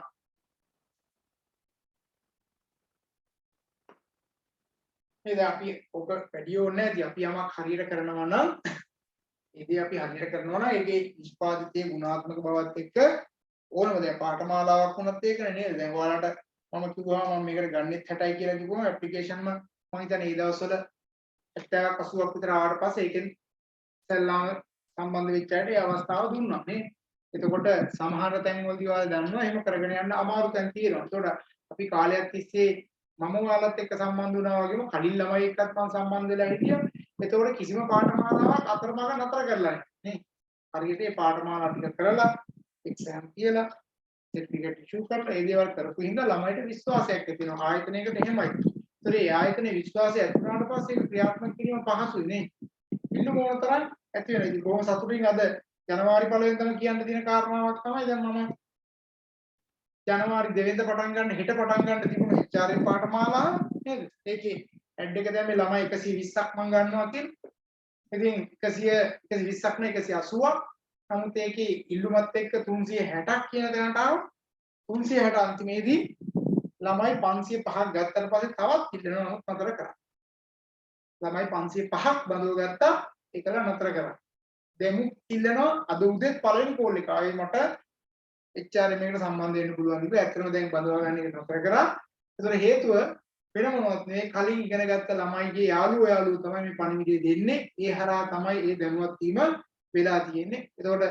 නේද? අපි ඔක වැඩි ඕනේ නැති අපි යමක් හරියට කරනවා නම් ඒකේ අපි හරියට කරනවා නම් ඒකේ නිෂ්පාදිතයේ ගුණාත්මක බවත් එක්ක ඕනම දැන් පාඨමාලාවක් වුණත් ඒකනේ නේද? දැන් ඔයාලට මම කිව්වා මම මේකට ගන්නෙත් 60යි කියලා කිව්වම ඇප්ලිකේෂන් මම හිතන්නේ ඒ දවස්වල 70ක් 80ක් විතර ආවට පස්සේ ඒකෙන් ඉස්සල්ලාම සම්බන්ධ වෙච්ච අයට ඒ අවස්ථාව දුන්නා නේ. එතකොට සමහර තැන් වලදී ඔයාලා දන්නවා එහෙම කරගෙන යන්න අමාරු තැන් තියෙනවා. එතකොට අපි කාලයක් තිස්සේ මම ඔයාලත් එක්ක සම්බන්ධ වුණා වගේම කලින් ළමයි එක්කත් මම සම්බන්ධ වෙලා හිටියා. එතකොට කිසිම පාඨමාලාවක් අතරමඟ නතර කරලා නැහැ නේ. හරියට මේ පාඨමාලා ටික කරලා එක්සෑම් කියලා සර්ටිෆිකේට් ඉෂුව කරලා ඒ දේවල් කරපු හින්දා ළමයිට විශ්වාසයක් ඇති වෙනවා. ආයතනයකට එහෙමයි. ඒතර ඒ ආයතනයේ විශ්වාසය ඇති වුණාට පස්සේ ඒක ක්‍රියාත්මක කිරීම පහසුයි නේ. ඉන්න මොන තරම් ඇති වෙනවා. ඉතින් බොහොම සතුටින් අද ජනවාරි 1 වෙනිදාම කියන්න තියෙන කාරණාවක් තමයි දැන් මම ජනවාරි 2 වෙනිදා පටන් ගන්න හෙට පටන් ගන්න තිබුණ HRM පාඨමාලාව නේද? ඒකේ ඇඩ් එක දැම්මේ ළමයි 120ක් මම ගන්නවා කියලා. ඉතින් 120ක් නේ 180ක්. නමුත් ඒකේ ඉල්ලුමත් එක්ක 360ක් කියන තැනට ආවා. 360 අන්තිමේදී ළමයි 505ක් ගත්තට පස්සේ තවත් ඉල්ලනවා නමුත් නතර කරා. ළමයි 505ක් බඳව ගත්තා ඒකල නතර කරා. දෙමු ඉල්ලනවා අද උදේත් පළවෙනි කෝල් එක ආවේ මට HRM එකට සම්බන්ධ වෙන්න පුළුවන් ඉතින් ඇත්තටම දැන් බඳවා ගන්න එක නතර කරා. ඒතර හේතුව වෙන මොනවත් නෙවෙයි කලින් ඉගෙන ගත්ත ළමයිගේ යාළුවෝ තමයි මේ පණිවිඩය දෙන්නේ. ඒ හරහා තමයි මේ දැනුවත් වීම වෙලා තියෙන්නේ. එතකොට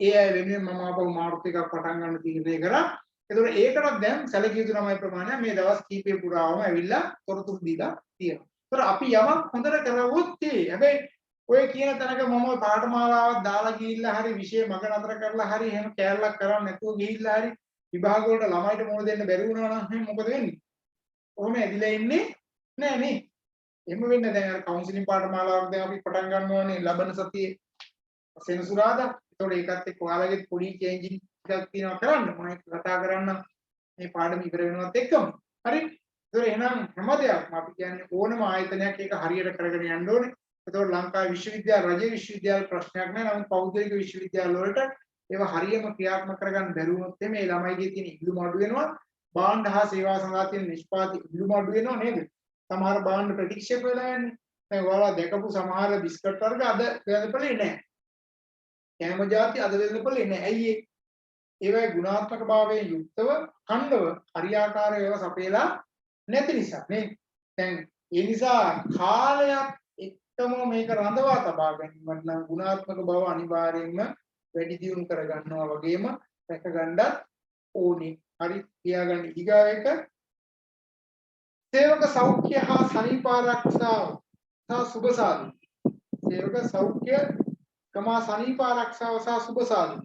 ඒ අය වෙනුවෙන් මම ආපහු මාර්ග එකක් පටන් ගන්න තීරණය කරා. එතකොට ඒකටත් දැන් සැලකිය යුතු ළමයි ප්‍රමාණය මේ දවස් කීපය පුරාවම ඇවිල්ලා තොරතුරු දීලා තියෙනවා. ඒතකොට අපි යමක් හොඳට කරවුවොත් හැබැයි ඔය කියන තැනක මම පාඨමාලාවක් දාලා ගිහිල්ලා හරි විෂය මග නතර කරලා හරි එහෙම කෑල්ලක් කරන්නේ නැතුව ගිහිල්ලා හරි විභාග වලට ළමයිට මොන දෙන්න බැරි වුණා නම් මොකද වෙන්නේ? කොහොම ඇදිලා ඉන්නේ නෑ නේ. එහෙම වෙන්නේ දැන් අර කවුන්සලින් පාඨමාලාවක් දැන් අපි පටන් ගන්නවානේ ලබන සතියේ සෙනසුරාදා. ඒතකොට ඒකත් එක්ක ඔයාලගේ පොඩි චේන්ජින් එකක් තියෙනවා කරන්න. මම කතා කරන්න මේ පාඩම ඉවර වෙනවත් එක්කම. හරි? ඒතකොට එහෙනම් හැම දෙයක්ම අපි කියන්නේ ඕනම ආයතනයක් ඒක හරියට කරගෙන යන්න ඕනේ. එතකොට ලංකාවේ විශ්වවිද්‍යාල රජයේ විශ්වවිද්‍යාල ප්‍රශ්නයක් නෑ. නමුත් පෞද්ගලික විශ්වවිද්‍යාල වලට ඒවා හරියම ක්‍රියාත්මක කරගන්න බැරි වුණොත් මේ ළමයිගේ තියෙන ඉල්ලුම අඩු වෙනවා. භාණ්ඩ හා සේවා සඳහා තියෙන නිෂ්පාදිත ඉල්ලුම අඩු වෙනවා නේද? සමහර භාණ්ඩ ප්‍රතික්ෂේප වෙලා යන්නේ. දැන් ඔයාලා දැකපු සමහර බිස්කට් වර්ග අද වෙළඳපොලේ නෑ. කෑම ಜಾති අද වෙළඳපොලේ නෑ. ඇයි ඒ? ඒවයි ගුණාත්මක භාවයෙන් යුක්තව ඛණ්ඩව හරියාකාරව ඒවා සපයලා නැති නිසා නේ. දැන් ඒ නිසා කාලයක් එක්කම මේක රඳවා තබා ගැනීමට නම් ගුණාත්මක බව අනිවාර්යයෙන්ම වැඩි දියුණු කර ගන්නවා වගේම රැක ගන්නත් ඕනේ. හරි තියාගන්න. ඊගාව එක සේවක සෞඛ්‍ය හා සනීප ආරක්ෂාව සහ සුබ සාධන. සේවක සෞඛ්‍ය කමා සනීප ආරක්ෂාව සහ සුබ සාධන.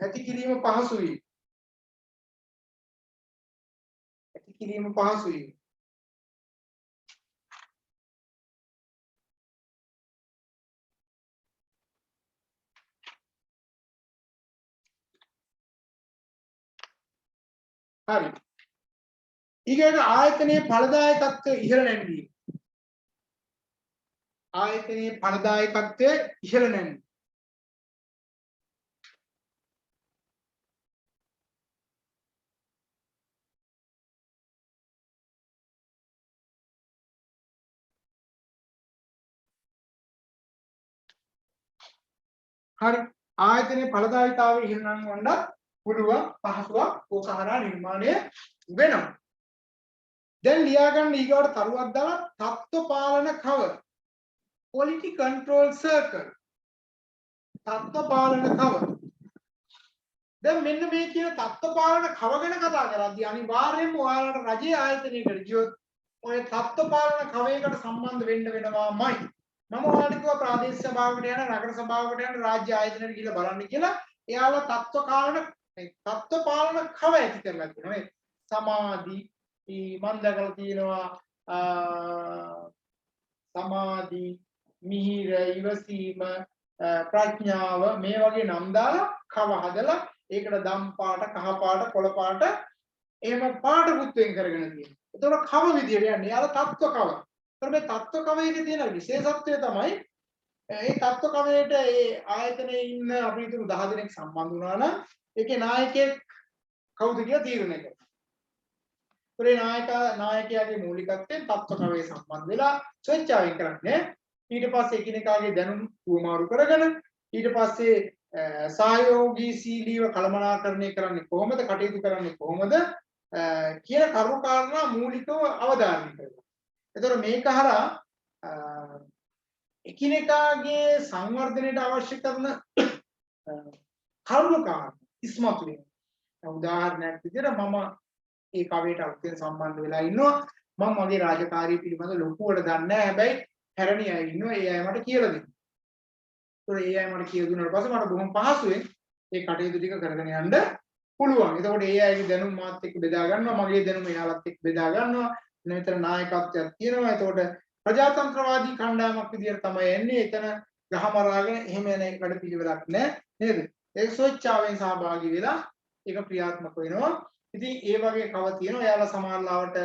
ඇති කිරීම පහසු වීම. ඇති කිරීම පහසු වීම. හරි. ඊගොල්ලෝ ආයතනයේ ඵලදායකත්වය ඉහළ නැංවීම. ආයතනයේ ඵලදායකත්වය ඉහළ නැංවීම. හරි. ආයතනයේ ඵලදායීතාවය ඉහළ නැංවන්නත් පුළුවන් පහසුවක් ඕකහරහා නිර්මාණය වෙනවා. දැන් ලියා ගන්න ඊගොල්ලෝ තරුවක් දාලා තත්ත්ව පාලන කව quality control circle තත්ත්ව පාලන කව. දැන් මෙන්න මේ කියන තත්ත්ව පාලන කව ගැන කතා කරද්දී අනිවාර්යයෙන්ම ඔයාලට රජයේ ආයතනයකට ගියොත් ඔය තත්ත්ව පාලන කවයකට සම්බන්ධ වෙන්න වෙනවාමයි. මම ඔයාලට කිව්වා ප්‍රාදේශීය සභාවකට යන නගර සභාවකට යන රාජ්‍ය ආයතනයකට ගිහලා බලන්න කියලා. එයාලා තත්ත්ව පාලන කව ඇති කරලා තියෙනවා. සමාධි මම දැකලා තියෙනවා සමාධි මිහිර ඉවසීම ප්‍රඥාව මේ වගේ නම් දාලා කව හදලා ඒකට දම් පාට කහ පාට කොළ පාට එහෙම පාට පුත්වෙන් කරගෙන තියෙනවා. ඒතකොට කව විදියට යන්නේ යාල තත්ත්ව කව. ඒතකොට මේ තත්ත්ව කවයේ තියෙන විශේෂත්වය තමයි මේ තත්ත්ව කවයට ඒ ආයතනයේ ඉන්න අපි හිතමු 10 දෙනෙක් සම්බන්ධ වුණා නම් ඒකේ නායකයෙක් කවුද කියලා තීරණය කරනවා. නායකයාගේ මූලිකත්වයෙන් තත්ත්ව කවයේ සම්බන්ධ වෙලා ස්වේච්ඡාවෙන් කරන්නේ. ඊට පස්සේ එකිනෙකාගේ දැනුම් උවමාරු කරගෙන ඊට පස්සේ සහයෝගී සීලීව කළමනාකරණය කරන්නේ කොහොමද කටයුතු කරන්නේ කොහොමද කියන කරුණු කාරණා මූලිකව අවධාරණය කරනවා. එතකොට මේක හරහා එකිනෙකාගේ සංවර්ධනයට අවශ්‍ය කරන කරුණු කාරණා ඉස්මතු වෙනවා. උදාහරණයක් විදිහට මම ඒ කවයට අලුතෙන් සම්බන්ධ වෙලා ඉන්නවා. මම මගේ රාජකාරිය පිළිබඳ ලොකුවට දන්නේ නැහැ. හැබැයි හැරණි අය ඉන්නවා. ඒ අය මට කියලා දෙනවා. ඒතකොට ඒ අය මට කියලා දුන්නාට පස්සේ මට බොහොම පහසුවෙන් ඒ කටයුතු ටික කරගෙන යන්න පුළුවන්. එතකොට ඒ අයගේ දැනුම මාත් එක්ක බෙදා ගන්නවා. මගේ දැනුම එයාලත් එක්ක බෙදා ගන්නවා. මෙතන නායකත්වයක් තියෙනවා. එතකොට ප්‍රජාතන්ත්‍රවාදී කණ්ඩායමක් විදියට තමයි එන්නේ. එතන ගහමරාගෙන එහෙම යන වැඩ පිළිවෙලක් නැහැ නේද? ඒක ස්වච්ඡාවෙන් සහභාගී වෙලා ඒක ක්‍රියාත්මක වෙනවා. ඉතින් ඒ වගේ කව තියෙනවා. එයාලා සමාජලාවට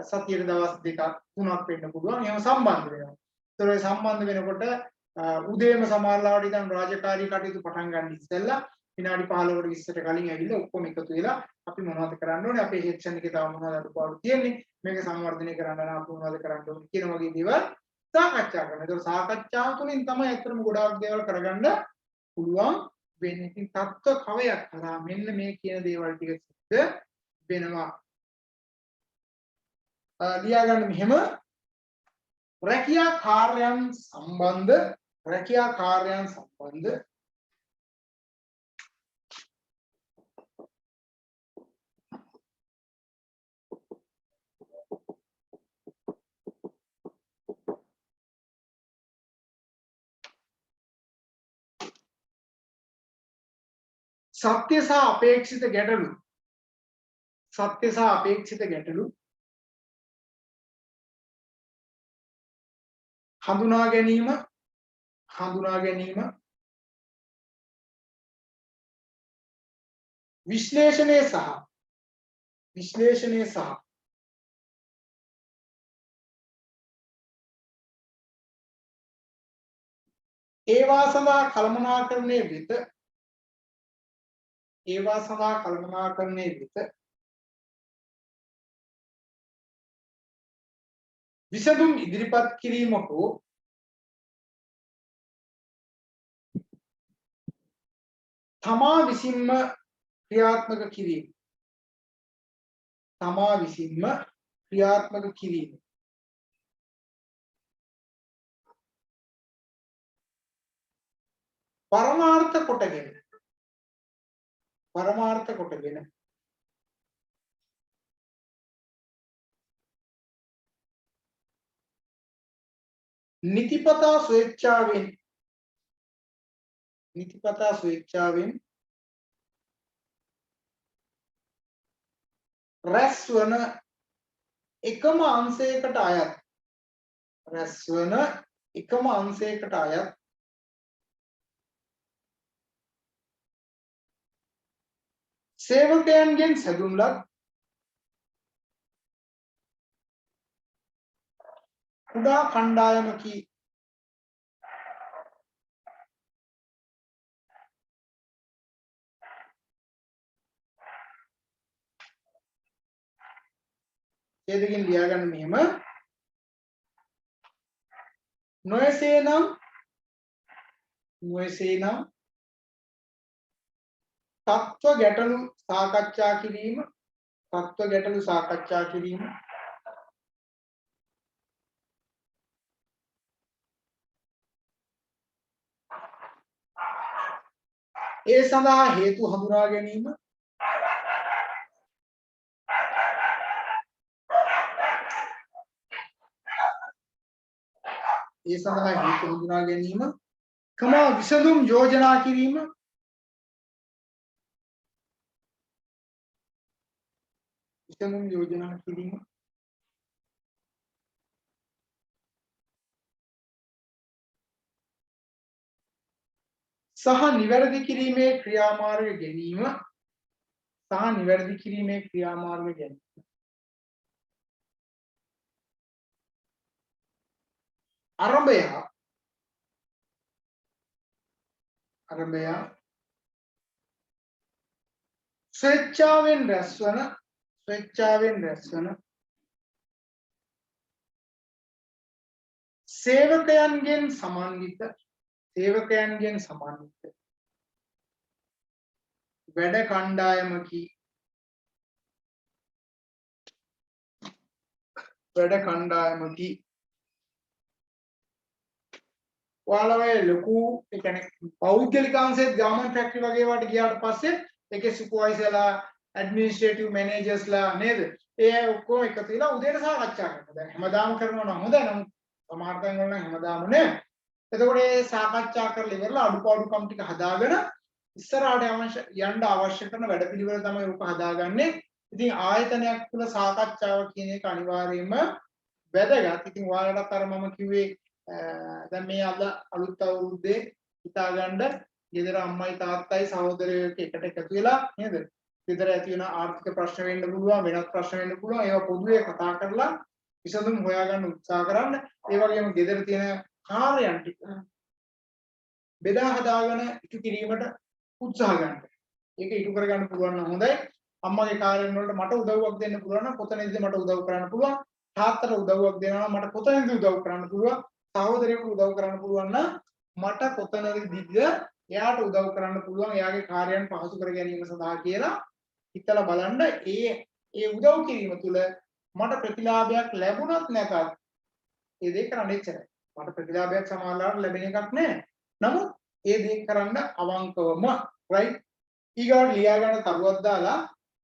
සතියේ දවස් දෙකක් තුනක් වෙන්න පුළුවන්. එහෙම සම්බන්ධ වෙනවා. ඒතර සම්බන්ධ වෙනකොට උදේම සමාජලාවට ඉතින් රාජකාරී කටයුතු පටන් ගන්න ඉස්සෙල්ලා විනාඩි 15කට 20ට කලින් ඇවිල්ලා ඔක්කොම එකතු වෙලා අපි මොනවද කරන්න ඕනේ? අපේ සෙක්ෂන් එකේ තව මොනවද අඩුපාඩු තියෙන්නේ? මේක සංවර්ධනය කරන්න නම් අපි මොනවද කරන්න ඕනේ කියන වගේ දේවල් සාකච්ඡා කරනවා. ඒතර සාකච්ඡාව තුළින් තමයි අත්‍තරම ගොඩාක් දේවල් කරගන්න පුළුවන් වෙන්නේ. ඉතින් තත්ත්ව කවයක් කරා මෙන්න මේ කියන දේවල් ටික සිද්ධ වෙනවා. ලියා ගන්න මෙහෙම රැකියා කාර්යයන් සම්බන්ධ සත්‍ය සහ අපේක්ෂිත ගැටලු හඳුනා ගැනීම විශ්ලේෂණය සහ ඒවා සඳහා කළමනාකරණයේ වෙත විසඳුම් ඉදිරිපත් කිරීම හෝ තමා විසින්ම ක්‍රියාත්මක කිරීම පරමාර්ථ කොටගෙන පරමාර්ථ කොටගෙන නිතිපතා ස්වේච්ඡාවෙන් රැස්වන එකම අංශයකට අයත් සේවකයන්ගෙන් සැදුම් ලත් කුඩා කණ්ඩායමකි. ඒ දෙකින් ලියාගන්න මෙහෙම නොයසේනම් තත්ත්ව ගැටලු සාකච්ඡා කිරීම ඒ සඳහා හේතු හඳුනා ගැනීම කමා විසඳුම් යෝජනා කිරීම සහ නිවැරදි කිරීමේ ක්‍රියාමාර්ග ගැනීම අරඹය ස්වේච්ඡාවෙන් රැස්වන සේවකයන්ගෙන් සමන්විත වැඩ කණ්ඩායමකි. ඔයාලා ලොකු ඒ කියන්නේ පෞද්ගලික අංශෙත් ගාමන් ෆැක්ටරි වගේ වට ගියාට පස්සේ ඒකේ සුපර්වයිසර්ලා ඇඩ්මිනිස්ට්‍රේටිව් මැනේජර්ස්ලා නේද? ඒ ඔක්කොම එකතු වෙලා උදේට සාකච්ඡා කරනවා. දැන් හැමදාම කරනවා නම් හොඳයි. නම් සමහර තැන් වල නම් හැමදාම නෑ. එතකොට මේ සාකච්ඡා කරලා ඉවරලා අඩුපාඩුකම් ටික හදාගෙන ඉස්සරහට යන්න අවශ්‍ය කරන වැඩපිළිවෙල තමයි උක හදාගන්නේ. ඉතින් ආයතනයක් තුළ සාකච්ඡාව කියන එක අනිවාර්යයෙන්ම වැදගත්. ඉතින් ඔයාලටත් අර මම කිව්වේ දැන් මේ අලුත් අවුරුද්දේ හිතාගන්න ගෙදර අම්මයි තාත්තයි සහෝදරයෝ එකට එකතු වෙලා නේද? ගෙදර ඇති වෙන ආර්ථික ප්‍රශ්න වෙන්න පුළුවන්, වෙනත් ප්‍රශ්න වෙන්න පුළුවන්. ඒවා පොදුවේ කතා කරලා විසඳුම් හොයාගන්න උත්සාහ කරන්න. ඒ වගේම ගෙදර තියෙන කාර්යයන් ටික බෙදා හදාගෙන ඉටු කිරීමට උත්සාහ ගන්න. ඒක ඉටු කරගන්න පුළුවන් නම් හොඳයි. අම්මගේ කාර්යයන් වලට මට උදව්වක් දෙන්න පුළුවන් නම් කොතනදද මට උදව් කරන්න පුළුවන්. තාත්තට උදව්වක් දෙනවා නම් මට කොතනද උදව් කරන්න පුළුවන්. සහෝදරයෙකුට උදව් කරන්න පුළුවන් නම් මට කොතනදද එයාට උදව් කරන්න පුළුවන්. එයාගේ කාර්යයන් පහසු කර ගැනීම සඳහා කියලා හිතලා බලන්න. ඒ උදව් කිරීම තුළ මට ප්‍රතිලාභයක් ලැබුණත් නැතත් ඒ දේ කරන්න ඉච්චරයි. මට ප්‍රතිලාභයක් සමානලාට ලැබෙන එකක් නැහැ. නමුත් ඒ දේ කරන්න අවංකවම right ඊගාට ලියා ගන්න කරුවක් දාලා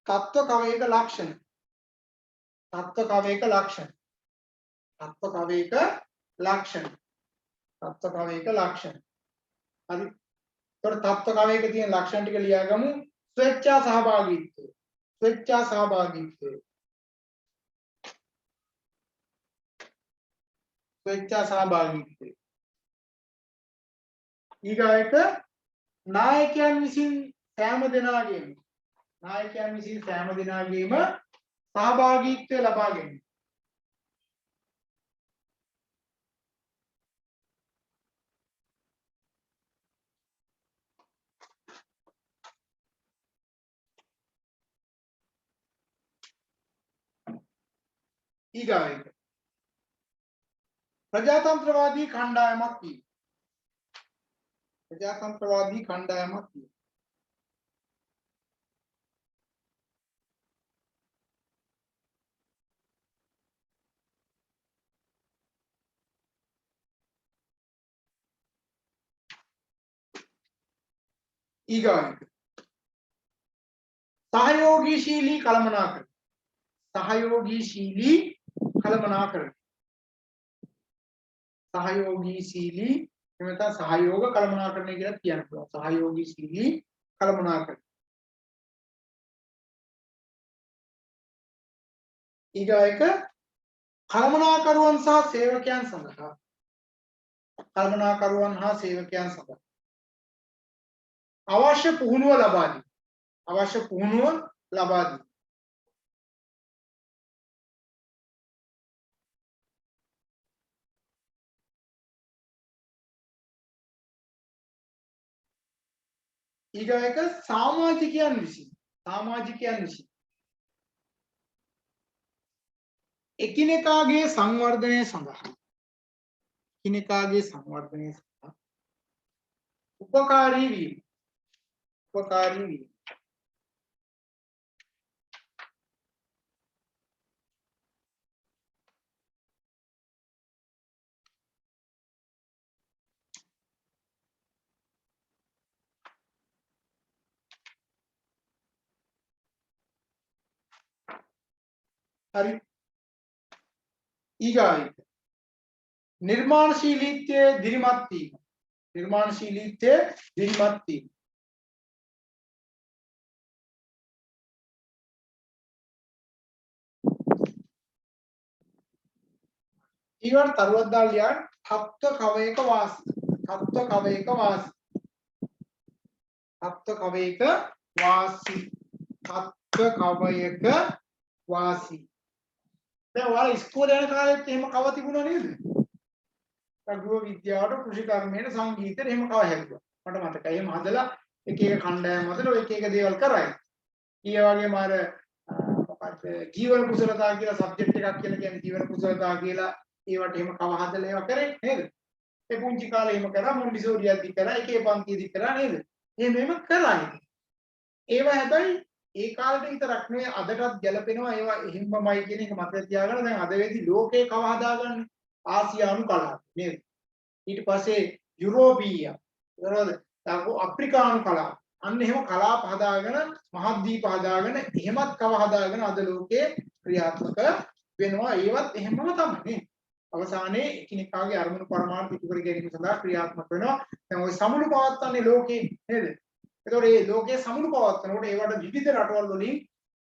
තත්ත්ව කවයක ලක්ෂණ හරි. ඒතකොට තත්ත්ව කවයක තියෙන ලක්ෂණ ටික ලියාගමු. ස්වේච්ඡා සහභාගීත්වය ඊගාට නායකයන් විසින් සෑම දෙනාගේම සහභාගීත්වය ලබා ගැනීම. ඊගාට ප්‍රජාතන්ත්‍රවාදී කණ්ඩායමක් වීම. ඊගාට सहयोगीशीली कलमनाकरण. सहयोगीशीली कलमनाकरण. सहयोगीशीली එමෙතන සහයෝග කළමනාකරණය කියලා කියන්න පුළුවන්. සහයෝගීශීලී කළමනාකරණය. ඊගායක කළමනාකරුවන් සහ සේවකයන් සඳහා කළමනාකරුවන් හා සේවකයන් සඳහා අවශ්‍ය පුහුණුව ලබා දී. අවශ්‍ය පුහුණුව ලබා දී. ඊගායක සමාජිකයන් විසින් එකිනෙකාගේ සංවර්ධනය සඳහා උපකාරී වීම. හරි. ඊගායක නිර්මාණශීලීත්වයේ දිරිමත් වීම. ඊවට තරුවක් දාලා ලියන්න තත්ත්ව කවයක වාසී. දැන් ඔයාලා ඉස්කෝලේ යන කාලෙත් එහෙම කව තිබුණා නේද? ගෘහ විද්‍යාවට, කෘෂි කර්මයට, සංගීතයට එහෙම කව හැදුවා. මට මතකයි. එහෙම හදලා එක එක කණ්ඩායම් හදලා ඔය එක එක දේවල් කරයි. ඊය වගේම අර මොකක්ද ජීවන කුසලතා කියලා සබ්ජෙක්ට් එකක් කියලා කියන්නේ ජීවන කුසලතා කියලා ඒවට එහෙම කව හදලා ඒවා කරේ නේද? ඒ පුංචි කාලේ එහෙම කරා මොන්ටිසෝරියක්දි කරා එකේ පන්තියේදි කරා නේද? එහෙම කරා. ඒවා හැබැයි ඒ කාලේ විතරක් නෙවෙයි අදටත් ගැලපෙනවා ඒවා එහෙම්මමයි කියන එක මතක තියාගන්න. දැන් අද වෙද්දි ලෝකේ කව හදාගන්නේ ආසියානු කලාව නේද? ඊට පස්සේ යුරෝපීය අප්‍රිකානු කලාව. අන්න එහෙම කලාප හදාගෙන මහද්වීප හදාගෙන එහෙමත් කව හදාගෙන අද ලෝකේ ක්‍රියාත්මක වෙනවා. ඒවත් එහෙමම තමයි. අවසානයේ එකිනෙකාගේ අරමුණු පරමාර්ථ ඉටු කර ගැනීම සඳහා ක්‍රියාත්මක වෙනවා. දැන් ওই සමුළු පවත්වන්නේ ලෝකේ නේද? ඒතකොට මේ ලෝකයේ සමුළු පවත්වනකොට ඒවට විවිධ රටවල් වලින්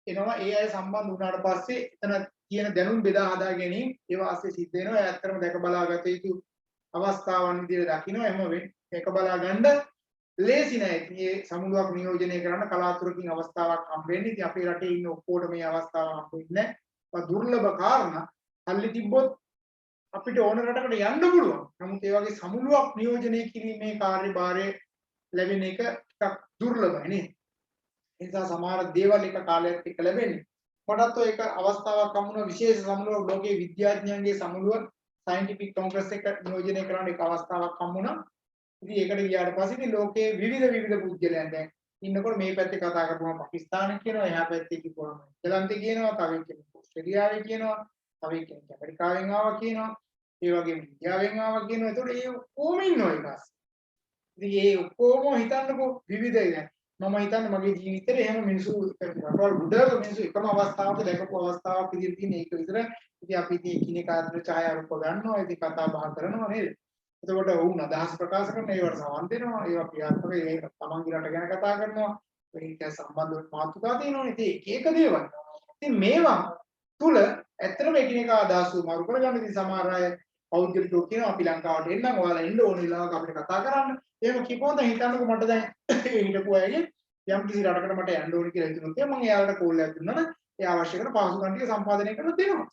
එනවා. ඒ අය සම්බන්ධ වුණාට පස්සේ එතන තියෙන දැනුම් බෙදා හදා ගැනීම ඒවා ASCII සිද්ධ වෙනවා. ඒ ඇත්තටම දැක බලාගත යුතු අවස්ථාවන් විදිහට දකින්න එහෙම මේක බලා ගන්න ලේසි නෑ. මේ සමුළුවක් නියෝජනය කරන්න කලාතුරකින් අවස්ථාවක් හම්බ වෙන්නේ. ඉතින් අපේ රටේ ඉන්න ඔක්කොට මේ අවස්ථාව හම්බ වෙන්නේ නෑ. දුර්ලභ කාරණා. සල්ලි තිබ්බොත් අපිට ඕන රටකට යන්න පුළුවන්. නමුත් ඒ වගේ සමුළුවක් නියෝජනය කිරීමේ කාර්යභාරය ලැබෙන එක ටිකක් දුර්ලභයි නේද? ඒ නිසා සමහර දේවල් එක කාලයක් එක්ක ලැබෙන්නේ. මටත් ඔය එක අවස්ථාවක් හම්බුණා විශේෂ සමුළුවක් ලෝකයේ විද්‍යාඥයන්ගේ සමුළුව සයන්ටිෆික් කොංග්‍රස් එක නියෝජනය කරන්න එක අවස්ථාවක් හම්බුණා. ඉතින් ඒකට ගියාට පස්සේ ඉතින් ලෝකයේ විවිධ පුද්ගලයන් දැන් ඉන්නකොට මේ පැත්තේ කතා කරපුවම පාකිස්තාන කියනවා, එහා පැත්තේ කිව්වම ශ්‍රී කියනවා, තව කෙනෙක් ඕස්ට්‍රේලියාවේ කියනවා, තව කෙනෙක් ඇමරිකාවෙන් ආවා කියනවා, ඒ වගේම ඉන්දියාවෙන් ආවා කියනවා. ඒතකොට ඒ ඔක්කොම ඉන්නවා ඊපස්. ඉතින් ඒ ඔක්කොම හිතන්නකෝ විවිධයි දැන්. මම හිතන්නේ මගේ ජීවිතේට එහෙම මිනිස්සු රටවල් ගොඩක මිනිස්සු එකම අවස්ථාවක දැකපු අවස්ථාවක් විදිහට තියෙන ඒක විතර. ඉතින් අපි ඉතින් එකිනෙකා අතර ඡායාරූප ගන්නවා, ඉතින් කතා බහ කරනවා නේද? එතකොට වුණ අදහස් ප්‍රකාශ කරන ඒවට සමන් දෙනවා. ඒවා ක්‍රියාත්මක ඒක තමන්ගේ රට ගැන කතා කරනවා. ඒක සම්බන්ධ මාතෘකා තියෙනවා. ඉතින් එක දේවල්. ඉතින් මේවා තුල ඇත්තටම එකිනෙකා අදහස් මාරු කරගන්න ඉතින් සමහර අය පෞද්ගලිකව කියනවා අපි ලංකාවට එන්නම් ඔයාලා එන්න ඕන වෙලාවක අපිට කතා කරන්න. එහෙම කිව්වොත් හිතන්නකෝ මට දැන් හිටපු අයගේ යම් කිසි රටකට මට යන්න ඕන කියලා හිතුනොත් මම එයාලට කෝල් එකක් දුන්නා නම් ඒ අවශ්‍ය කරන පහසුකම් ටික සම්පාදනය කරලා දෙනවා.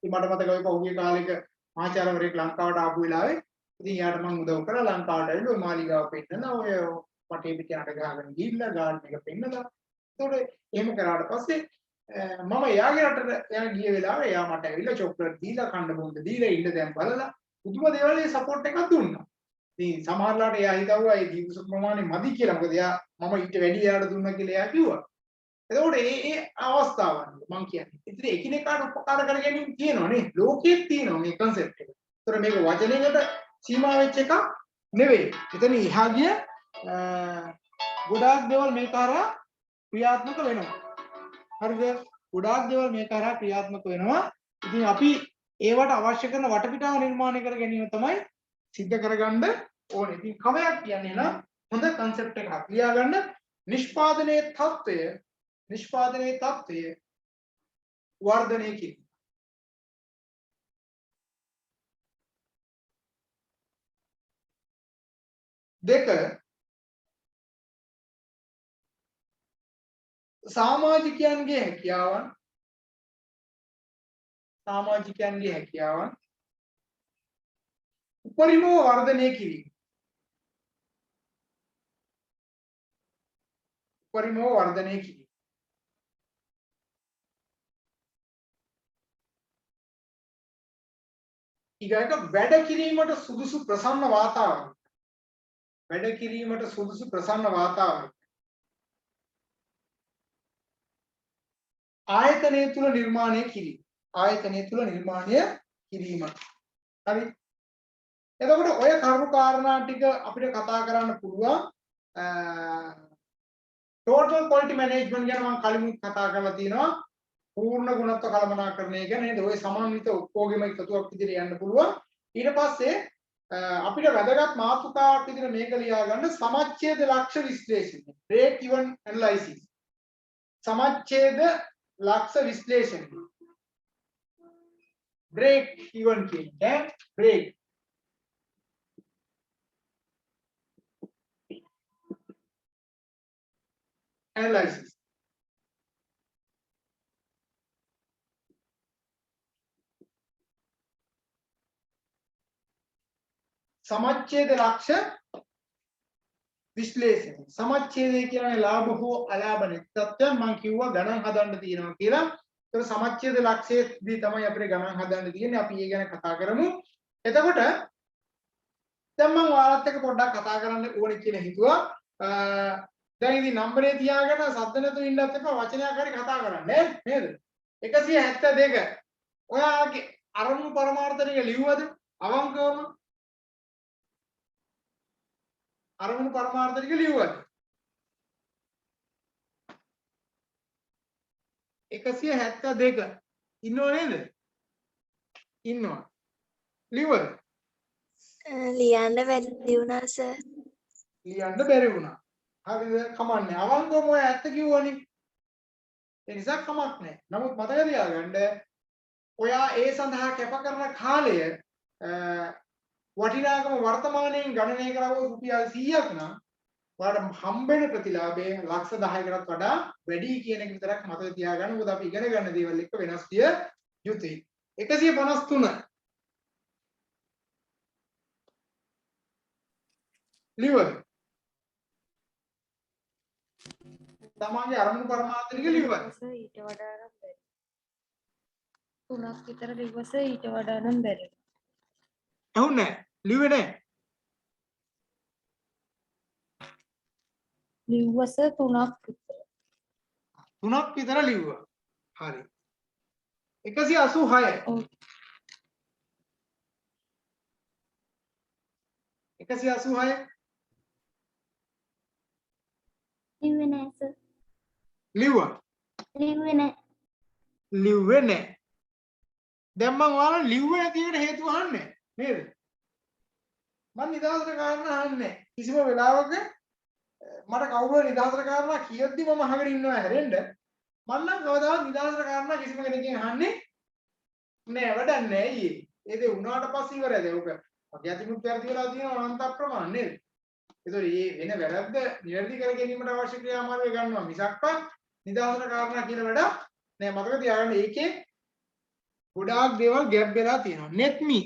ඉතින් මට මතකයි පහුගිය කාලෙක මහාචාර්යවරයෙක් ලංකාවට ආපු වෙලාවේ ඉතින් යාට මම උදව් කරලා ලංකාවට ඇවිල්ලා මාලිගාව පෙන්නලා ඔය මට ඒ පිටියට ගහගෙන ගිහිල්ලා ගාඩන් එක පෙන්නලා. ඒතකොට එහෙම කරාට පස්සේ මම යාගේ රටට යන ගිය වෙලාවේ යා මට ඇවිල්ලා චොක්ලට් දීලා කන්න බොන්න දීලා ඉන්න දැන් බලලා පුදුම දේවල් ඒ සපෝට් එකක් දුන්නා. ඉතින් සමහරලාට එයා හිතුවා ඒ දීපු ප්‍රමාණය මදි කියලා. මොකද එයා මම ඊට වැඩි එයාට දුන්නා කියලා එයා කිව්වා. එතකොට ඒ අවස්ථාවන් මම කියන්නේ. ඉතින් එකිනෙකාට උපකාර කර ගැනීම තියෙනවා නේ. ලෝකෙත් තියෙනවා මේ concept එක. ඒතර මේක වචනයකට සීමා වෙච්ච එකක් නෙවෙයි. එතන එහා ගිය ගොඩාක් දේවල් මේක හරහා ක්‍රියාත්මක වෙනවා. හරිද? ගොඩාක් දේවල් මේක හරහා ක්‍රියාත්මක වෙනවා. ඉතින් අපි ඒවට අවශ්‍ය කරන වටපිටාව නිර්මාණය කර ගැනීම තමයි සිද්ධ කරගන්න ඕනේ. ඉතින් කවයක් කියන්නේ නම් හොඳ concept එකක් ලියාගන්න. නිෂ්පාදනයේ තත්ත්වය වර්ධනය කිරීම. දෙක සමාජිකයන්ගේ හැකියාවන් උපරිමව වර්ධනය කිරීම. ඊගාට වැඩ කිරීමට සුදුසු ප්‍රසන්න වාතාවරණය. ආයතනය තුල නිර්මාණය කිරීම. හරි. එතකොට ඔය කරුණු කාරණා ටික අපිට කතා කරන්න පුළුවන් total quality management ගැන මම කලින් කතා කරලා තියෙනවා. පූර්ණ ගුණත්ව කළමනාකරණය ගැන නේද? ඔය සමන්විත ඔක්කොගෙම එකතුවක් විදිහට යන්න පුළුවන්. ඊට පස්සේ අපිට වැදගත් මාතෘකාවක් විදිහට මේක ලියා ගන්න සමච්ඡේද ලක්ෂ්‍ය විශ්ලේෂණය. break even analysis. සමච්ඡේද ලක්ෂ්‍ය විශ්ලේෂණය. break even කියන්නේ break analysis. සමච්ඡේද ලක්ෂ්‍ය විශ්ලේෂණය. සමච්ඡේදය කියන්නේ ලාභ හෝ අලාභ නිත්‍යත්වයන්. මම කිව්වා ගණන් හදන්න තියෙනවා කියලා. ඒක සමච්ඡේද ලක්ෂ්‍යයේදී තමයි අපිට ගණන් හදන්න තියෙන්නේ. අපි ඒ ගැන කතා කරමු. එතකොට දැන් මම ඔයාලත් එක්ක පොඩ්ඩක් කතා කරන්න ඕනේ කියලා හිතුවා. දැන් ඉතින් නම්බරේ තියාගෙන සද්ද නැතුව ඉන්නත් එපා, වචනයක් හරි කතා කරන්න නේද? 172. ඔයාගේ අරමුණු පරමාර්ථ ටික ලිව්වද? අවංකවම අරමුණු පරමාර්ථ ටික ලිව්වද? 172 ඉන්නව නේද? ඉන්නවා. ලිව්වද? ලියන්න බැරි වුණා සර්. ලියන්න බැරි වුණා. හරිද? කමන්නේ. අවංකවම ඔය ඇත්ත කිව්වනේ. ඒ නිසා කමක් නැහැ. නමුත් මතක තියාගන්න ඔයා ඒ සඳහා කැප කරන කාලය වටිනාකම වර්තමානයෙන් ගණනය කරවුවොත් රුපියල් 100ක් නම් ඔයාලට හම්බෙන ප්‍රතිලාභය ලක්ෂ 10කටත් වඩා වැඩි කියන එක විතරක් මතක තියාගන්න. මොකද අපි ඉගෙන ගන්න දේවල් එක්ක වෙනස් විය යුතුයි. 153 ලිව්වද? තමන්ගේ අරමුණු පරමාර්ථ ටික ලිව්වද? ඊට වඩා නම් බැරි. 3ක් විතර ලිව්වස ඊට වඩා නම් බැරි. ඇහුන්නේ නැහැ. ලිව්වේ නැහැ. ලිව්වස 3ක් විතර. 3ක් විතර ලිව්වා. හරි. 186. ඔව්. 186 ලිව්වේ නැහැ සර්. ලිව්වා. ලිව්වේ නැහැ. ලිව්වේ නැහැ. දැන් මම ඔයාලා ලිව්වේ නැති එකට හේතුව අහන්නේ නේද? මම නිදහසට කාරණා අහන්නේ කිසිම වෙලාවක මට කවුරු හරි නිදහසට කාරණා කියද්දි මම අහගෙන ඉන්නවා හැරෙන්න මම නම් කවදාවත් නිදහසට කාරණා කිසිම කෙනෙක්ගෙන් අහන්නේ නෑ. වැඩක් නෑ ඊයේ. ඒ දේ වුණාට පස්සේ ඉවරයි. ඒක මගේ අතිනුත් වැරදි වෙලා තියෙනවා අනන්ත ප්‍රමාණ නේද? ඒතකොට මේ වෙන වැරද්ද නිවැරදි කර ගැනීමට අවශ්‍ය ක්‍රියාමාර්ගය ගන්නවා මිසක්වත් නිදහසට කාරණා කියන වැඩ නෑ. මතක තියාගන්න ඒකේ ගොඩාක් දේවල් ගැප් වෙලා තියෙනවා. net me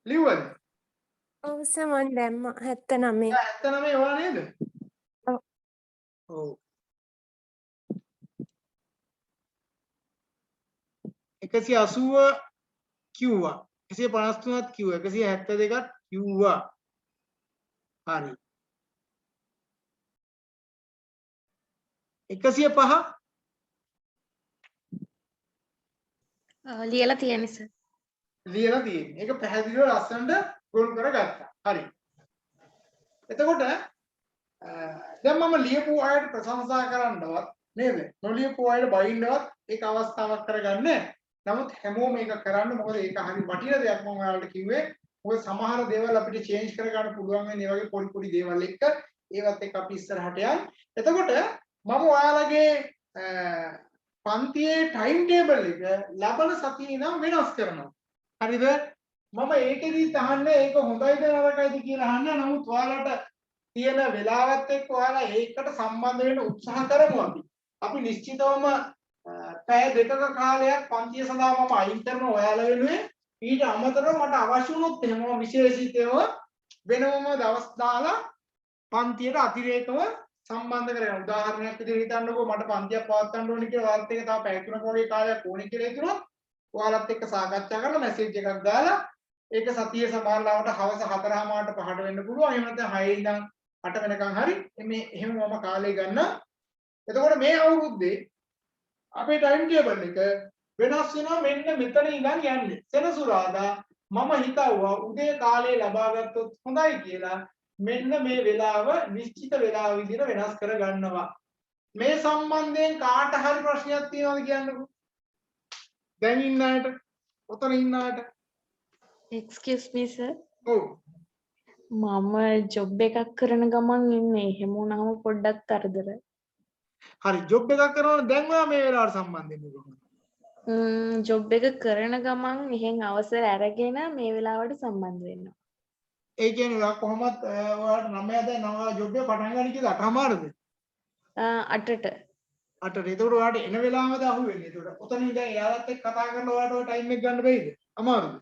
ලිව්වද? ඔව් සර් මම දැම්මා 79. 79 ඒවා නේද? ඔව්. ඔව්. 180 කිව්වා. 153ක් කිව්වා. 172ක් කිව්වා. හරි. 105 ලියලා තියෙන්නේ සර්. ලියලා තියෙන්නේ. ඒක පැහැදිලිව ලස්සනට ගොනු කරගත්තා. හරි. එතකොට දැන් මම ලියපු අයට ප්‍රශංසා කරන්නවත් නේද? නොලියපු අයට බයින්නවත් ඒක අවස්ථාවක් කරගන්න. නමුත් හැමෝම මේක කරන්න. මොකද ඒක හරි වටින දෙයක් මම ඔයාලට කිව්වේ. මොකද සමහර දේවල් අපිට චේන්ජ් කරගන්න පුළුවන් වෙන මේ වගේ පොඩි පොඩි දේවල් එක්ක ඒවත් එක්ක අපි ඉස්සරහට යන්. එතකොට මම ඔයාලගේ පන්තියේ ටයිම් ටේබල් එක ලබන සතියේ ඉඳන් වෙනස් කරනවා. හරිද? මම ඒකෙදිත් අහන්නේ ඒක හොඳයිද නරකයිද කියලා අහන්න. නමුත් ඔයාලට තියෙන වෙලාවත් එක්ක ඔයාලා ඒකට සම්බන්ධ වෙන්න උත්සාහ කරමු අපි. අපි නිශ්චිතවම පැය දෙකක කාලයක් පන්තිය සඳහා මම අයින් කරන ඔයාලා වෙනුවෙන් ඊට අමතරව මට අවශ්‍ය වුණොත් එහෙම විශේෂිතව වෙනම දවස් දාලා පන්තියට අතිරේකව සම්බන්ධ කරගන්න. උදාහරණයක් විදිහට හිතන්නකෝ මට පන්තියක් පවත්වන්න ඕනේ කියලා ඔයාලත් එක්ක තව පැය තුනක වගේ කාලයක් ඕනේ කියලා හිතුනොත් ඔයාලත් එක්ක සාකච්ඡා කරලා මැසේජ් එකක් දාලා ඒක සතියේ සමානලාවට හවස 4:00ට 5ට වෙන්න පුළුවන්. එහෙම නැත්නම් 6 ඉඳන් 8 වෙනකන් හරි මේ එහෙම මම කාලය ගන්න. එතකොට මේ අවුරුද්දේ අපේ ටයිම් ටේබල් එක වෙනස් වෙනවා මෙන්න මෙතන ඉඳන් යන්නේ. සෙනසුරාදා මම හිතුවා උදේ කාලේ ලබා ගත්තොත් හොඳයි කියලා. මෙන්න මේ වෙලාව නිශ්චිත වෙලාව විදිහට වෙනස් කර ගන්නවා. මේ සම්බන්ධයෙන් කාට හරි ප්‍රශ්නයක් තියෙනවද කියන්නකෝ. දැන් ඉන්න අයට, ඔතන ඉන්න අයට. excuse me sir. ඔව්. මම ජොබ් එකක් කරන ගමන් ඉන්නේ. එහෙම වුණාම පොඩ්ඩක් කරදරයි. හරි ජොබ් එකක් කරනවා දැන් ඔයා මේ වෙලාවට සම්බන්ධ වෙන්නේ කොහොමද? ජොබ් එක කරන ගමන් එහෙන් අවසර අරගෙන මේ වෙලාවට සම්බන්ධ වෙනවා. ඒ කියන්නේ ඔයා කොහොමත් ඔයාලට 9 දැන් ඔයා ජොබ් එක පටන් ගන්න කියලා 8:00මාරද? 8ට. 8ට. ඒකට ඔයාලට එන වෙලාවද අහුවෙන්නේ. ඒකට ඔතන ඉඳන් එයාලත් එක්ක කතා කරලා ඔයාලට ඔය ටයිම් එක ගන්න බැයිද? අමාරුද?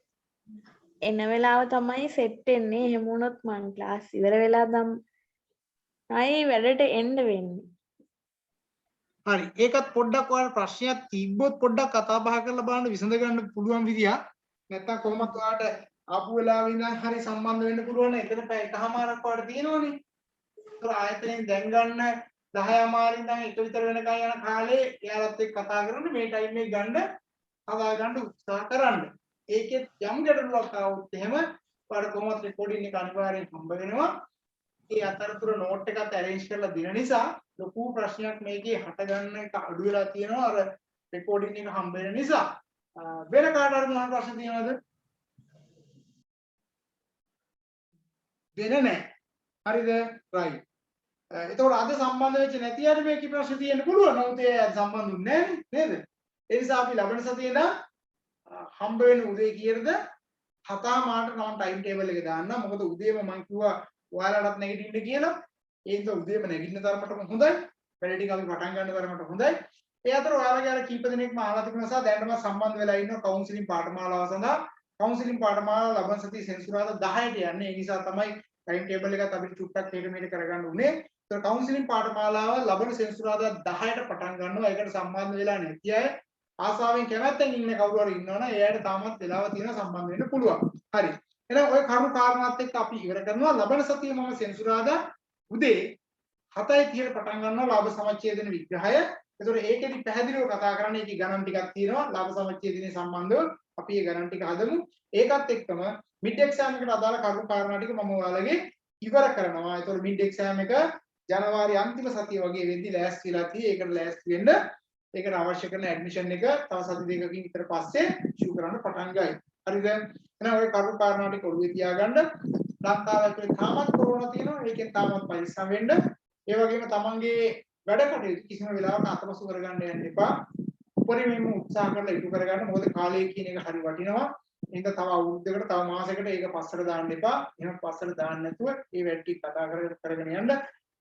එන වෙලාව තමයි සෙට් වෙන්නේ. එහෙම වුණොත් මං ක්ලාස් ඉවර වෙලා තමයි වැඩට එන්න වෙන්නේ. හරි. ඒකත් පොඩ්ඩක් ඔයාලට ප්‍රශ්නයක් තිබ්බොත් පොඩ්ඩක් කතා බහ කරලා බලන්න විසඳ ගන්න පුළුවන් විදියක්. නැත්තම් කොහොමත් ඔයාලට ආපු වෙලාවෙ ඉඳන් හරි සම්බන්ධ වෙන්න පුළුවන්. එතන පැය එකමාරක් ඔයාලට තියෙනවනේ. ඒතර ආයතනයෙන් දැන් ගන්න 10:00 ඉඳන් 1 විතර වෙනකන් යන කාලේ එයාලත් එක්ක කතා කරන්න මේ ටයිම් එක ගන්න කතා ගන්න උත්සාහ කරන්න. ඒකෙත් යම් ගැටලුවක් ආවොත් එහෙම ඔයාලට කොහොමද රෙකෝඩින් එක අනිවාර්යෙන් හම්බ වෙනවා. ඒ අතරතුර නෝට් එකත් ඇරේන්ජ් කරලා දෙන නිසා ලොකු ප්‍රශ්නයක් මේකේ හට ගන්න එක අඩු වෙලා තියෙනවා අර රෙකෝඩින් එක හම්බ වෙන නිසා. වෙන කාට හරි මොනවා ප්‍රශ්න තියෙනවද? වෙන නැහැ. හරිද? right. එතකොට අද සම්බන්ධ වෙච්ච නැති අය මේකේ ප්‍රශ්න තියෙන්න පුළුවන්. නමුත් ඒ සම්බන්ධුන්නේ නැහැ නේද? ඒ නිසා අපි ලබන සතියේ ඉඳන් හම්බ වෙන උදේ කීයටද 7:00 මම ටයිම් ටේබල් එක දාන්න. මොකද උදේම මම කිව්වා ඔයාලටත් නැගිටින්න කියලා. ඒ නිසා උදේම නැගිටින තරමටම හොඳයි. වැඩ ටික අපි පටන් ගන්න තරමට හොඳයි. ඒ අතර ඔයාලගේ අර කීප දෙනෙක්ම අහලා තිබුණ නිසා දැනටම සම්බන්ධ වෙලා ඉන්න කවුන්සිලින් පාඨමාලාව සඳහා කවුන්සිලින් පාඨමාලාව ලබන සතියේ සෙන්සුරාදා 10ට යන්නේ. ඒ නිසා තමයි ටයිම් ටේබල් එකත් අපිට චුට්ටක් මේක මේක කරගන්න උනේ. ඒතර කවුන්සිලින් පාඨමාලාව ලබන සෙන්සුරාදා 10ට පටන් ගන්නවා. ඒකට සම්බන්ධ වෙලා නැති අය ආසාවෙන් කැමැත්තෙන් ඉන්න කවුරු හරි ඉන්නවනම් එයාට තාමත් වෙලාව තියෙනවා සම්බන්ධ වෙන්න පුළුවන්. හරි. එහෙනම් ওই කරුණු කාරණාත් එක්ක අපි ඉවර කරනවා. ලබන සතියේ මම සෙන්සුරාදා උදේ 7:30ට පටන් ගන්නවා ලාභ සමච්ඡේදන විග්‍රහය. ඒතකොට ඒකෙදි පැහැදිලිව කතා කරන්නේ ඒකේ ගණන් ටිකක් තියෙනවා. ලාභ සමච්ඡේදනයේ සම්බන්ධව අපි ඒ ගණන් ටික හදමු. ඒකත් එක්කම මිඩ් එක්සෑම් එකට අදාළ කරුණු කාරණා ටික මම ඔයාලගේ ඉවර කරනවා. ඒතකොට මිඩ් එක්සෑම් එක ජනවාරි අන්තිම සතිය වගේ වෙද්දි ලෑස්තිලා තියෙයි. ඒකට ලෑස්ති වෙන්න ඒකට අවශ්‍ය කරන ඇඩ්මිෂන් එක තව සති දෙකකින් විතර පස්සේ ෂූ කරන්න පටන් ගයි. හරිද? එහෙනම් ඔය කරුණු කාරණා ටික ඔළුවේ තියාගන්න. ලංකාවේ ඇතුලේ තාමත් කොරෝනා තියෙනවා. ඒකෙන් තාමත් පරිස්සම් වෙන්න. ඒ වගේම තමන්ගේ වැඩ කටයුතු කිසිම වෙලාවක අතපසු කරගන්න යන්න එපා. උපරිමයෙන්ම උත්සාහ කරලා ඉටු කරගන්න. මොකද කාලය කියන එක හරි වටිනවා. එහෙනම් තව අවුරුද්දකට තව මාසයකට ඒක පස්සට දාන්න එපා. එහෙනම් පස්සට දාන්න නැතුව මේ වැඩ ටික කතා කරගෙන යන්න.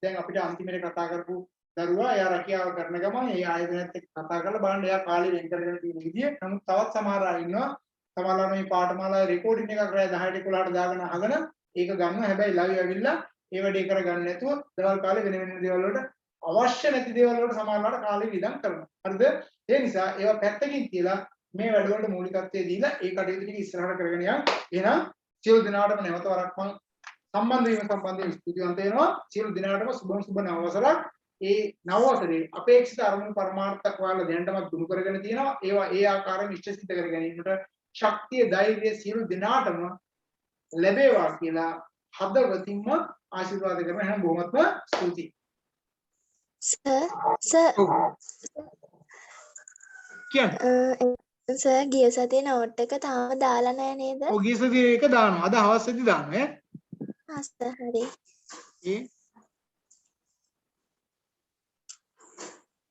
දැන් අපිට අන්තිමට කතා කරපු දරුවා එයා රැකියාව කරන ගමන් ඒ ආයතනයත් එක්ක කතා කරලා බලන්න එයා කාලේ වෙන් කරගෙන තියෙන විදිය. නමුත් තවත් සමහර අය ඉන්නවා. සමහරවල් මේ පාඨමාලාවේ රෙකෝඩින් එකක් රෑ 10ට 11ට දාගෙන අහගෙන ඒක ගන්නවා. හැබැයි ලයිව් ඇවිල්ලා ඒ වැඩේ කරගන්න නැතුව දවල් කාලේ වෙන වෙන දේවල් වලට අවශ්‍ය නැති දේවල් වලට සමහරවල් කාලේ විදම් කරනවා. හරිද? ඒ නිසා ඒවා පැත්තකින් තියලා මේ වැඩවලට මූලිකත්වය දීලා ඒ කටයුතු ටික ඉස්සරහට කරගෙන යන්න. එහෙනම් සියලු දෙනාටම නැවත වරක් මම සම්බන්ධ වීම සම්බන්ධයෙන් ස්තුතිවන්ත වෙනවා. සියලු දෙනාටම සුබ නව වසරක්. ඒ නව වසරේ අපේක්ෂිත අරමුණු පරමාර්ථයක් ඔයාලා දැනටමත් දුරු කරගෙන තියෙනවා. ඒවා ඒ ආකාරයෙන් ඉෂ්ට සිද්ධ කර ගැනීමට ශක්තිය ධෛර්යය සියලු දෙනාටම ලැබේවා කියලා හදවතින්ම ආශිර්වාද කරන හැම බොහොමත්ම ස්තුතියි. සර් ඔව් කියන්නේ සර් ගිය සතියේ නෝට් එක තාම දාලා නැහැ නේද? ඔය ගිය සතියේ එක දානවා අද හවසේදී දානවා ඈ සර් හරි.